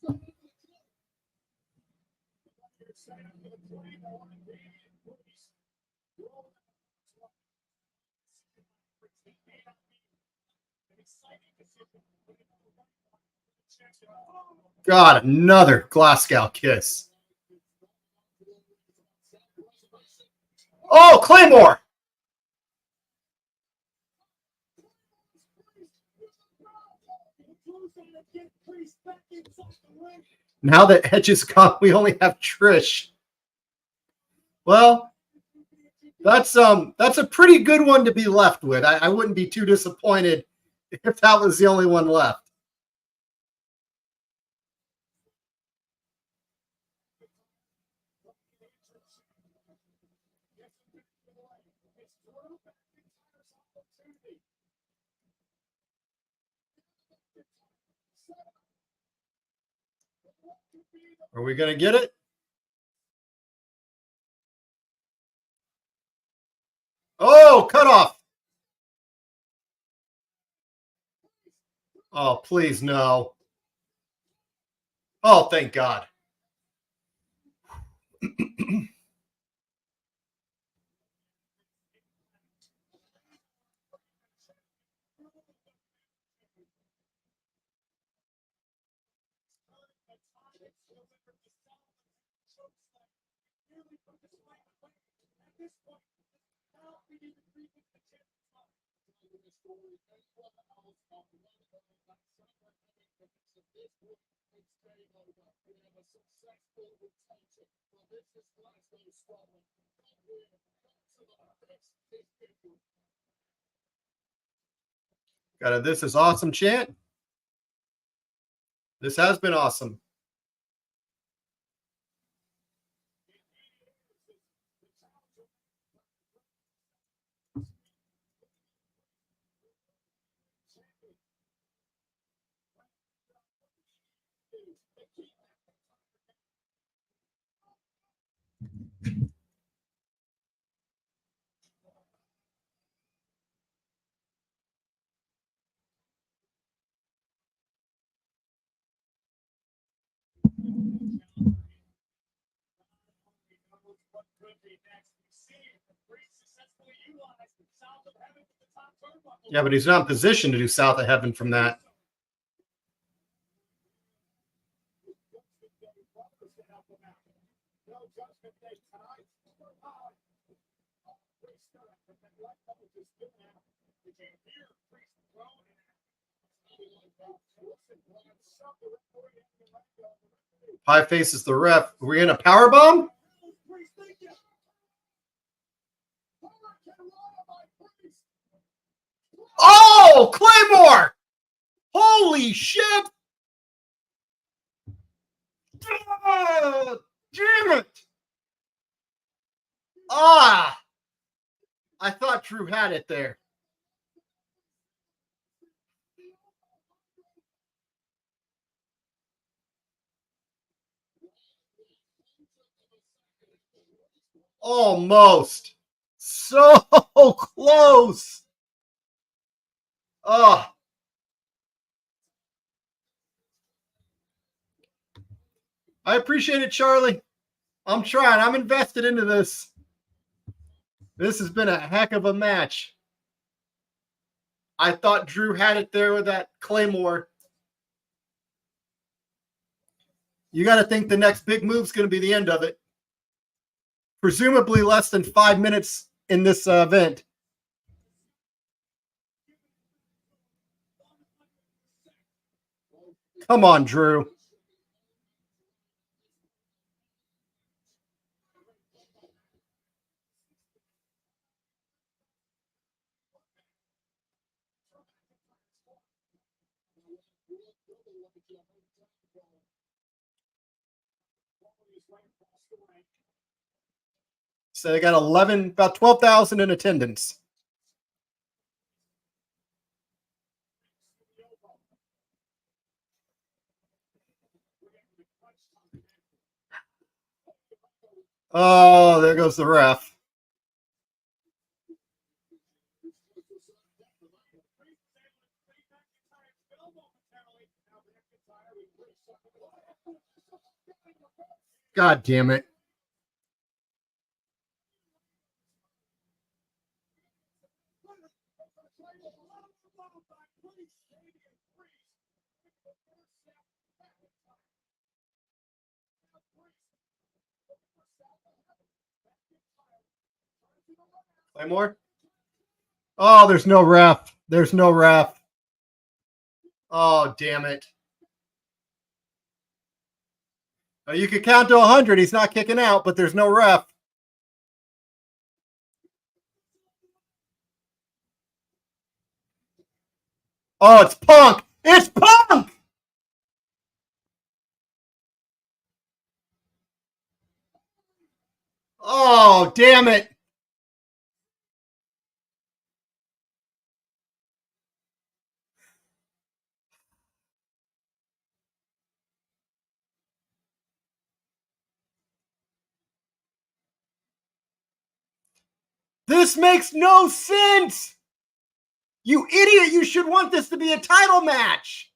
You're excited for the play. I want to be in Priest. Roll that. It may not be an exciting decision, but it will be a chance to. God, another Glasgow kiss. Oh, Claymore. Now that Edge is gone, we only have Trish. Well, that's a pretty good one to be left with. I wouldn't be too disappointed if that was the only one left. Are we going to get it? Oh, cut off. Oh, please, no. Oh, thank God. Got a "This is awesome" chant. This has been awesome. Yeah, but he's not in position to do South of Heaven from that. Pie faces the ref. Are we in a power bomb? Oh, Claymore! Holy shit! Oh, damn it! Ah! I thought Drew had it there. Almost. So close. Oh. I appreciate it, Charlie. I'm trying. I'm invested into this. This has been a heck of a match. I thought Drew had it there with that Claymore. You got to think the next big move is going to be the end of it. Presumably less than 5 minutes in this event. Come on, Drew. So they got about 12,000 in attendance. Oh, there goes the ref. God damn it. Play more? Oh, there's no ref. There's no ref. Oh, damn it. Oh, you could count to 100. He's not kicking out, but there's no ref. Oh, it's Punk. It's Punk. Oh, damn it. This makes no sense. You idiot. You should want this to be a title match.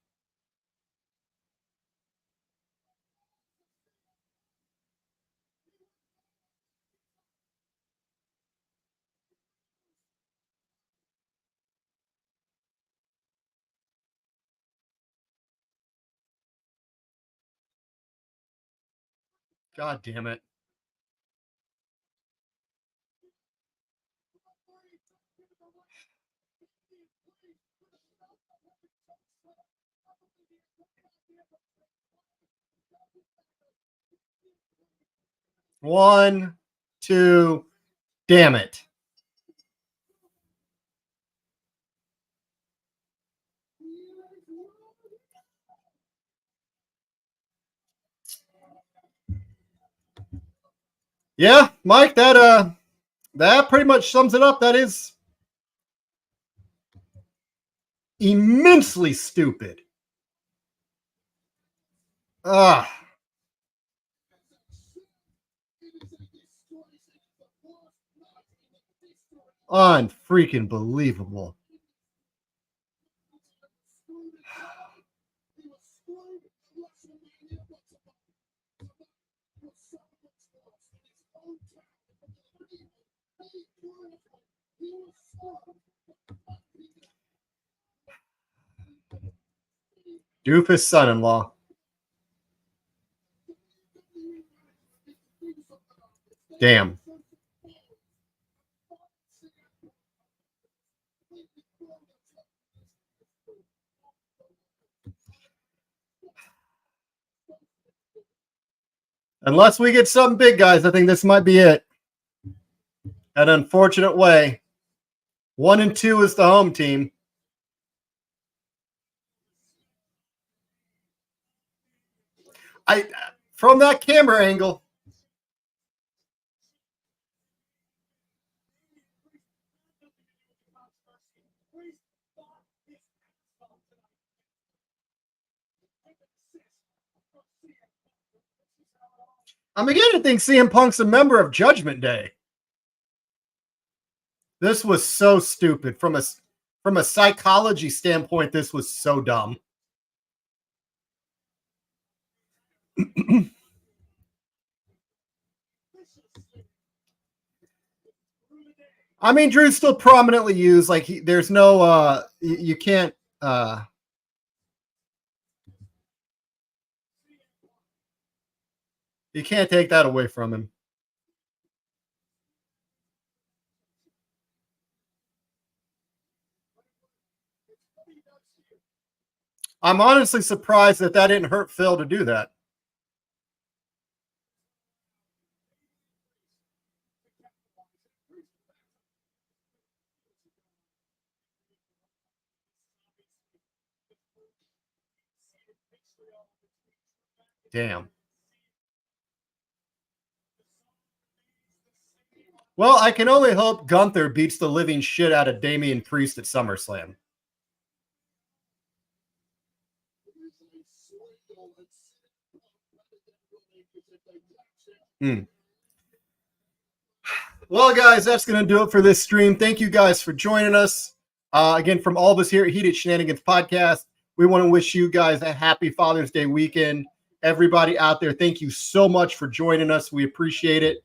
God damn it. One, two, damn it. Yeah, Mike, that pretty much sums it up. That is immensely stupid. Ah. Unfreaking believable. Doofus son-in-law. Damn. Unless we get something big, guys, I think this might be it. An unfortunate way. 1 and 2 is the home team. From that camera angle. I'm beginning to think CM Punk's a member of Judgment Day. This was so stupid. From a psychology standpoint, this was so dumb. I mean, Drew's still prominently used. Like, there's no, you can't, you can't take that away from him. I'm honestly surprised that didn't hurt Phil to do that. Damn. Well, I can only hope Gunther beats the living shit out of Damian Priest at SummerSlam. Well, guys, that's going to do it for this stream. Thank you guys for joining us. Again, from all of us here at Heated Shenanigans Podcast, we want to wish you guys a happy Father's Day weekend. Everybody out there, thank you so much for joining us. We appreciate it.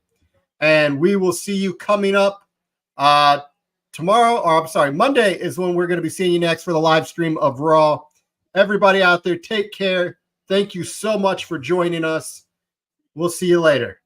And we will see you coming up tomorrow, or I'm sorry, Monday is when we're going to be seeing you next for the live stream of Raw. Everybody out there, take care. Thank you so much for joining us. We'll see you later.